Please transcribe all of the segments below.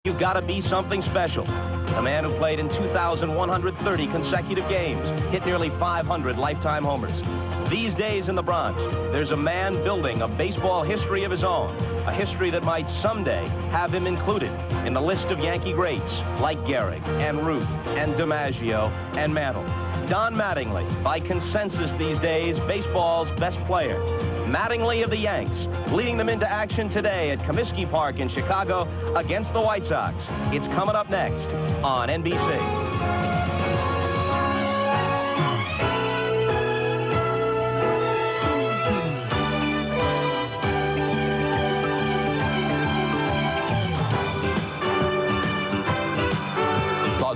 You've got to be something special. The man who played in 2,130 consecutive games, hit nearly 500 lifetime homers. These days in the Bronx, there's a man building a baseball history of his own, a history that might someday have him included in the list of Yankee greats like Gehrig and Ruth and DiMaggio and Mantle. Don Mattingly, by consensus these days, baseball's best player. Mattingly of the Yanks, leading them into action today at Comiskey Park in Chicago against the White Sox. It's coming up next on NBC.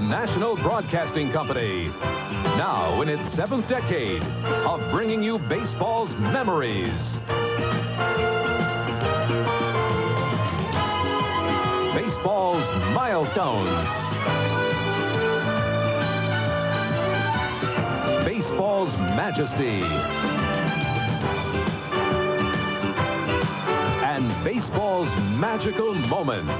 National Broadcasting Company, now in its 7th decade of bringing you baseball's memories. Baseball's milestones. Baseball's majesty. And baseball's magical moments.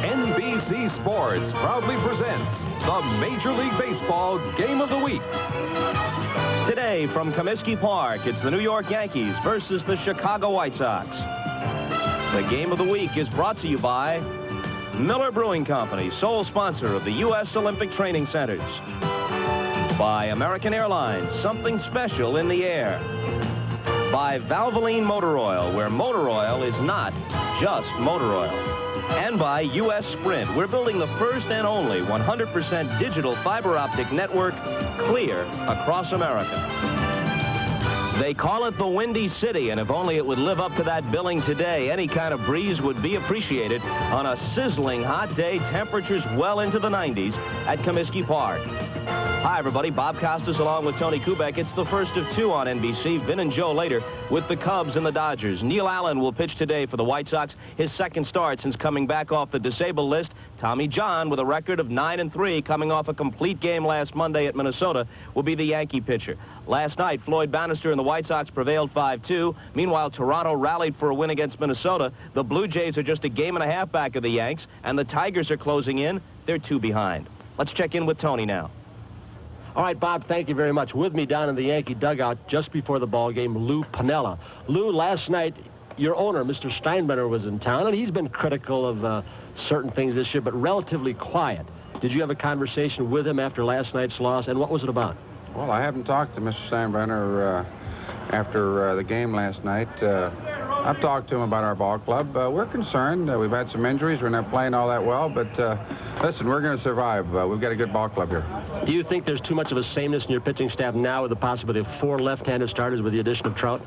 NBC Sports proudly presents the Major League Baseball Game of the Week. Today from Comiskey Park, it's the New York Yankees versus the Chicago White Sox. The Game of the Week is brought to you by Miller Brewing Company, sole sponsor of the U.S. Olympic Training Centers. By American Airlines, something special in the air. By Valvoline Motor Oil, where motor oil is not just motor oil. And by U.S. Sprint. We're building the first and only 100% digital fiber optic network, clear across America. They call it the Windy City, and if only it would live up to that billing today, any kind of breeze would be appreciated on a sizzling hot day, temperatures well into the 90s at Comiskey Park. Hi, everybody. Bob Costas along with Tony Kubek. It's the first of two on NBC. Vin and Joe later with the Cubs and the Dodgers. Neil Allen will pitch today for the White Sox. His second start since coming back off the disabled list. Tommy John, with a record of 9-3, coming off a complete game last Monday at Minnesota, will be the Yankee pitcher. Last night, Floyd Bannister and the White Sox prevailed 5-2. Meanwhile, Toronto rallied for a win against Minnesota. The Blue Jays are just a game and a half back of the Yanks, and the Tigers are closing in. They're 2 behind. Let's check in with Tony now. All right, Bob, thank you very much. With me down in the Yankee dugout just before the ball game, Lou Piniella. Lou, last night, your owner, Mr. Steinbrenner, was in town, and he's been critical of certain things this year, but relatively quiet. Did you have a conversation with him after last night's loss, and what was it about? Well, I haven't talked to Mr. Steinbrenner after the game last night. I've talked to him about our ball club. We're concerned. We've had some injuries. We're not playing all that well, but listen, we're going to survive. We've got a good ball club here. Do you think there's too much of a sameness in your pitching staff now with the possibility of 4 left-handed starters with the addition of Trout?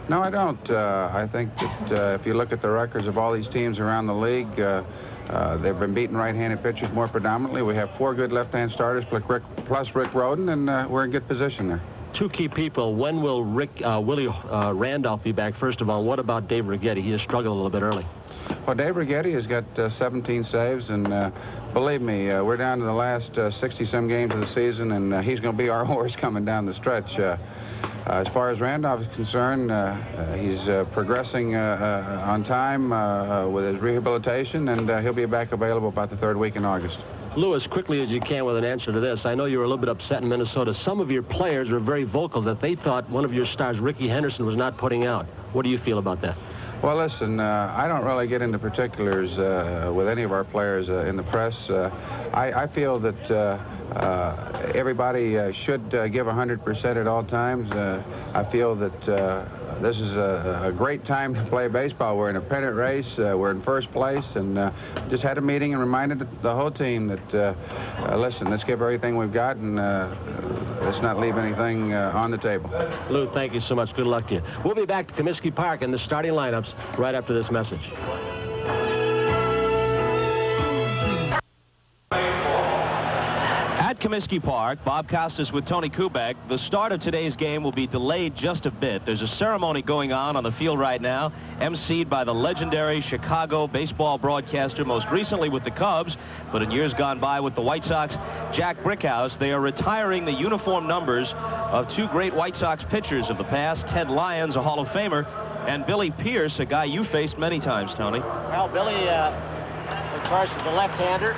No, I don't. I think that if you look at the records of all these teams around the league, they've been beating right-handed pitchers more predominantly. We have 4 good left-hand starters plus Rick Rhoden, and we're in good position there. 2 key people. When will Willie Randolph be back? First of all, what about Dave Righetti? He has struggled a little bit early. Well, Dave Righetti has got 17 saves, and believe me, we're down to the last 60-some games of the season, and he's going to be our horse coming down the stretch. As far as Randolph is concerned, he's progressing on time with his rehabilitation, and he'll be back available about the 3rd week in August. Lou, as quickly as you can with an answer to this. I know you were a little bit upset in Minnesota. Some of your players were very vocal that they thought one of your stars, Rickey Henderson, was not putting out. What do you feel about that? Well, listen, I don't really get into particulars with any of our players in the press. I feel that everybody should give 100% at all times. I feel that this is a great time to play baseball. We're in a pennant race. We're in first place, and just had a meeting and reminded the whole team that, listen, let's give everything we've got, and let's not leave anything on the table. Lou, thank you so much. Good luck to you. We'll be back to Comiskey Park and the starting lineups right after this message. At Comiskey Park, Bob Costas with Tony Kubek. The start of today's game will be delayed just a bit. There's a ceremony going on the field right now, emceed by the legendary Chicago baseball broadcaster, most recently with the Cubs, but in years gone by with the White Sox, Jack Brickhouse. They are retiring the uniform numbers of 2 great White Sox pitchers of the past. Ted Lyons, a Hall of Famer, And Billy Pierce, a guy you faced many times, Tony. Well, Billy, of course, is a left-hander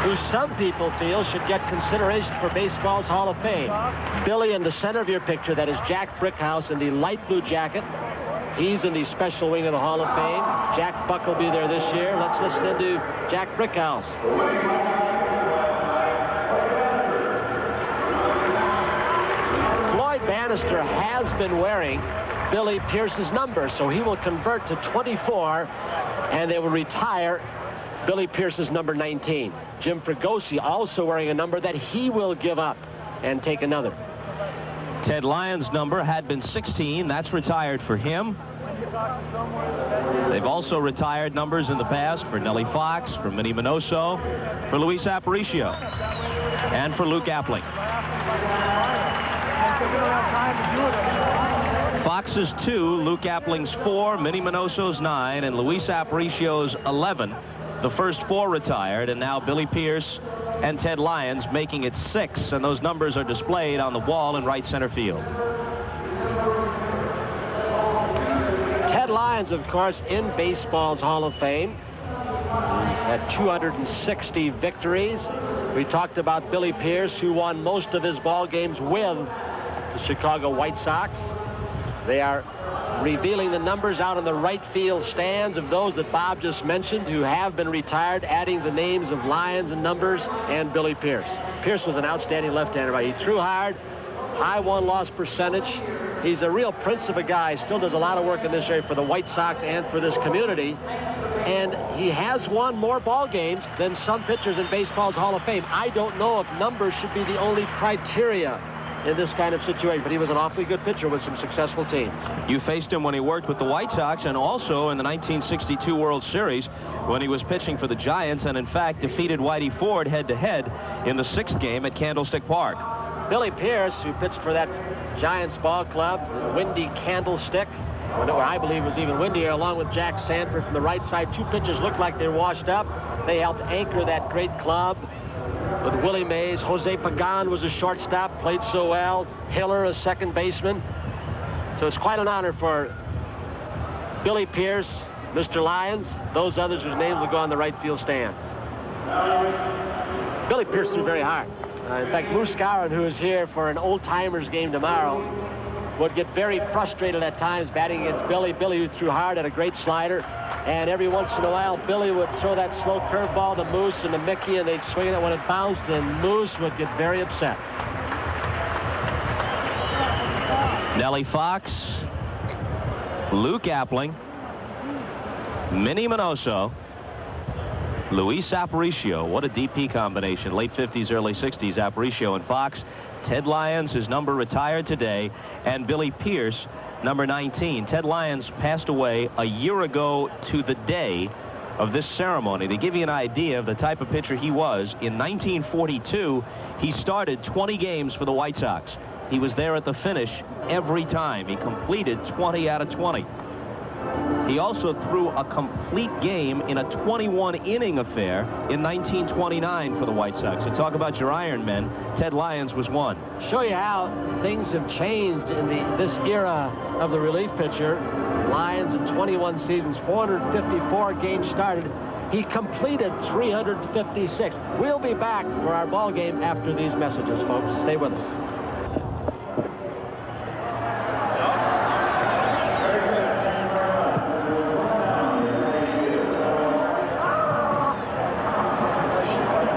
who some people feel should get consideration for baseball's Hall of Fame. Billy in the center of your picture, that is Jack Brickhouse in the light blue jacket. He's in the special wing of the Hall of Fame. Jack Buck will be there this year. Let's listen into Jack Brickhouse. Floyd Bannister has been wearing Billy Pierce's number, so he will convert to 24, and they will retire Billy Pierce's number 19. Jim Fregosi also wearing a number that he will give up and take another. Ted Lyons' number had been 16. That's retired for him. They've also retired numbers in the past for Nellie Fox, for Minnie Minoso, for Luis Aparicio, and for Luke Appling. Fox's 2, Luke Appling's 4, Minnie Minoso's 9, and Luis Aparicio's 11. The first 4 retired, and now Billy Pierce and Ted Lyons making it 6, and those numbers are displayed on the wall in right center field. Ted Lyons, of course, in baseball's Hall of Fame, at 260 victories. We talked about Billy Pierce, who won most of his ball games with the Chicago White Sox. They are revealing the numbers out in the right field stands of those that Bob just mentioned who have been retired, adding the names of Lyons and numbers and Billy Pierce. Pierce was an outstanding left-hander. He threw hard, high won-loss percentage. He's a real prince of a guy. Still does a lot of work in this area for the White Sox and for this community. And he has won more ball games than some pitchers in baseball's Hall of Fame. I don't know if numbers should be the only criteria in this kind of situation, but he was an awfully good pitcher with some successful teams. You faced him when he worked with the White Sox and also in the 1962 World Series when he was pitching for the Giants and, in fact, defeated Whitey Ford head-to-head in the 6th game at Candlestick Park. Billy Pierce, who pitched for that Giants ball club, windy Candlestick, when I believe it was even windier, along with Jack Sanford from the right side. 2 pitchers looked like they were washed up. They helped anchor that great club with Willie Mays. Jose Pagan was a shortstop, played so well. Hiller, a second baseman. So it's quite an honor for Billy Pierce, Mr. Lyons, those others whose names will go on the right field stands. Billy Pierce threw very hard. In fact, Moose Skowron, who is here for an old-timers game tomorrow, would get very frustrated at times batting against Billy. Billy, who threw hard, had a great slider. And every once in a while, Billy would throw that slow curveball to Moose and to Mickey, and they'd swing it when it bounced, and Moose would get very upset. Nellie Fox, Luke Appling, Minnie Minoso, Luis Aparicio. What a DP combination. Late 50s, early 60s, Aparicio and Fox. Ted Lyons, his number retired today, and Billy Pierce, number 19. Ted Lyons passed away a year ago to the day of this ceremony. To give you an idea of the type of pitcher he was, in 1942, he started 20 games for the White Sox. He was there at the finish every time. He completed 20 out of 20. He also threw a complete game in a 21-inning affair in 1929 for the White Sox. So talk about your Iron Men. Ted Lyons was one. Show you how things have changed in this era of the relief pitcher. Lyons in 21 seasons, 454 games started. He completed 356. We'll be back for our ball game after these messages, folks. Stay with us.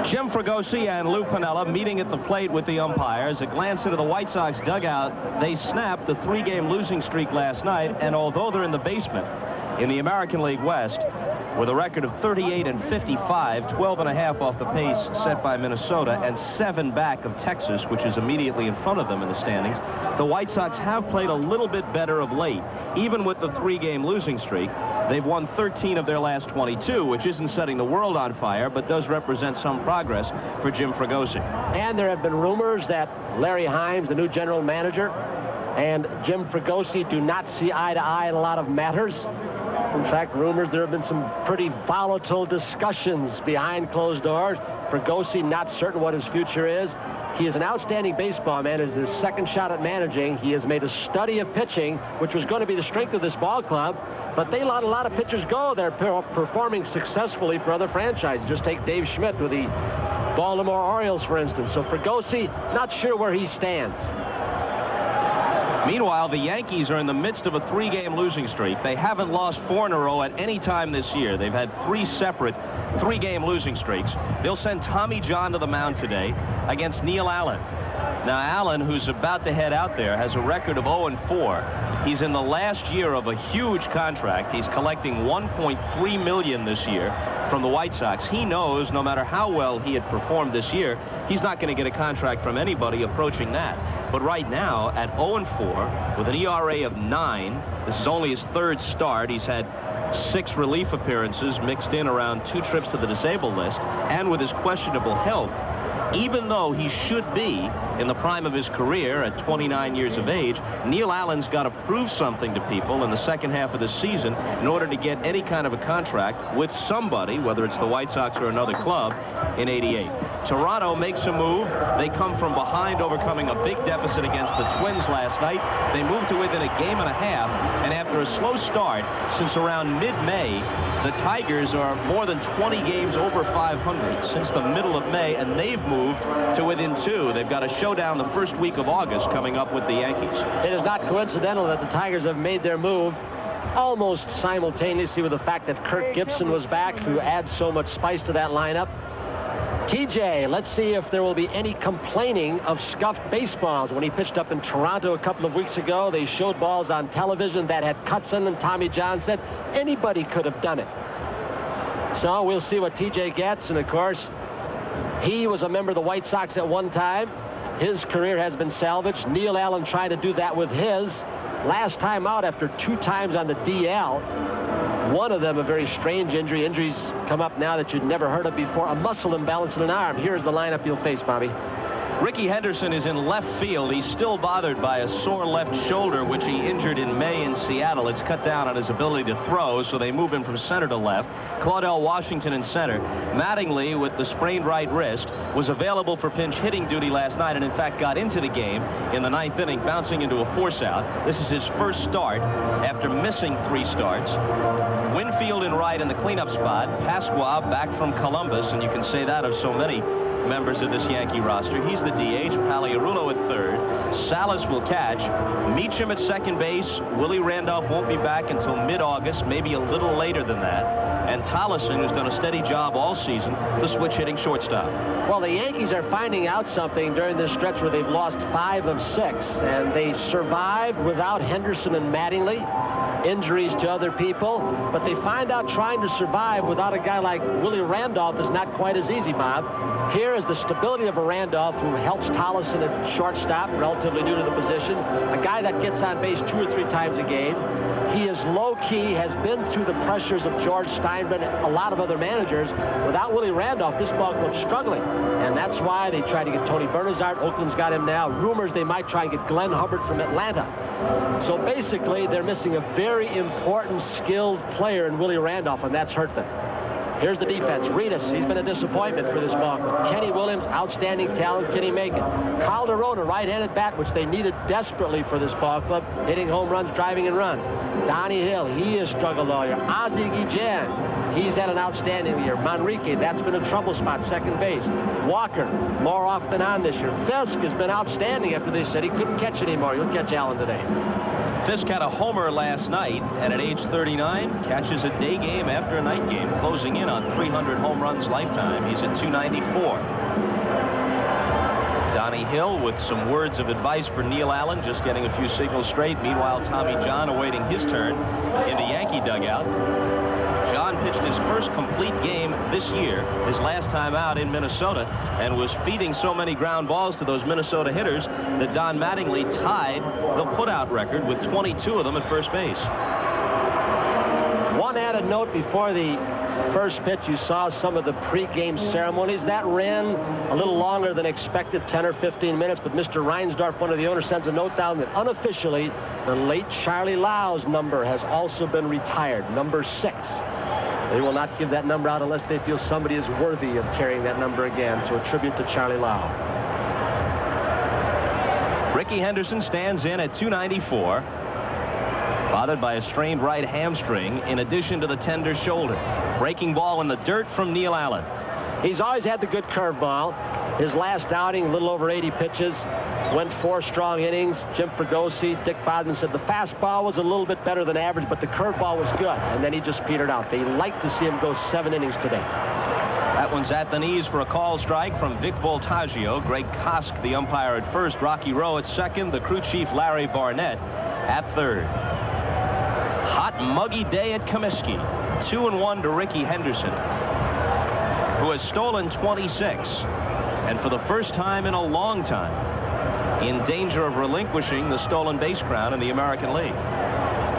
Jim Fregosi and Lou Piniella meeting at the plate with the umpires. A glance into the White Sox dugout. They snapped the 3-game losing streak last night, and although they're in the basement in the American League West with a record of 38-55, 12.5 off the pace set by Minnesota, and 7 back of Texas, which is immediately in front of them in the standings, the White Sox have played a little bit better of late. Even with the 3-game losing streak, they've won 13 of their last 22, which isn't setting the world on fire, but does represent some progress for Jim Fregosi. And there have been rumors that Larry Himes, the new general manager, and Jim Fregosi do not see eye to eye in a lot of matters. In fact, rumors there have been some pretty volatile discussions behind closed doors. Fregosi not certain what his future is. He is an outstanding baseball man. It is his second shot at managing. He has made a study of pitching, which was going to be the strength of this ball club. But they let a lot of pitchers go. They're performing successfully for other franchises. Just take Dave Schmidt with the Baltimore Orioles, for instance. So Fregosi, not sure where he stands. Meanwhile, the Yankees are in the midst of a 3-game losing streak. They haven't lost 4 in a row at any time this year. They've had 3 separate 3-game losing streaks. They'll send Tommy John to the mound today against Neil Allen. Now, Allen, who's about to head out there, has a record of 0-4. He's in the last year of a huge contract. He's collecting $1.3 million this year from the White Sox. He knows no matter how well he had performed this year, he's not going to get a contract from anybody approaching that. But right now, at 0-4, with an ERA of 9, this is only his 3rd start. He's had 6 relief appearances mixed in around 2 trips to the disabled list, and with his questionable health, even though he should be in the prime of his career at 29 years of age, Neil Allen's got to prove something to people in the second half of the season in order to get any kind of a contract with somebody, whether it's the White Sox or another club, in '88. Toronto makes a move. They come from behind, overcoming a big deficit against the Twins last night. They move to within a game and a half, and after a slow start since around mid-May, the Tigers are more than 20 games over 500 since the middle of May, and they've moved to within 2. They've got a showdown the first week of August coming up with the Yankees. It is not coincidental that the Tigers have made their move almost simultaneously with the fact that Kirk Gibson was back, who adds so much spice to that lineup. TJ, let's see if there will be any complaining of scuffed baseballs. When he pitched up in Toronto a couple of weeks ago, they showed balls on television that had cuts in, and Tommy John said anybody could have done it. So we'll see what TJ gets, and of course, he was a member of the White Sox at one time. His career has been salvaged. Neil Allen tried to do that with his. Last time out after 2 times on the DL. One of them a very strange injury. Injuries come up now that you'd never heard of before. A muscle imbalance in an arm. Here's the lineup you'll face, Bobby. Ricky Henderson is in left field. He's still bothered by a sore left shoulder, which he injured in May in Seattle. It's cut down on his ability to throw, so they move him from center to left. Claudell Washington in center. Mattingly, with the sprained right wrist, was available for pinch hitting duty last night, and in fact got into the game in the 9th inning, bouncing into a force out. This is his first start after missing 3 starts. Winfield in right in the cleanup spot. Pasqua back from Columbus, and you can say that of so many members of this Yankee roster. He's the DH. Paliarulo at 3rd. Salas will catch. Meacham at second base. Willie Randolph won't be back until mid-August, maybe a little later than that. And Tollison, who's done a steady job all season, the switch hitting shortstop. Well, the Yankees are finding out something during this stretch where they've lost 5 of 6, and they survived without Henderson and Mattingly. Injuries to other people, but they find out trying to survive without a guy like Willie Randolph is not quite as easy, Bob. Here is the stability of a Randolph who helps Tollison at shortstop, relatively new to the position, a guy that gets on base 2 or 3 times a game. He is low-key, has been through the pressures of George Steinbrenner and a lot of other managers. Without Willie Randolph, this ball club's struggling, and that's why they tried to get Tony Bernazard. Oakland's got him now. Rumors they might try and get Glenn Hubbard from Atlanta. So basically, they're missing a very important, skilled player in Willie Randolph, and that's hurt them. Here's the defense. Reedus, he's been a disappointment for this ball club. Kenny Williams, outstanding talent. Kenny Macon. Calderon, a right-handed bat, which they needed desperately for this ball club, hitting home runs, driving in runs. Donnie Hill, he has struggled all year. Ozzie Guillen, he's had an outstanding year. Manrique, that's been a trouble spot, second base. Walker, more off than on this year. Fisk has been outstanding after they said he couldn't catch anymore. He'll catch Allen today. Fisk had a homer last night, and at age 39, catches a day game after a night game, closing in on 300 home runs lifetime. He's at 294. Donnie Hill with some words of advice for Neil Allen, just getting a few signals straight. Meanwhile, Tommy John awaiting his turn in the Yankee dugout. John pitched his first complete game this year, his last time out in Minnesota, and was feeding so many ground balls to those Minnesota hitters that Don Mattingly tied the putout record with 22 of them at first base. One added note before the first pitch, you saw some of the pre-game ceremonies. That ran a little longer than expected, 10 or 15 minutes, but Mr. Reinsdorf, one of the owners, sends a note down that unofficially the late Charlie Lau's number has also been retired, number 6. They will not give that number out unless they feel somebody is worthy of carrying that number again. So a tribute to Charlie Lau. Ricky Henderson stands in at 294, bothered by a strained right hamstring in addition to the tender shoulder. Breaking ball in the dirt from Neil Allen. He's always had the good curveball. His last outing, a little over 80 pitches, went 4 strong innings. Jim Fregosi, Dick Bodman said the fastball was a little bit better than average, but the curveball was good, and then he just petered out. They like to see him go 7 innings today. That one's at the knees for a call strike from Vic Voltaggio. Greg Kosk, the umpire at first. Rocky Rowe at second. The crew chief, Larry Barnett, at third. Hot, muggy day at Comiskey. 2-1 to Ricky Henderson, who has stolen 26. And for the first time in a long time, in danger of relinquishing the stolen base crown in the American League.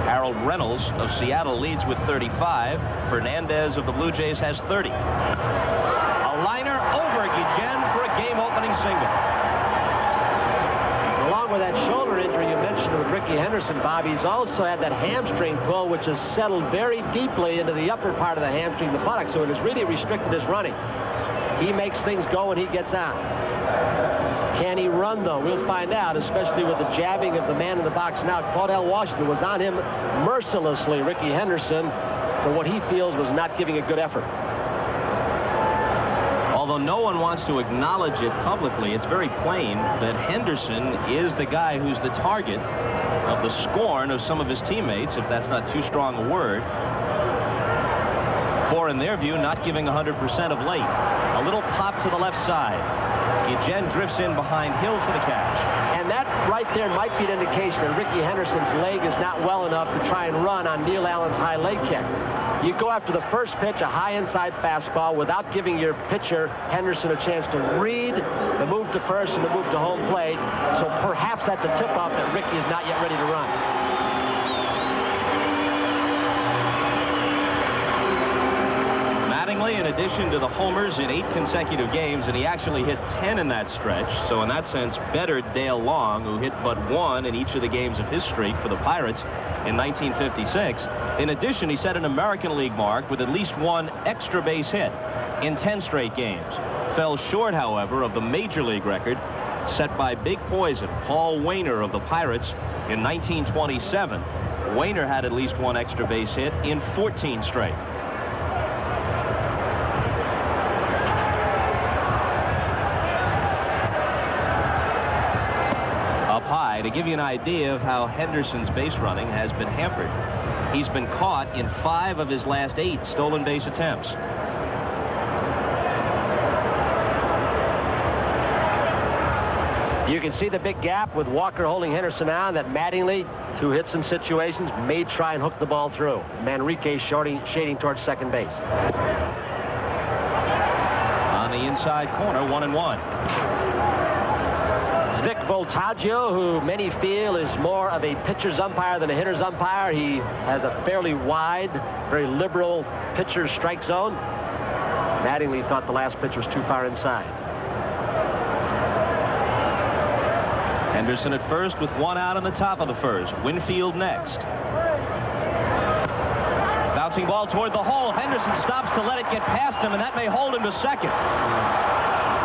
Harold Reynolds of Seattle leads with 35. Fernandez of the Blue Jays has 30. A liner over Guillen for a game-opening single. Along with that shoulder injury you mentioned with Ricky Henderson, Bob, he's also had that hamstring pull, which has settled very deeply into the upper part of the hamstring, the buttocks, so it has really restricted his running. He makes things go when he gets out. Can he run, though? We'll find out, especially with the jabbing of the man in the box now. Claudell Washington was on him mercilessly, Ricky Henderson, for what he feels was not giving a good effort. Although no one wants to acknowledge it publicly, it's very plain that Henderson is the guy who's the target of the scorn of some of his teammates, if that's not too strong a word, for, in their view, not giving 100% of late. A little pop to the left side. Guillen drifts in behind Hill for the catch. And that right there might be an indication that Ricky Henderson's leg is not well enough to try and run on Neil Allen's high leg kick. You go after the first pitch, a high inside fastball, without giving your pitcher, Henderson, a chance to read the move to first and the move to home plate. So perhaps that's a tip-off that Ricky is not yet ready to run. Mattingly, in addition to the homers in 8 consecutive games, and he actually hit 10 in that stretch, so in that sense bettered Dale Long, who hit but 1 in each of the games of his streak for the Pirates in 1956. In addition, he set an American League mark with at least 1 extra base hit in 10 straight games. Fell short, however, of the Major League record set by Big Poison, Paul Wainer of the Pirates, in 1927. Wainer had at least 1 extra base hit in 14 straight. High, to give you an idea of how Henderson's base running has been hampered. He's been caught in 5 of his last 8 stolen base attempts. You can see the big gap with Walker holding Henderson on, that Mattingly, 2 hits in situations, may try and hook the ball through. Manrique shading towards second base. On the inside corner, 1-1. Vic Voltaggio, who many feel is more of a pitcher's umpire than a hitter's umpire. He has a fairly wide, very liberal pitcher's strike zone. Mattingly thought the last pitch was too far inside. Henderson at first with 1 out on the top of the first. Winfield next. Bouncing ball toward the hole. Henderson stops to let it get past him, and that may hold him to second.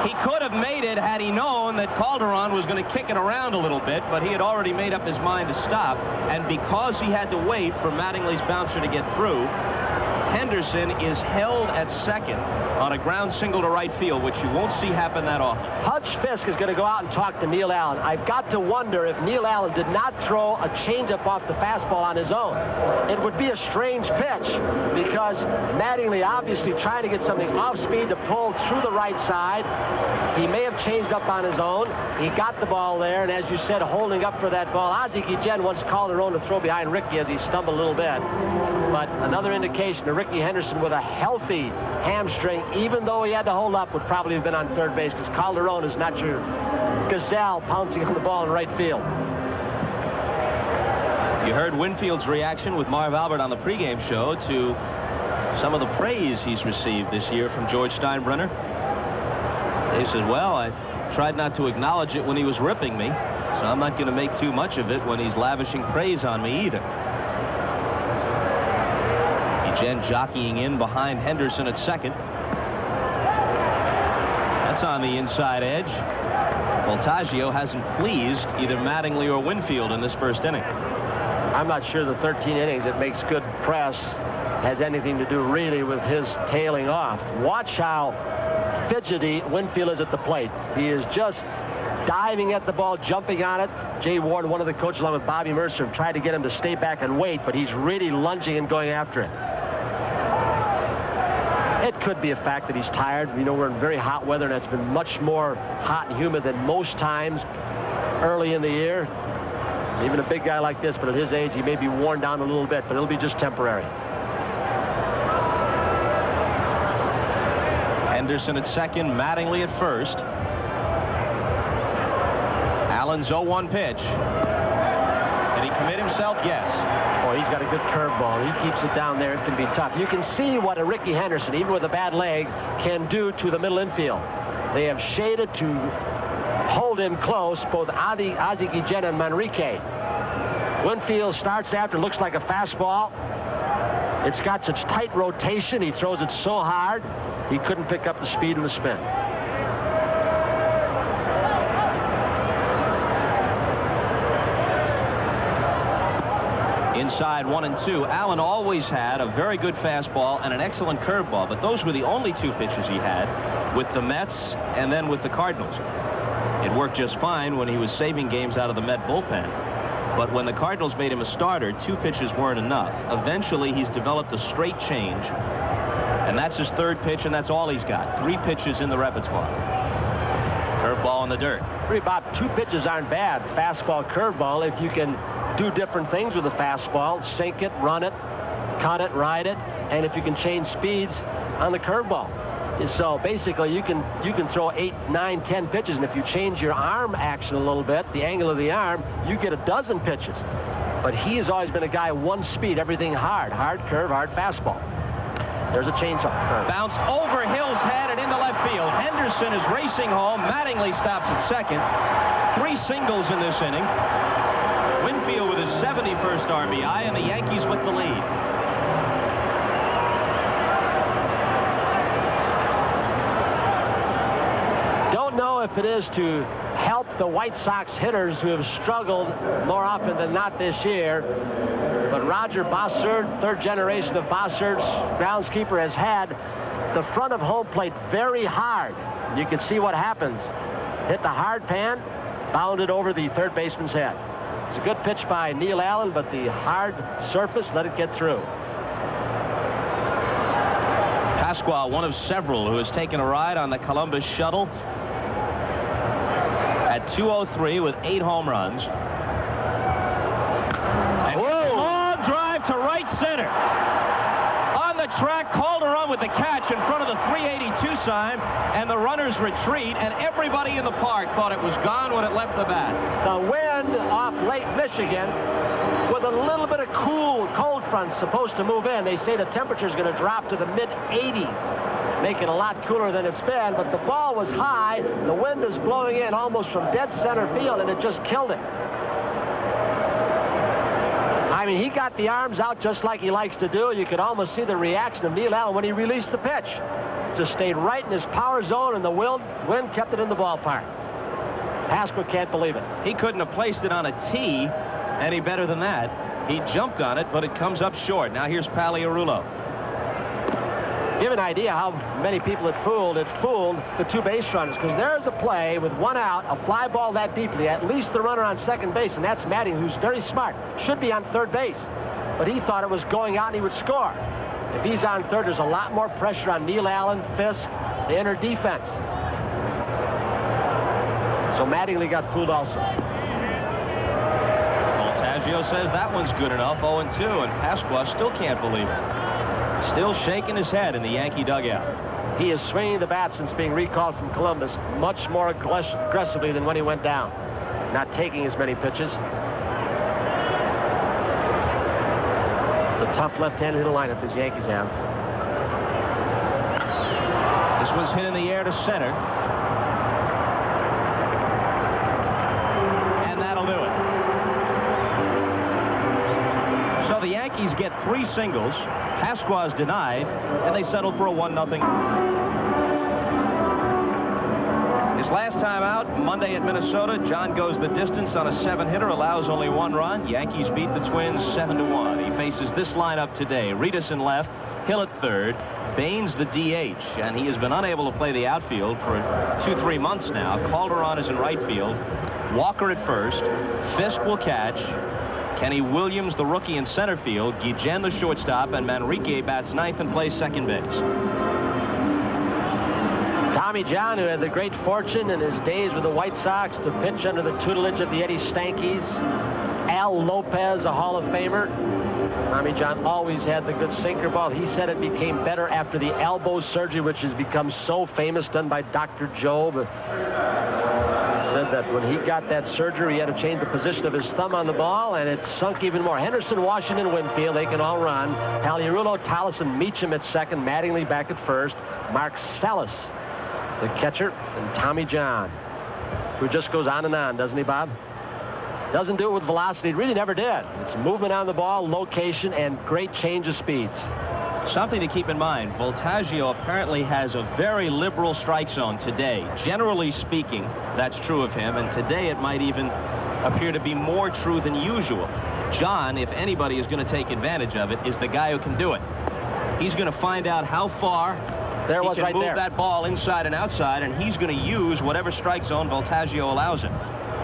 He could have made it had he known that Calderon was going to kick it around a little bit, but he had already made up his mind to stop. And because he had to wait for Mattingly's bouncer to get through, Henderson is held at second on a ground single to right field, which you won't see happen that often. Hutch Fisk is going to go out and talk to Neil Allen. I've got to wonder if Neil Allen did not throw a changeup off the fastball on his own. It would be a strange pitch because Mattingly obviously trying to get something off speed to pull through the right side. He may have changed up on his own. He got the ball there, and as you said, holding up for that ball. Ozzie Guillen once called their own to throw behind Ricky as he stumbled a little bit. But another indication that Ricky Henderson with a healthy hamstring, even though he had to hold up, would probably have been on third base because Calderon is not your gazelle pouncing on the ball in right field. You heard Winfield's reaction with Marv Albert on the pregame show to some of the praise he's received this year from George Steinbrenner. He said, well, I tried not to acknowledge it when he was ripping me, so I'm not going to make too much of it when he's lavishing praise on me either. Guillen jockeying in behind Henderson at second. That's on the inside edge. Voltaggio hasn't pleased either Mattingly or Winfield in this first inning. I'm not sure the 13 innings that makes good press has anything to do really with his tailing off. Watch how fidgety Winfield is at the plate. He is just diving at the ball, jumping on it. Jay Ward, one of the coaches, along with Bobby Mercer, have tried to get him to stay back and wait, but he's really lunging and going after it. It could be a fact that he's tired. You know, we're in very hot weather, and it's been much more hot and humid than most times early in the year. Even a big guy like this, but at his age, he may be worn down a little bit, but it'll be just temporary. Henderson at second, Mattingly at first. Allen's 0-1 pitch. Did he commit himself? Yes. Oh, he's got a good curveball. He keeps it down there. It can be tough. You can see what a Ricky Henderson, even with a bad leg, can do to the middle infield. They have shaded to hold him close, both Ozzie Guillen and Manrique. Winfield starts after, looks like a fastball. It's got such tight rotation. He throws it so hard, he couldn't pick up the speed and the spin. Inside 1-2. Allen always had a very good fastball and an excellent curveball, but those were the only two pitches he had with the Mets and then with the Cardinals. It worked just fine when he was saving games out of the Met bullpen. But when the Cardinals made him a starter, two pitches weren't enough. Eventually, he's developed a straight change, and that's his third pitch, and that's all he's got. 3 pitches in the repertoire. Curveball in the dirt. Bob, 2 pitches aren't bad. Fastball, curveball. If you can do different things with a fastball, sink it, run it, cut it, ride it, and if you can change speeds on the curveball. So basically, you can throw 8, 9, 10 pitches, and if you change your arm action a little bit, the angle of the arm, you get a dozen pitches. But he has always been a guy, one speed, everything hard curve, hard fastball. There's a changeup curve. Bounced over Hill's head and into left field. Henderson is racing home. Mattingly stops at second. 3 singles in this inning. Winfield with his 71st RBI, and the Yankees with the lead. Don't know if it is to help the White Sox hitters who have struggled more often than not this year, but Roger Bossard, 3rd generation of Bossard's groundskeeper, has had the front of home plate very hard. You can see what happens. Hit the hard pan, bounded over the third baseman's head. It's a good pitch by Neil Allen, but the hard surface let it get through. Pasqua, one of several who has taken a ride on the Columbus shuttle at 203 with 8 home runs. And long drive to right center. On the track, Calderon with the catch in front of the 382 sign, and the runners retreat, and everybody in the park thought it was gone when it left the bat. The wind off Lake Michigan with a little bit of cold front supposed to move in. They say the temperature is going to drop to the mid-80s, make it a lot cooler than it's been, but the ball was high. The wind is blowing in almost from dead center field, and it just killed it. I mean, he got the arms out just like he likes to do. You could almost see the reaction of Neil Allen when he released the pitch. Just stayed right in his power zone, and the wind kept it in the ballpark. Pasqua can't believe it. He couldn't have placed it on a tee any better than that. He jumped on it, but it comes up short. Now here's Paliarulo. Give an idea how many people it fooled. It fooled the 2 base runners, because there's a play with 1 out, a fly ball that deeply, at least the runner on second base, and that's Mattingly, who's very smart. Should be on third base, but he thought it was going out and he would score. If he's on third, there's a lot more pressure on Neil Allen, Fisk, the inner defense. So Mattingly got fooled also. Voltaggio says that one's good enough, 0-2, and Pasqua still can't believe it. Still shaking his head in the Yankee dugout. He is swinging the bat since being recalled from Columbus much more aggressively than when he went down. Not taking as many pitches. It's a tough left-handed hitter lineup these Yankees have. This one's hit in the air to center. And that'll do it. So the Yankees get 3 singles. Pasqua is denied, and they settled for a 1-0. His last time out, Monday at Minnesota, John goes the distance on a 7-hitter, allows only 1 run. Yankees beat the Twins 7-1. He faces this lineup today. Reedus in left, Hill at third, Baines the DH, and he has been unable to play the outfield for 2-3 months now. Calderon is in right field. Walker at first. Fisk will catch. Kenny Williams, the rookie, in center field. Guillen, the shortstop, and Manrique bats ninth and plays second base. Tommy John, who had the great fortune in his days with the White Sox to pitch under the tutelage of the Eddie Stankies. Al Lopez, a Hall of Famer. Tommy John always had the good sinker ball. He said it became better after the elbow surgery, which has become so famous, done by Dr. Joe. But he said that when he got that surgery, he had to change the position of his thumb on the ball, and it sunk even more. Henderson, Washington, Winfield, they can all run. Paliarulo, Tolleson, Meacham at second, Mattingly back at first. Mark Salas, the catcher, and Tommy John, who just goes on and on, doesn't he, Bob? Doesn't do it with velocity. It really never did. It's movement on the ball, location, and great change of speeds. Something to keep in mind, Voltaggio apparently has a very liberal strike zone today. Generally speaking, that's true of him, and today it might even appear to be more true than usual. John, if anybody is going to take advantage of it, is the guy who can do it. He's going to find out how far he can move that ball inside and outside, and he's going to use whatever strike zone Voltaggio allows him.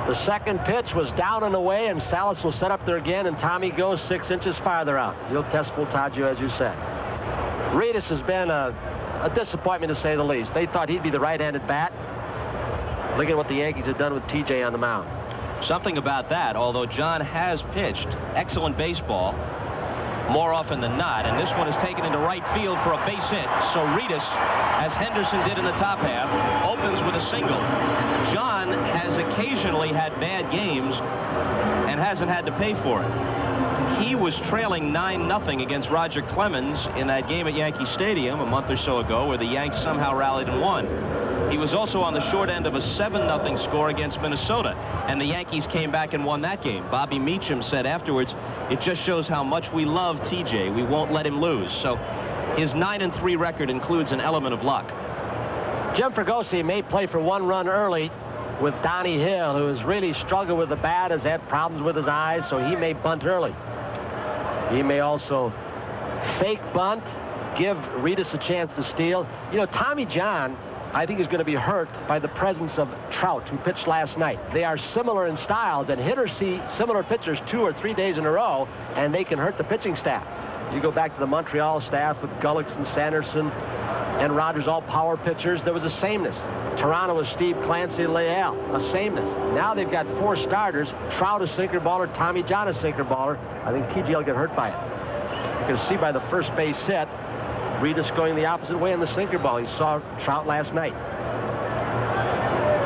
The second pitch was down and away, and Salas will set up there again, and Tommy goes 6 inches farther out. He'll test Voltaggio, as you said. Reedus has been a disappointment, to say the least. They thought he'd be the right-handed bat. Look at what the Yankees have done with TJ on the mound. Something about that, although John has pitched excellent baseball more often than not, and this one is taken into right field for a base hit. So Reedus, as Henderson did in the top half, opens with a single. John has occasionally had bad games and hasn't had to pay for it. He was trailing 9-0 against Roger Clemens in that game at Yankee Stadium a month or so ago, where the Yanks somehow rallied and won. He was also on the short end of a 7-0 score against Minnesota, and the Yankees came back and won that game. Bobby Meacham said afterwards, "It just shows how much we love TJ. We won't let him lose." So his 9-3 record includes an element of luck. Jim Fregosi may play for 1 run early with Donnie Hill, who has really struggled with the bat, has had problems with his eyes, so he may bunt early. He may also fake bunt, give Reedus a chance to steal. You know, Tommy John, I think, is going to be hurt by the presence of Trout, who pitched last night. They are similar in styles, and hitters see similar pitchers 2 or 3 days in a row, and they can hurt the pitching staff. You go back to the Montreal staff with Gullicks and Sanderson and Rogers, all power pitchers. There was a sameness. Toronto was Steve Clancy and Leal, a sameness. Now they've got 4 starters. Trout a sinker baller, Tommy John a sinker baller. I think TJ will get hurt by it. You can see by the first base hit, Reedus going the opposite way on the sinker ball. He saw Trout last night.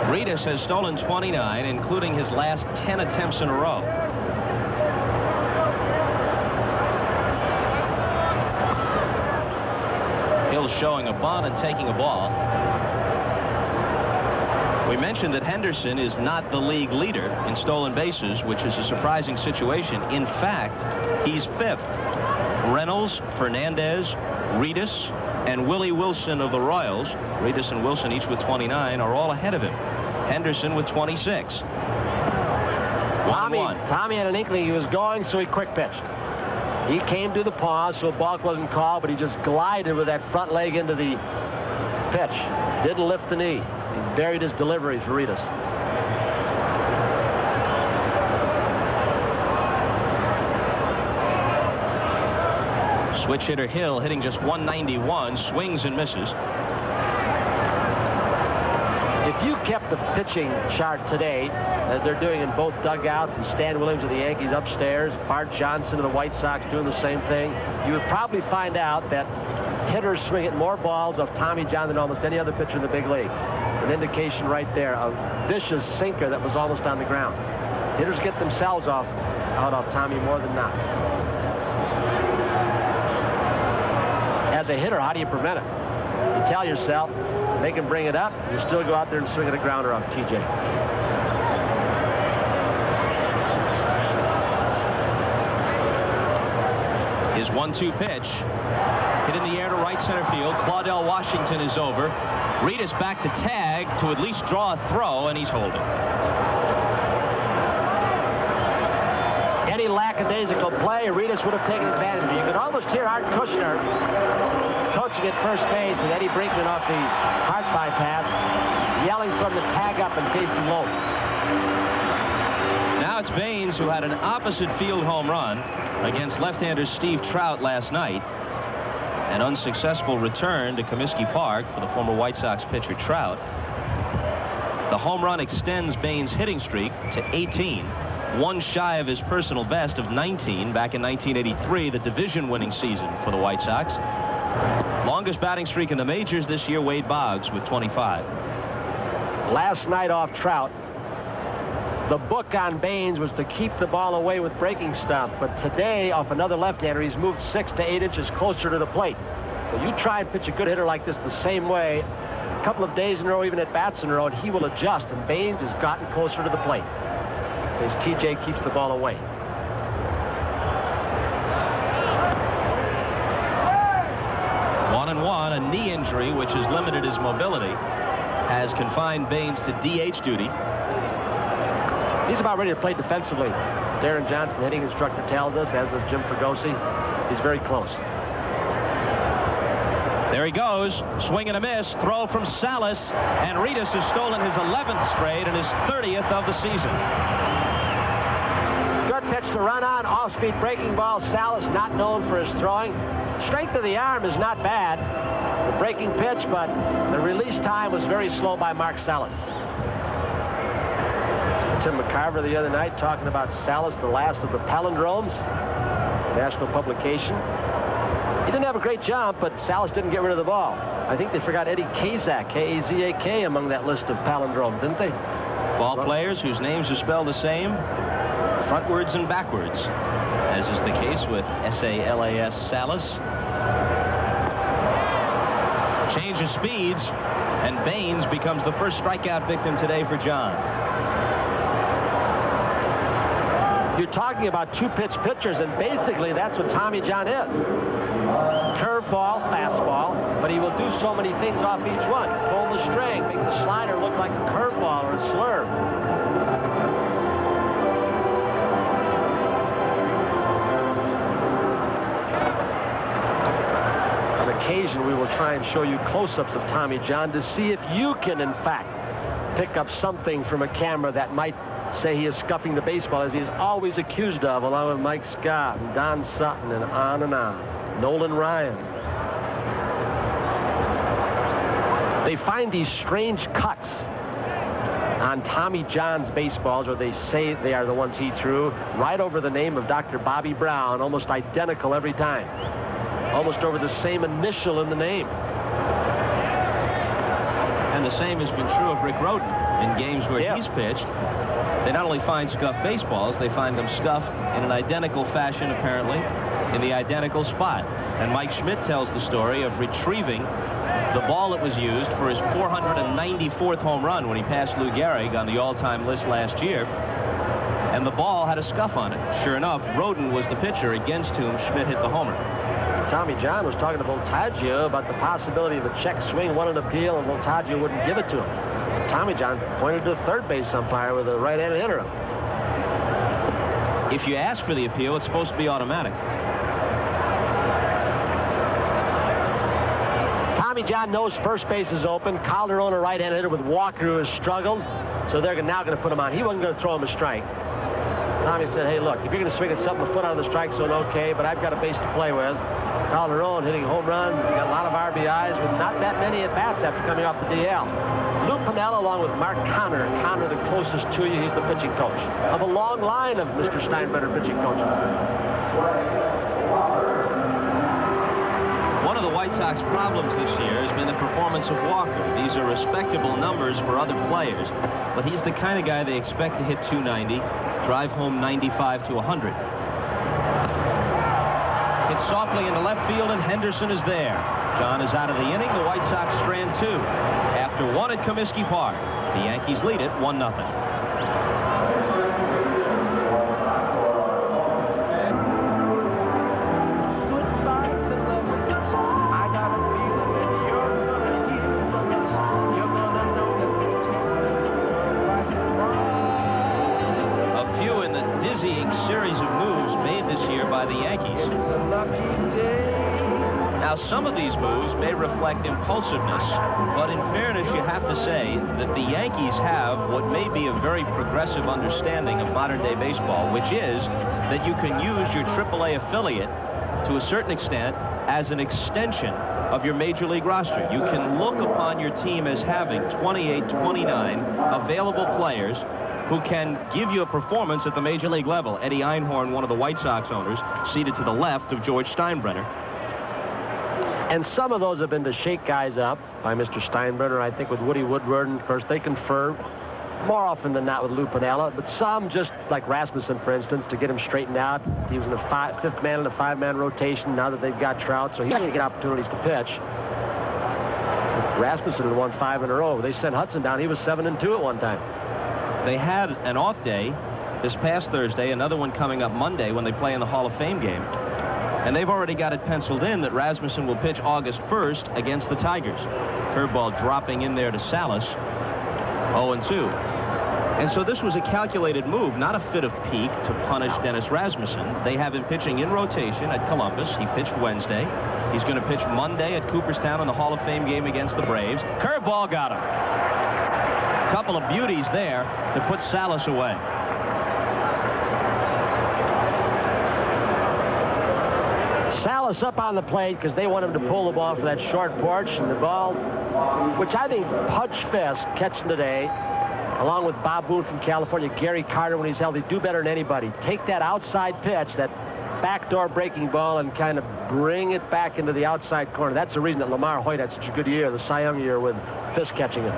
Reedus has stolen 29, including his last 10 attempts in a row. Hill showing a bunt and taking a ball. We mentioned that Henderson is not the league leader in stolen bases, which is a surprising situation. In fact, he's 5th. Reynolds, Fernandez, Reedus, and Willie Wilson of the Royals, Reedus and Wilson each with 29, are all ahead of him. Henderson with 26. Tommy had an inkling he was going, so he quick pitched. He came to the pause, so a balk wasn't called, but he just glided with that front leg into the pitch. Didn't lift the knee. He buried his delivery for Reedus. Switch hitter Hill hitting just 191, swings and misses. If you kept the pitching chart today, as they're doing in both dugouts, and Stan Williams of the Yankees upstairs, Bart Johnson of the White Sox doing the same thing, you would probably find out that hitters swing at more balls off Tommy John than almost any other pitcher in the big leagues. An indication right there of vicious sinker that was almost on the ground. Hitters get themselves out off Tommy more than not. As a hitter, how do you prevent it? You tell yourself, they can bring it up, you still go out there and swing at a grounder off TJ. His His 1-2 pitch. Hit in the air to right center field. Claudell Washington is over. Reedus back to tag to at least draw a throw, and he's holding. Any lackadaisical play, Reedus would have taken advantage of it. You could almost hear Art Kushner coaching at first base with Eddie Brinkman off the heart bypass, yelling from the tag up and Casey Loeb. Now it's Baines, who had an opposite field home run against left-hander Steve Trout last night. An unsuccessful return to Comiskey Park for the former White Sox pitcher Trout. The home run extends Baines' hitting streak to 18, one shy of his personal best of 19 back in 1983, the division-winning season for the White Sox. Longest batting streak in the majors this year, Wade Boggs with 25. Last night off Trout, the book on Baines was to keep the ball away with breaking stuff, but today off another left-hander, he's moved 6 to 8 inches closer to the plate. So you try and pitch a good hitter like this the same way, a couple of days in a row, even at bats in a row, and he will adjust, and Baines has gotten closer to the plate as TJ keeps the ball away. One and one, a knee injury which has limited his mobility has confined Baines to DH duty. He's about ready to play defensively. Darren Johnson, hitting instructor, tells us, as does Jim Fregosi. He's very close. There he goes. Swing and a miss. Throw from Salas. And Reedus has stolen his 11th straight and his 30th of the season. Good pitch to run on. Off-speed breaking ball. Salas not known for his throwing. Strength of the arm is not bad. The breaking pitch, but the release time was very slow by Mark Salas. Tim McCarver the other night talking about Salas, the last of the palindromes, national publication. He didn't have a great jump, but Salas didn't get rid of the ball. I think they forgot Eddie Kazak, K-A-Z-A-K, among that list of palindromes, didn't they? Ball players whose names are spelled the same, frontwards and backwards, as is the case with S-A-L-A-S Salas. Change of speeds, and Baines becomes the first strikeout victim today for John. You're talking about two-pitch pitchers, and basically that's what Tommy John is. Curveball, fastball, but he will do so many things off each one. Pull the string, make the slider look like a curveball or a slurve. On occasion, we will try and show you close-ups of Tommy John to see if you can, in fact, pick up something from a camera that might say he is scuffing the baseball, as he is always accused of, along with Mike Scott and Don Sutton and on and on. Nolan Ryan. They find these strange cuts on Tommy John's baseballs, or they say they are the ones he threw, right over the name of Dr. Bobby Brown, almost identical every time. Almost over the same initial in the name. And the same has been true of Rick Rhoden in games where he's pitched. They not only find scuffed baseballs, they find them scuffed in an identical fashion, apparently, in the identical spot. And Mike Schmidt tells the story of retrieving the ball that was used for his 494th home run when he passed Lou Gehrig on the all-time list last year. And the ball had a scuff on it. Sure enough, Rhoden was the pitcher against whom Schmidt hit the homer. Tommy John was talking to Voltaggio about the possibility of a check swing, won an appeal, and Voltaggio wouldn't give it to him. Tommy John pointed to the third base umpire with a right-handed interim. If you ask for the appeal, it's supposed to be automatic. Tommy John knows first base is open. Calderon, a right-handed hitter with Walker, who has struggled. So they're now going to put him on. He wasn't going to throw him a strike. Tommy said, hey, look, if you're going to swing at something, a foot on the strike zone, okay, but I've got a base to play with. Calderon hitting home runs. He got a lot of RBIs with not that many at-bats after coming off the DL. Lou Piniella, along with Mark Connor. Connor, the closest to you, he's the pitching coach of a long line of Mr. Steinbrenner pitching coaches. One of the White Sox problems this year has been the performance of Walker. These are respectable numbers for other players, but he's the kind of guy they expect to hit 290, drive home 95 to 100. Hit softly into left field, and Henderson is there. John is out of the inning. The White Sox strand 2. After 1 at Comiskey Park, the Yankees lead it 1-0. Now, some of these moves may reflect impulsiveness, but in fairness, you have to say that the Yankees have what may be a very progressive understanding of modern-day baseball, which is that you can use your AAA affiliate to a certain extent as an extension of your major league roster. You can look upon your team as having 28, 29 available players who can give you a performance at the major league level. Eddie Einhorn, one of the White Sox owners, seated to the left of George Steinbrenner. And some of those have been to shake guys up by Mr. Steinbrenner. I think with Woody Woodward, and of course, they confer more often than not with Lou Piniella, but some just like Rasmussen, for instance, to get him straightened out. He was in a fifth man in a five-man rotation now that they've got Trout, so he's going to get opportunities to pitch. Rasmussen had won 5 in a row. They sent Hudson down. He was 7-2 at one time. They had an off day this past Thursday, another one coming up Monday when they play in the Hall of Fame game. And they've already got it penciled in that Rasmussen will pitch August 1st against the Tigers. Curveball dropping in there to Salas, 0-2. And so this was a calculated move, not a fit of pique to punish Dennis Rasmussen. They have him pitching in rotation at Columbus. He pitched Wednesday. He's going to pitch Monday at Cooperstown in the Hall of Fame game against the Braves. Curveball got him. A couple of beauties there to put Salas away. Salas up on the plate because they want him to pull the ball for that short porch, and the ball, which I think Pudge Fest catching today, along with Bob Boone from California, Gary Carter when he's healthy, do better than anybody. Take that outside pitch, that backdoor breaking ball, and kind of bring it back into the outside corner. That's the reason that Lamar Hoyt had such a good year, the Cy Young year, with Fisk catching it.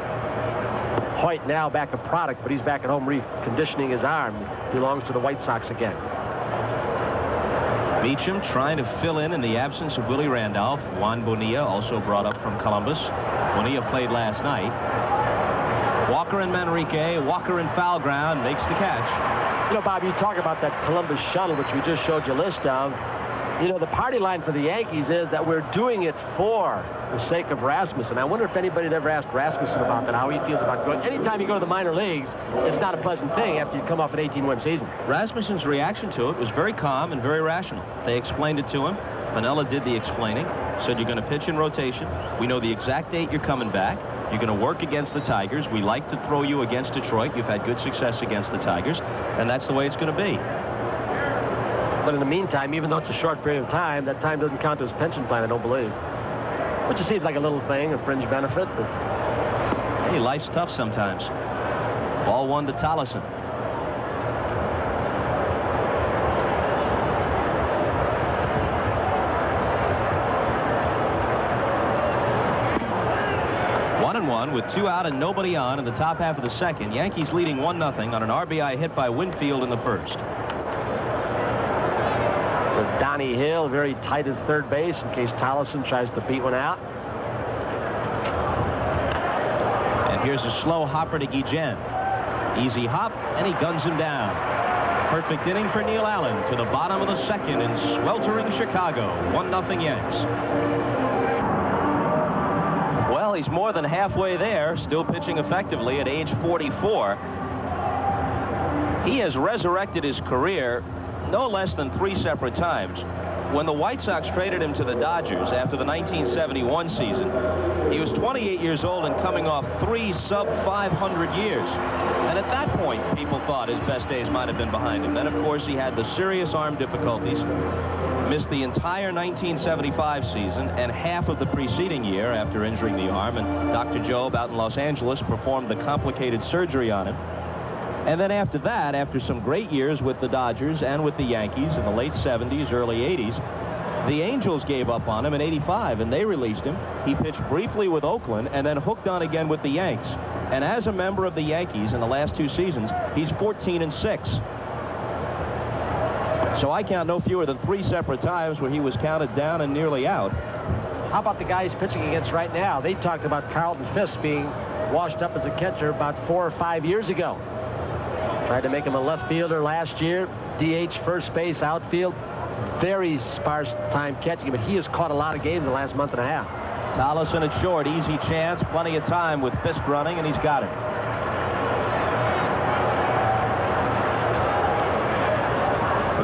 Hoyt now back a product, but he's back at home reconditioning his arm. Belongs to the White Sox again. Beecham trying to fill in the absence of Willie Randolph. Juan Bonilla also brought up from Columbus. Bonilla played last night. Walker and Manrique. Walker in foul ground makes the catch. You know, Bob, you talk about that Columbus shuttle, which we just showed you a list of. You know, the party line for the Yankees is that we're doing it for the sake of Rasmussen. I wonder if anybody had ever asked Rasmussen about that, how he feels about going. Anytime you go to the minor leagues, it's not a pleasant thing after you come off an 18-win season. Rasmussen's reaction to it was very calm and very rational. They explained it to him. Piniella did the explaining. Said, you're going to pitch in rotation. We know the exact date you're coming back. You're going to work against the Tigers. We like to throw you against Detroit. You've had good success against the Tigers, and that's the way it's going to be. But in the meantime, even though it's a short period of time, that time doesn't count to his pension plan, I don't believe. Which just seems like a little thing, a fringe benefit. But hey, life's tough sometimes. Ball 1 to Tolleson. With 2 out and nobody on in the top half of the second. Yankees leading 1-0 on an RBI hit by Winfield in the first. With Donnie Hill very tight at third base in case Tolleson tries to beat one out. And here's a slow hopper to Guillen. Easy hop, and he guns him down. Perfect inning for Neil Allen to the bottom of the second in sweltering Chicago. 1-0 Yanks. Well, he's more than halfway there, still pitching effectively at age 44. He has resurrected his career no less than 3 separate times. When the White Sox traded him to the Dodgers after the 1971 season, he was 28 years old and coming off 3 sub-500 years. And at that point, people thought his best days might have been behind him. Then, of course, he had the serious arm difficulties. Missed the entire 1975 season and half of the preceding year after injuring the arm, and Dr. Jobe out in Los Angeles performed the complicated surgery on him. And then after that, after some great years with the Dodgers and with the Yankees in the late 70s, early 80s, the Angels gave up on him in 85, and they released him. He pitched briefly with Oakland and then hooked on again with the Yanks. And as a member of the Yankees in the last 2 seasons, he's 14-6. So I count no fewer than 3 separate times where he was counted down and nearly out. How about the guy he's pitching against right now? They talked about Carlton Fisk being washed up as a catcher about 4 or 5 years ago. Tried to make him a left fielder last year. DH, first base, outfield. Very sparse time catching, but he has caught a lot of games in the last month and a half. Tolleson at short, easy chance, plenty of time with Fisk running, and he's got it.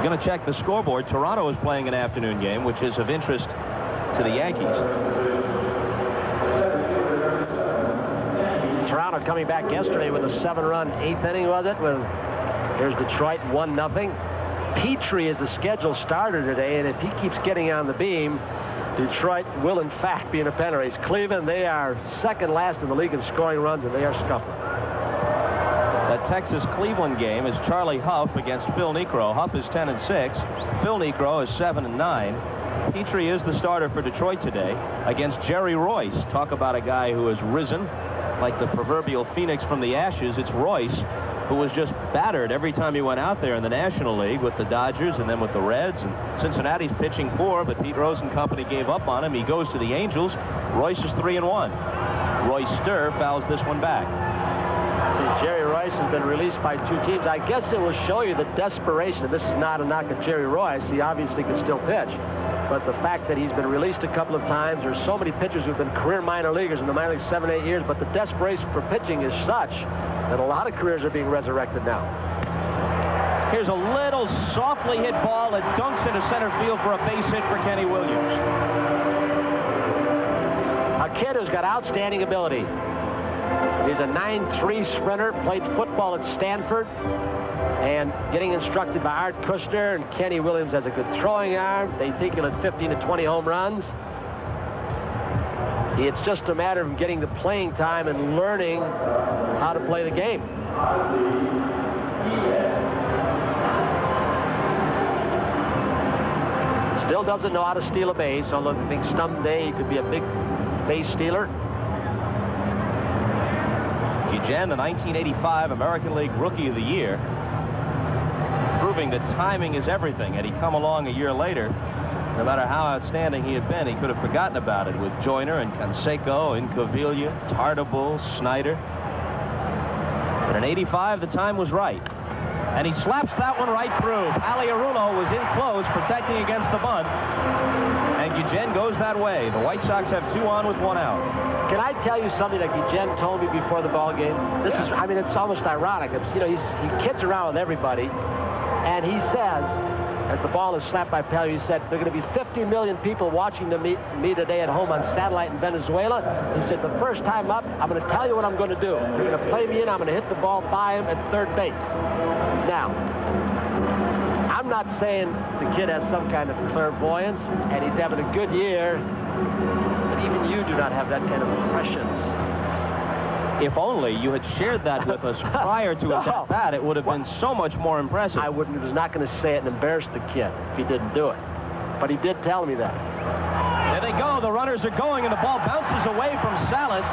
We're going to check the scoreboard. Toronto is playing an afternoon game, which is of interest to the Yankees. Toronto coming back yesterday with a 7-run 8th inning, was it? Here's Detroit 1-0. Petrie is the scheduled starter today, and if he keeps getting on the beam, Detroit will in fact be in a pennant race. Cleveland, they are second last in the league in scoring runs, and they are scuffling. That Texas-Cleveland game is Charlie Huff against Phil Niekro. Huff is 10-6. Phil Niekro is 7-9. Petrie is the starter for Detroit today against Jerry Royce. Talk about a guy who has risen like the proverbial phoenix from the ashes. It's Royce, who was just battered every time he went out there in the National League with the Dodgers and then with the Reds. And Cincinnati's pitching 4, but Pete Rose and company gave up on him. He goes to the Angels. Royce is 3-1. Royce Sturr fouls this one back. See, Jerry Royce has been released by 2 teams. I guess it will show you the desperation. This is not a knock at Jerry Royce. He obviously can still pitch. But the fact that he's been released a couple of times, there's so many pitchers who've been career minor leaguers in the minor leagues 7, 8 years, but the desperation for pitching is such that a lot of careers are being resurrected now. Here's a little softly hit ball that dunks into center field for a base hit for Kenny Williams. A kid who's got outstanding ability. He's a 9'3" sprinter, played football at Stanford, and getting instructed by Art Kushner, and Kenny Williams has a good throwing arm. They think he'll hit 15 to 20 home runs. It's just a matter of getting the playing time and learning how to play the game. Still doesn't know how to steal a base, although I think someday he could be a big base stealer. Guillen, the 1985 American League Rookie of the Year, proving that timing is everything. Had he come along a year later, no matter how outstanding he had been, he could have forgotten about it with Joyner and Canseco, Incaviglia, Tartabull, Snyder. But in 85, the time was right. And he slaps that one right through. Pagliarulo was in close, protecting against the bunt. And Guillen goes that way. The White Sox have 2 on with 1 out. Can I tell you something that Guillen told me before the ball game? This is, I mean, it's almost ironic. It's, you know, he kids around with everybody. And he says, as the ball is slapped by Pagliarulo, he said, there are going to be 50 million people watching me today at home on satellite in Venezuela. He said, the first time up, I'm going to tell you what I'm going to do. You're going to play me in. I'm going to hit the ball by him at third base. Now, I'm not saying the kid has some kind of clairvoyance, and he's having a good year, but even you do not have that kind of impressions. If only you had shared that with us prior to his at-bat, it would have been so much more impressive. I was not going to say it and embarrass the kid if he didn't do it. But he did tell me that. There they go. The runners are going, and the ball bounces away from Salas.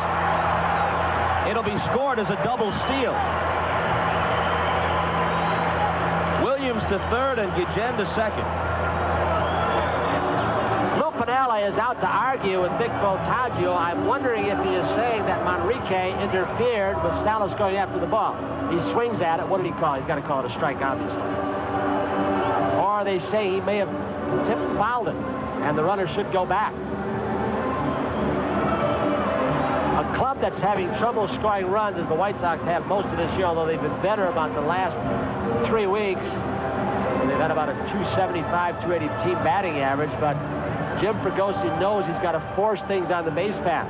It'll be scored as a double steal. Williams to third and Guillen to second. Lou Piniella is out to argue with Vic Voltaggio. I'm wondering if he is saying that Manrique interfered with Salas going after the ball. He swings at it. What did he call it? He's got to call it a strike, obviously. Or are they saying he may have fouled it, and the runner should go back? A club that's having trouble scoring runs, as the White Sox have most of this year, although they've been better about the last 3 weeks. They've had about a 275, 280 team batting average, but Jim Fregosi knows he's got to force things on the base path.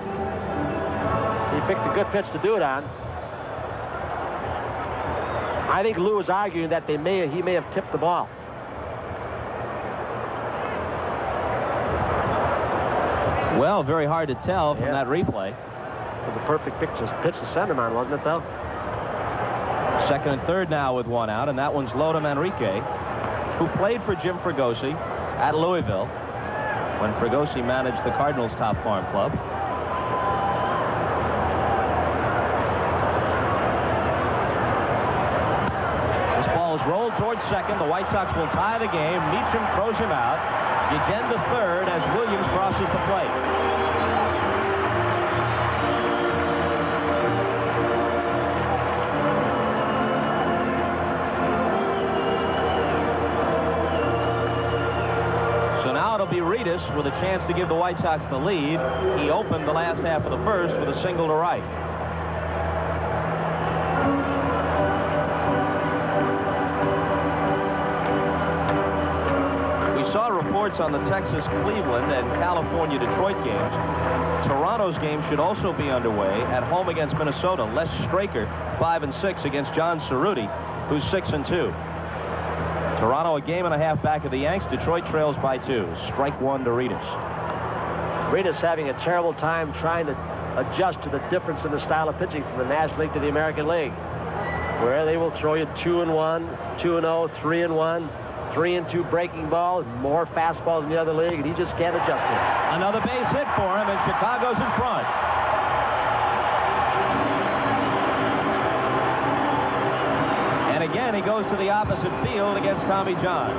He picked a good pitch to do it on. I think Lou is arguing that he may have tipped the ball. Well, very hard to tell from that replay. It was a perfect pitch to Senderman, wasn't it, though? Second and third now with 1 out, and that one's Loda Manrique, who played for Jim Fregosi at Louisville when Fregosi managed the Cardinals' top farm club. This ball is rolled towards second. The White Sox will tie the game. Meacham throws him out. Guillen to third as Williams crosses the plate. It'll be Reedus with a chance to give the White Sox the lead. He opened the last half of the first with a single to right. We saw reports reports on the Texas-Cleveland and California-Detroit games. Toronto's game should also be underway at home against Minnesota. Les Straker, 5-6 against John Cerruti, who's 6-2. Toronto a game and a half back of the Yanks. Detroit trails by 2. Strike 1 to Reedus. Reedus having a terrible time trying to adjust to the difference in the style of pitching from the National League to the American League, where they will throw you 2-1, 2-0, 3-1, 3-2 breaking balls, more fastballs in the other league, and he just can't adjust to it. Another base hit for him, and Chicago's in front. And again, he goes to the opposite field against Tommy John.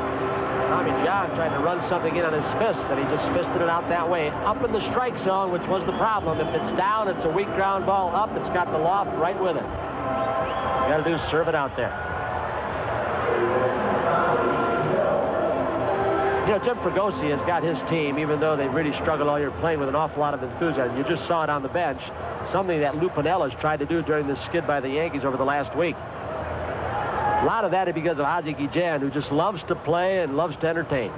Tommy John trying to run something in on his fist, and he just fisted it out that way. Up in the strike zone, which was the problem. If it's down, it's a weak ground ball. Up, it's got the loft right with it. You got to do is serve it out there. You know, Jim Fregosi has got his team, even though they really struggle all year, playing with an awful lot of enthusiasm. You just saw it on the bench, something that Lou Piniella has tried to do during this skid by the Yankees over the last week. A lot of that is because of Ozzie Guillen, who just loves to play and loves to entertain.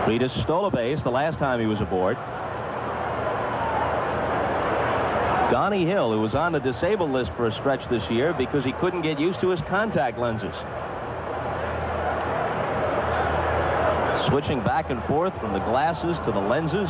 Reedus stole a base the last time he was aboard. Donnie Hill, who was on the disabled list for a stretch this year because he couldn't get used to his contact lenses. Switching back and forth from the glasses to the lenses.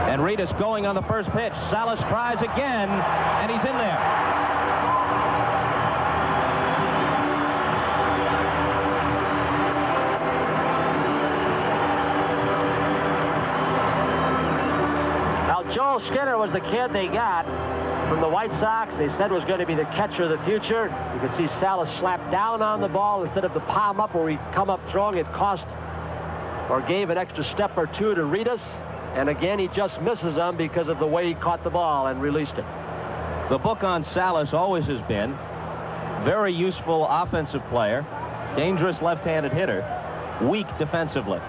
And Reedus going on the first pitch. Salas tries again, and he's in there. Joel Skinner was the kid they got from the White Sox. They said was going to be the catcher of the future. You could see Salas slap down on the ball instead of the palm up where he'd come up throwing. It cost or gave an extra step or two to Reedus. And again, he just misses them because of the way he caught the ball and released it. The book on Salas always has been very useful offensive player, dangerous left-handed hitter, weak defensively.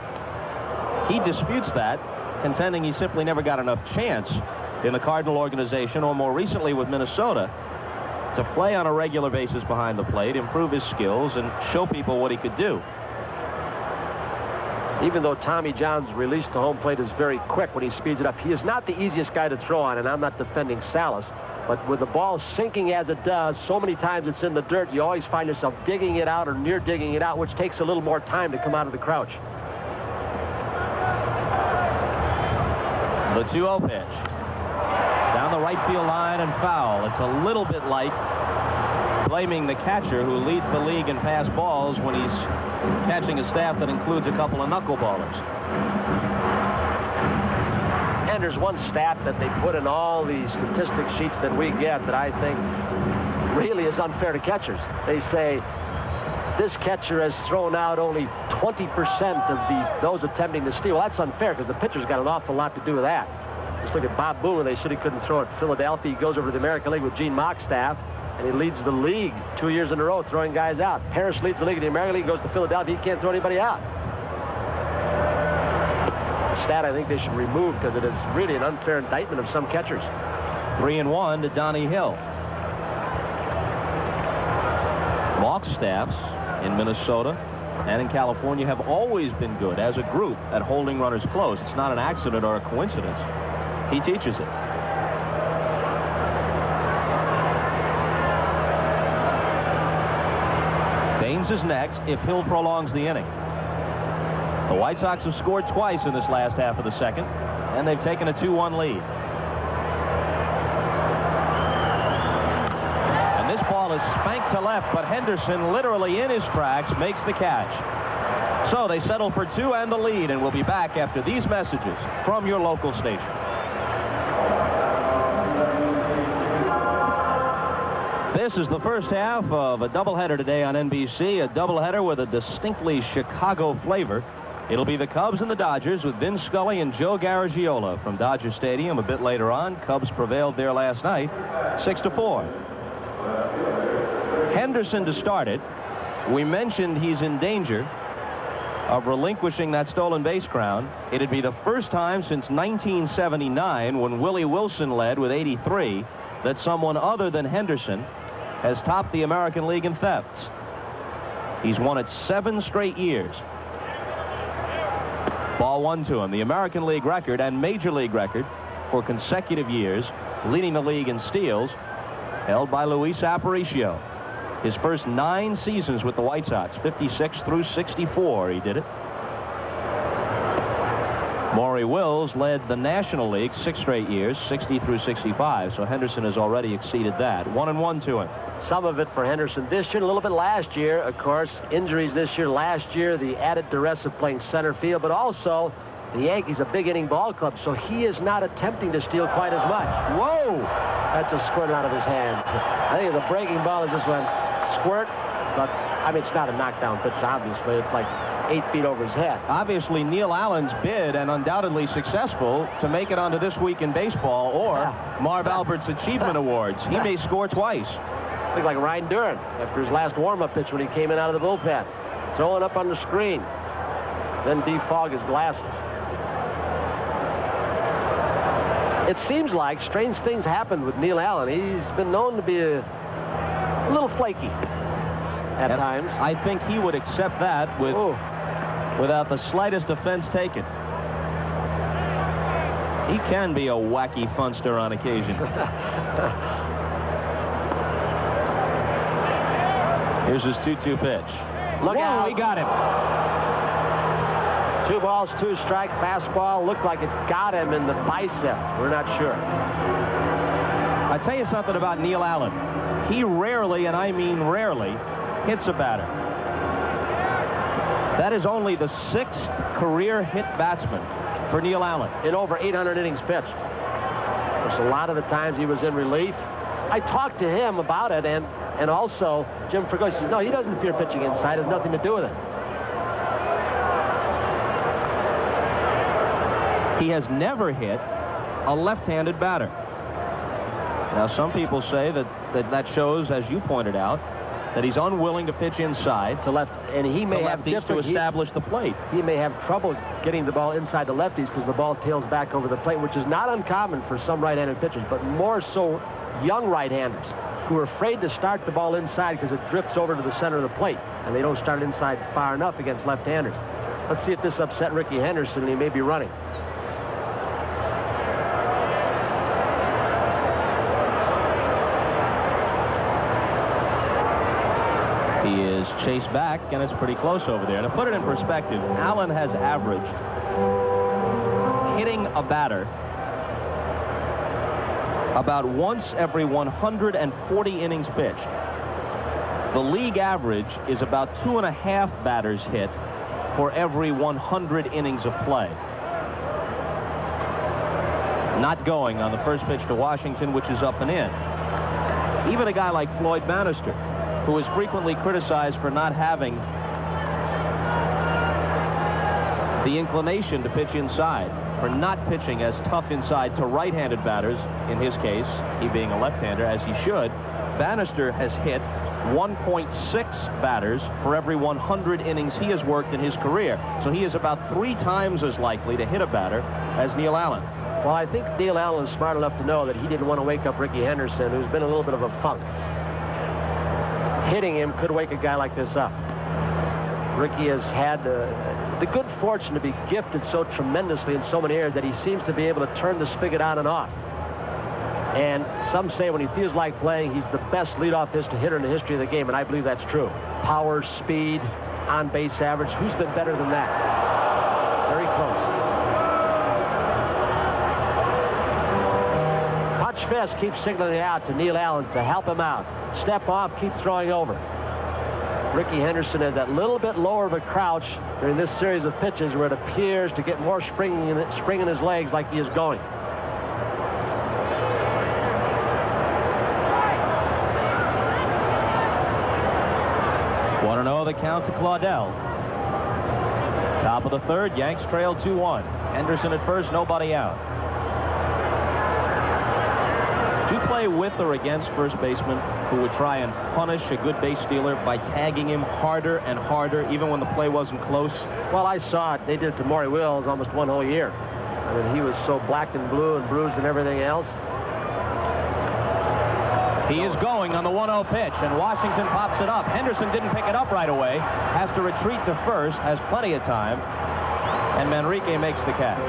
He disputes that, contending he simply never got enough chance in the Cardinal organization, or more recently with Minnesota, to play on a regular basis behind the plate, improve his skills, and show people what he could do. Even though Tommy John's release to home plate is very quick when he speeds it up, he is not the easiest guy to throw on, and I'm not defending Salas, but with the ball sinking as it does, so many times it's in the dirt, you always find yourself digging it out or near digging it out, which takes a little more time to come out of the crouch. The 2-0 pitch. Down the right field line and foul. It's a little bit like blaming the catcher who leads the league in pass balls when he's catching a staff that includes a couple of knuckleballers. And there's one stat that they put in all the statistic sheets that we get that I think really is unfair to catchers. They say this catcher has thrown out only 20% of those attempting to steal. Well, that's unfair because the pitcher's got an awful lot to do with that. Just look at Bob Boone. They said he couldn't throw at Philadelphia. He goes over to the American League with Gene Mockstaff, and he leads the league 2 years in a row throwing guys out. Harris leads the league in the American League, goes to Philadelphia. He can't throw anybody out. It's a stat I think they should remove because it is really an unfair indictment of some catchers. 3-1 to Donnie Hill. Mockstaffs in Minnesota and in California have always been good as a group at holding runners close. It's not an accident or a coincidence. He teaches it. Baines is next if Hill prolongs the inning. The White Sox have scored twice in this last half of the second, and they've taken a 2-1 lead. This ball is spanked to left, but Henderson, literally in his tracks, makes the catch. So they settle for 2 and the lead, and we'll be back after these messages from your local station. This is the first half of a doubleheader today on NBC, a doubleheader with a distinctly Chicago flavor. It'll be the Cubs and the Dodgers with Vin Scully and Joe Garagiola from Dodger Stadium a bit later on. Cubs prevailed there last night, 6-4. Henderson to start it. We mentioned he's in danger. of relinquishing that stolen base crown. It'd be the first time since 1979, when Willie Wilson led with 83, that someone other than Henderson has topped the American League in thefts. He's won it 7 straight years. Ball 1 to him. The American League record and Major League record for consecutive years, leading the league in steals, held by Luis Aparicio. His first 9 seasons with the White Sox, 56 through 64, he did it. Maury Wills led the National League 6 straight years, 60 through 65, so Henderson has already exceeded that. 1-1 to him. Some of it for Henderson this year, a little bit last year, of course. Injuries this year, last year, the added duress of playing center field, but also the Yankees a big inning ball club, so he is not attempting to steal quite as much. Whoa! That just squirted out of his hands. I think the breaking ball is just went squirt, but I mean, it's not a knockdown pitch, obviously. It's like 8 feet over his head. Obviously, Neil Allen's bid, and undoubtedly successful, to make it onto This Week in Baseball or Marv Albert's Achievement Awards. He may score twice. Looked like Ryan Duran after his last warm-up pitch when he came in out of the bullpen. Throwing up on the screen. Then defog his glasses. It seems like strange things happened with Neil Allen. He's been known to be a little flaky at times. I think he would accept that without the slightest offense taken. He can be a wacky funster on occasion. Here's his 2-2 pitch. Look out. He got him. 2 balls, 2 strike. Fastball looked like it got him in the bicep. We're not sure. I tell you something about Neil Allen. He rarely, and I mean rarely, hits a batter. That is only the 6th career hit batsman for Neil Allen. In over 800 innings pitched. There's a lot of the times he was in relief. I talked to him about it, and also Jim Fregosi says, no, he doesn't fear pitching inside. It has nothing to do with it. He has never hit a left-handed batter. Now, some people say that shows, as you pointed out, that he's unwilling to pitch inside to left, and he may have to establish the plate. He may have trouble getting the ball inside the lefties because the ball tails back over the plate, which is not uncommon for some right-handed pitchers, but more so young right-handers who are afraid to start the ball inside because it drifts over to the center of the plate, and they don't start inside far enough against left-handers. Let's see if this upset Ricky Henderson, and he may be running. He is chased back, and it's pretty close over there. To put it in perspective, Allen has averaged hitting a batter about once every 140 innings pitched. The league average is about 2.5 batters hit for every 100 innings of play. Not going on the first pitch to Washington, which is up and in. Even a guy like Floyd Bannister, who is frequently criticized for not having the inclination to pitch inside, for not pitching as tough inside to right-handed batters, in his case, he being a left-hander, as he should. Bannister has hit 1.6 batters for every 100 innings he has worked in his career. So he is about 3 times as likely to hit a batter as Neil Allen. Well, I think Neil Allen is smart enough to know that he didn't want to wake up Ricky Henderson, who's been a little bit of a funk. Hitting him could wake a guy like this up. Ricky has had the good fortune to be gifted so tremendously in so many areas that he seems to be able to turn the spigot on and off. And some say when he feels like playing, he's the best leadoff hitter in the history of the game, and I believe that's true. Power, speed, on-base average. Who's been better than that? Very close. Hutch Fest keeps signaling out to Neil Allen to help him out. Step off, keep throwing over. Ricky Henderson has that little bit lower of a crouch during this series of pitches where it appears to get more spring in his legs like he is going. The count to Claudel. Top of the third, Yanks trail 2-1. Henderson at first, nobody out. 2 plays play with or against first basemen who would try and punish a good base stealer by tagging him harder and harder, even when the play wasn't close? Well, I saw it. They did it to Maury Wills almost one whole year. I mean, he was so black and blue and bruised and everything else. He is going on the 1-0 pitch, and Washington pops it up. Henderson didn't pick it up right away, has to retreat to first, has plenty of time, and Manrique makes the catch.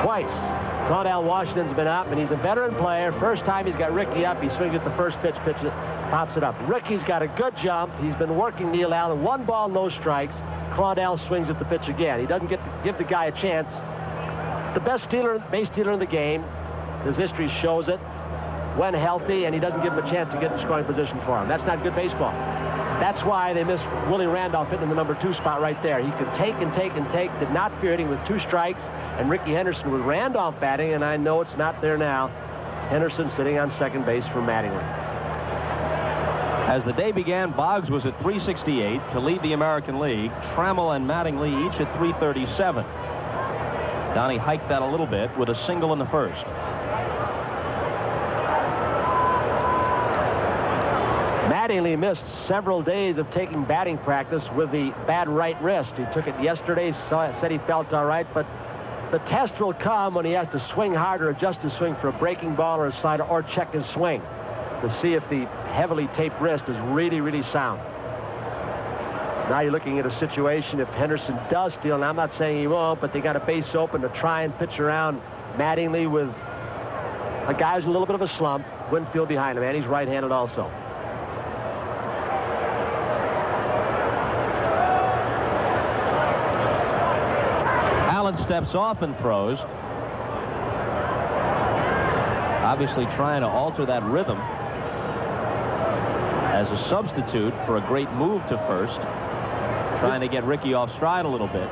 Twice. Claudell Washington's been up, and he's a veteran player. First time he's got Rickey up, he swings at the first pitch, pops it up. Rickey's got a good jump. He's been working Neil Allen. 1 ball, no strikes. Claudell swings at the pitch again. He doesn't get to give the guy a chance. The best base stealer in the game. His history shows it. When healthy, and he doesn't give him a chance to get in scoring position for him. That's not good baseball. That's why they missed Willie Randolph hitting in the number 2 spot right there. He could take and take and take, did not fear hitting with 2 strikes, and Rickey Henderson with Randolph batting, and I know it's not there now. Henderson sitting on second base for Mattingly. As the day began, Boggs was at 368 to lead the American League. Trammell and Mattingly each at 337. Donnie hiked that a little bit with a single in the first. Mattingly missed several days of taking batting practice with the bad right wrist. He took it yesterday, said he felt all right, but the test will come when he has to swing harder, adjust his swing for a breaking ball or a slider, or check his swing to see if the heavily taped wrist is really, really sound. Now you're looking at a situation if Henderson does steal, and I'm not saying he won't, but they got a base open to try and pitch around Mattingly with a guy who's in a little bit of a slump. Winfield behind him, and he's right-handed also. Allen steps off and throws. Obviously trying to alter that rhythm as a substitute for a great move to first. Trying to get Rickey off stride a little bit.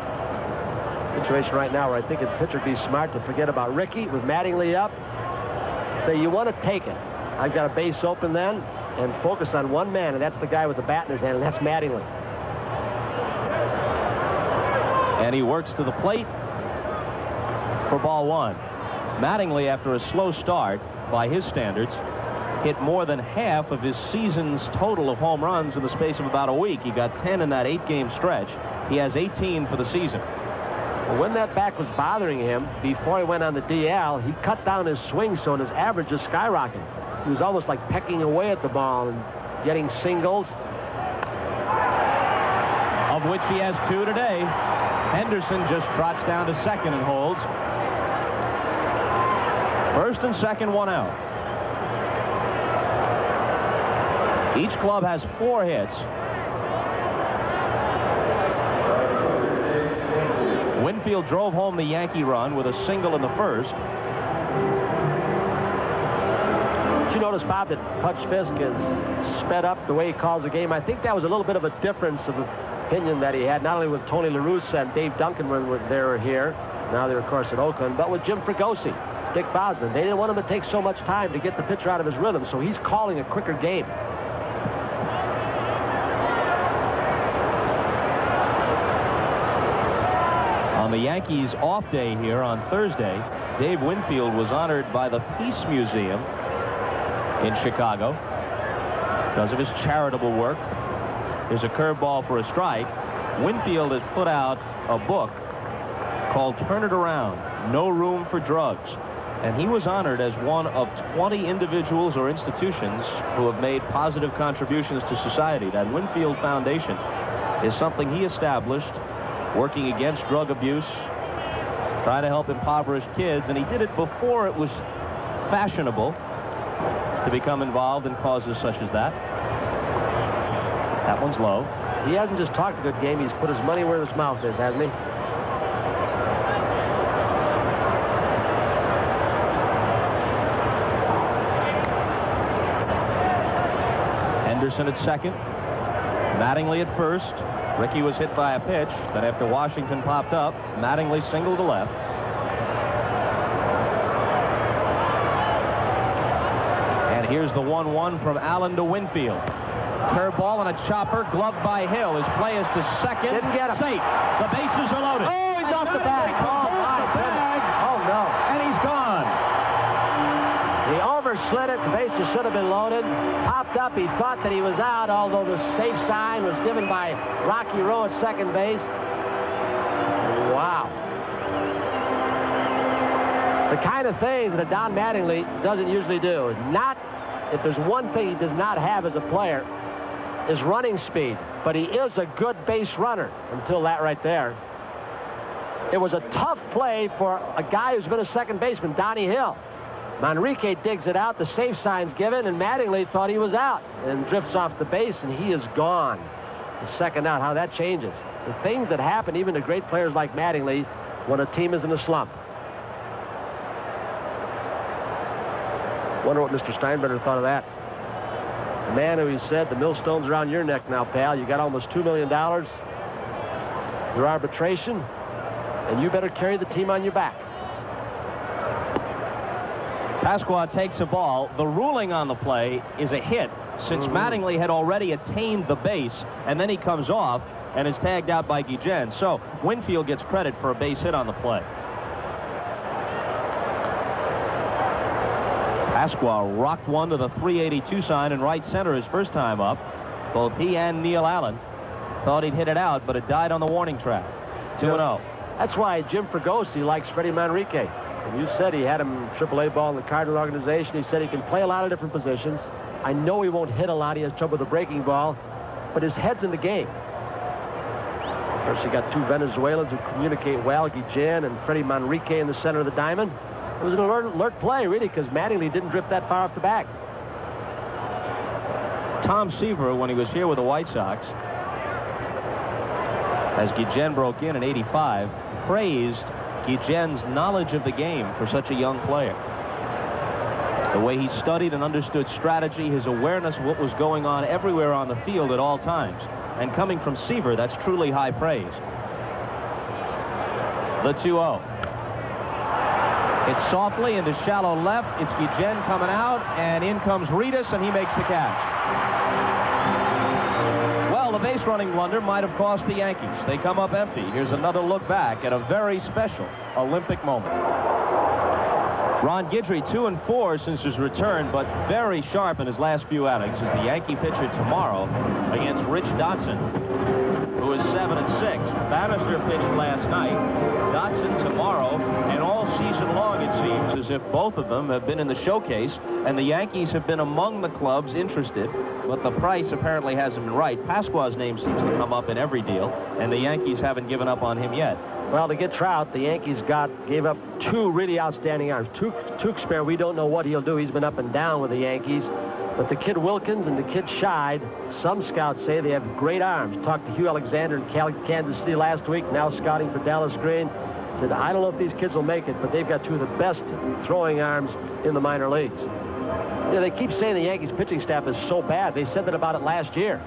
Situation right now where I think the pitcher would be smart to forget about Rickey with Mattingly up. Say, you want to take it. I've got a base open then, and focus on one man, and that's the guy with the bat in his hand, and that's Mattingly. And he works to the plate for ball 1. Mattingly, after a slow start by his standards, hit more than half of his season's total of home runs in the space of about a week. He got 10 in that 8-game stretch. He has 18 for the season. Well, when that back was bothering him before he went on the DL, he cut down his swing so his average is skyrocketing. He was almost like pecking away at the ball and getting singles. Of which he has 2 today. Henderson just trots down to second and holds. First and second, 1 out. Each club has 4 hits. Winfield drove home the Yankee run with a single in the first. Did you notice, Bob, that Pudge Fisk has sped up the way he calls the game? I think that was a little bit of a difference of opinion that he had, not only with Tony La Russa and Dave Duncan when they were here, now they're, of course, at Oakland, but with Jim Fregosi, Dick Bosman. They didn't want him to take so much time to get the pitcher out of his rhythm, so he's calling a quicker game. On the Yankees' off day here on Thursday, Dave Winfield was honored by the Peace Museum in Chicago because of his charitable work. There's a curveball for a strike. Winfield has put out a book called Turn It Around, No Room for Drugs. And he was honored as one of 20 individuals or institutions who have made positive contributions to society. That Winfield Foundation is something he established, working against drug abuse, trying to help impoverished kids, and he did it before it was fashionable to become involved in causes such as that. That one's low. He hasn't just talked a good game, he's put his money where his mouth is, hasn't he? Henderson at second, Mattingly at first. Rickey was hit by a pitch, then after Washington popped up, Mattingly singled to left. And here's the 1-1 from Allen to Winfield. Curveball and a chopper, gloved by Hill. His play is to second. Didn't get him. Safe. The bases are loaded. Oh, he's off the bag. Oh, my goodness. Oh, no. And he's gone. been loaded. Popped up. He thought that he was out, although the safe sign was given by Rocky Rowe at second base. Wow. The kind of thing that Don Mattingly doesn't usually do. If there's one thing he does not have as a player, is running speed. But he is a good base runner until that right there. It was a tough play for a guy who's been a second baseman, Donnie Hill. Manrique digs it out, the safe sign's given, and Mattingly thought he was out and drifts off the base, and he is gone. The second out, how that changes. The things that happen even to great players like Mattingly when a team is in a slump. Wonder what Mr. Steinbrenner thought of that. The man who he said, the millstone's around your neck now, pal. You got almost $2 million. Your arbitration, and you better carry the team on your back. Pasqua takes a ball. The ruling on the play is a hit, since Mattingly had already attained the base, and then he comes off and is tagged out by Guillen. So Winfield gets credit for a base hit on the play. Pasqua rocked one to the 382 sign in right center his first time up. Both he and Neil Allen thought he'd hit it out, but it died on the warning track. 2-0. That's why Jim Fregosi likes Freddie Manrique. And you said he had him AAA ball in the Cardinal organization. He said he can play a lot of different positions. I know he won't hit a lot. He has trouble with the breaking ball, but his head's in the game. Of course, you got two Venezuelans who communicate well, Guillen and Freddie Manrique in the center of the diamond. It was an alert play, really, because Mattingly didn't drift that far off the back. Tom Seaver, when he was here with the White Sox, as Guillen broke in 85, praised Guillen's knowledge of the game for such a young player. The way he studied and understood strategy, his awareness of what was going on everywhere on the field at all times. And coming from Seaver, that's truly high praise. The 2-0. It's softly into shallow left. It's Guillen coming out, and in comes Reedus, and he makes the catch. Well, the base running blunder might have cost the Yankees. They come up empty. Here's another look back at a very special Olympic moment. Ron Guidry 2-4 since his return, but very sharp in his last few outings as the Yankee pitcher tomorrow against Rich Dotson, who is 7-6. Bannister pitched last night. Dotson tomorrow, and all season long it seems as if both of them have been in the showcase, and the Yankees have been among the clubs interested, but the price apparently hasn't been right. Pasqua's name seems to come up in every deal, and the Yankees haven't given up on him yet. Well, to get Trout, the Yankees gave up two really outstanding arms. Tewksbury, we don't know what he'll do. He's been up and down with the Yankees. But the kid Wilkins and the kid Scheid, some scouts say they have great arms. Talked to Hugh Alexander in Kansas City last week, now scouting for Dallas Green. Said, I don't know if these kids will make it, but they've got two of the best throwing arms in the minor leagues. You know, they keep saying the Yankees pitching staff is so bad. They said that about it last year.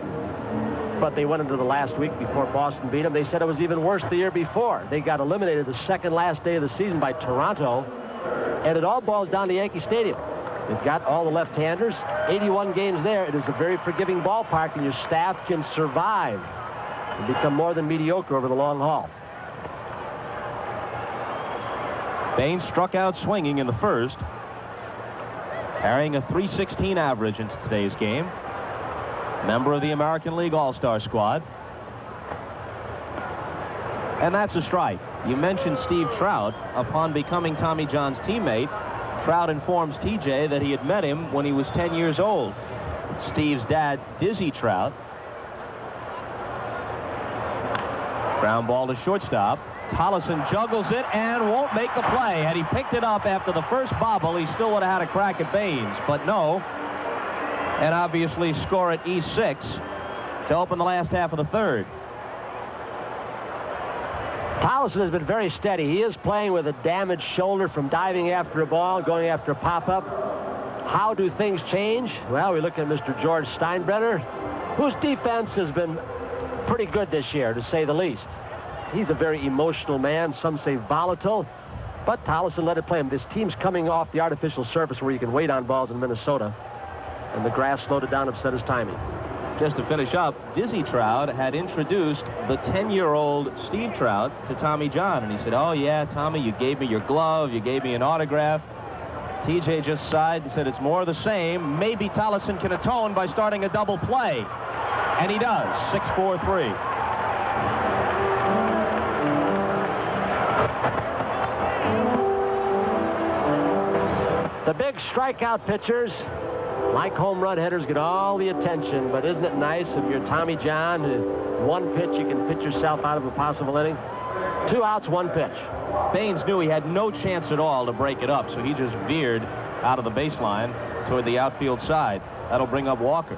But they went into the last week before Boston beat them. They said it was even worse the year before. They got eliminated the second last day of the season by Toronto, and it all boils down to Yankee Stadium. They've got all the left-handers, 81 games there. It is a very forgiving ballpark, and your staff can survive and become more than mediocre over the long haul. Bain struck out swinging in the first, carrying a .316 average into today's game. Member of the American League All-Star squad. And that's a strike. You mentioned Steve Trout. Upon becoming Tommy John's teammate, Trout informs TJ that he had met him when he was 10 years old. Steve's dad, Dizzy Trout. Ground ball to shortstop. Tolleson juggles it and won't make the play. Had he picked it up after the first bobble, he still would have had a crack at Baines, but no. And obviously score at E6 to open the last half of the third. Tolleson has been very steady. He is playing with a damaged shoulder from diving after a ball, going after a pop-up. How do things change? Well, we look at Mr. George Steinbrenner, whose defense has been pretty good this year, to say the least. He's a very emotional man. Some say volatile. But Tolleson let it play him. This team's coming off the artificial surface where you can wait on balls in Minnesota. And the grass slowed it down, upset his timing. Just to finish up, Dizzy Trout had introduced the 10-year-old Steve Trout to Tommy John. And he said, oh, yeah, Tommy, you gave me your glove. You gave me an autograph. TJ just sighed and said it's more of the same. Maybe Tollefson can atone by starting a double play. And he does. 6-4-3. The big strikeout pitchers, like home run hitters, get all the attention. But isn't it nice if you're Tommy John, one pitch you can pitch yourself out of a possible inning? 2 outs, 1 pitch. Baines knew he had no chance at all to break it up, so he just veered out of the baseline toward the outfield side. That'll bring up Walker.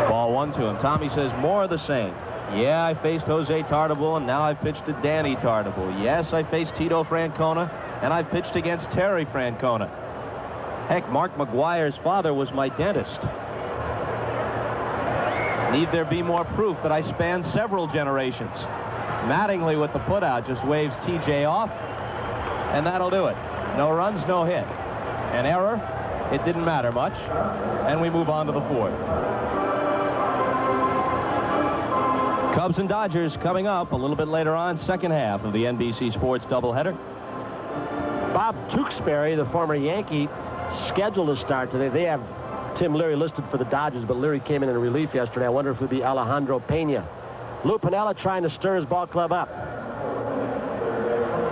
Ball 1 to him. Tommy says more of the same. Yeah, I faced Jose Tartabull, and now I've pitched to Danny Tartabull. Yes, I faced Tito Francona, and I've pitched against Terry Francona. Heck, Mark McGuire's father was my dentist. Need there be more proof that I spanned several generations? Mattingly with the putout just waves TJ off, and that'll do it. No runs, no hit. An error, it didn't matter much, and we move on to the 4th. Cubs and Dodgers coming up a little bit later on, second half of the NBC Sports doubleheader. Bob Tewksbury, the former Yankee, scheduled to start today. They have Tim Leary listed for the Dodgers, but Leary came in relief yesterday. I wonder if it would be Alejandro Pena. Lou Piniella trying to stir his ball club up.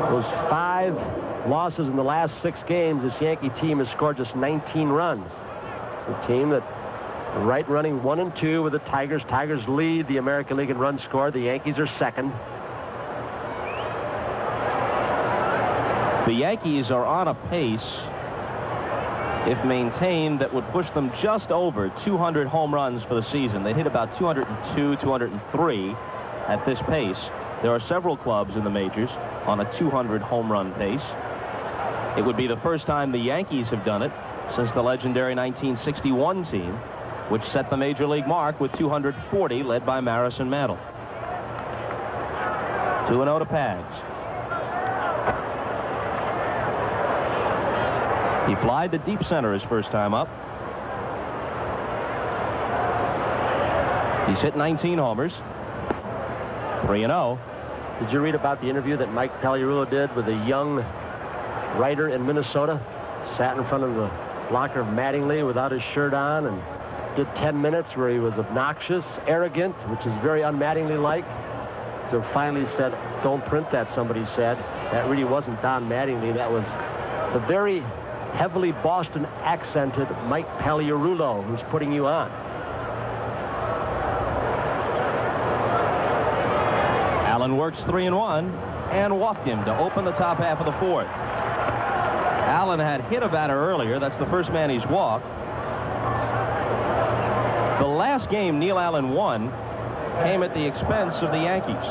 Those 5 losses in the last 6 games, this Yankee team has scored just 19 runs. It's a team that right running 1-2 with the Tigers. Tigers lead the American League in runs scored. The Yankees are second. The Yankees are on a pace, if maintained, that would push them just over 200 home runs for the season. They hit about 202, 203 at this pace. There are several clubs in the majors on a 200 home run pace. It would be the first time the Yankees have done it since the legendary 1961 team, which set the major league mark with 240, led by Maris and Mantle. 2-0 to Pags. He flied to deep center his first time up. He's hit 19 homers. 3-0. Did you read about the interview that Mike Pagliarulo did with a young writer in Minnesota? Sat in front of the locker of Mattingly without his shirt on and did 10 minutes where he was obnoxious, arrogant, which is very un-Mattingly-like. So finally said, "Don't print that," somebody said. That really wasn't Don Mattingly. That was the very heavily Boston accented Mike Pagliarulo who's putting you on. Allen works 3-1 and walked him to open the top half of the 4th. Allen had hit a batter earlier. That's the first man he's walked. The last game Neil Allen won came at the expense of the Yankees.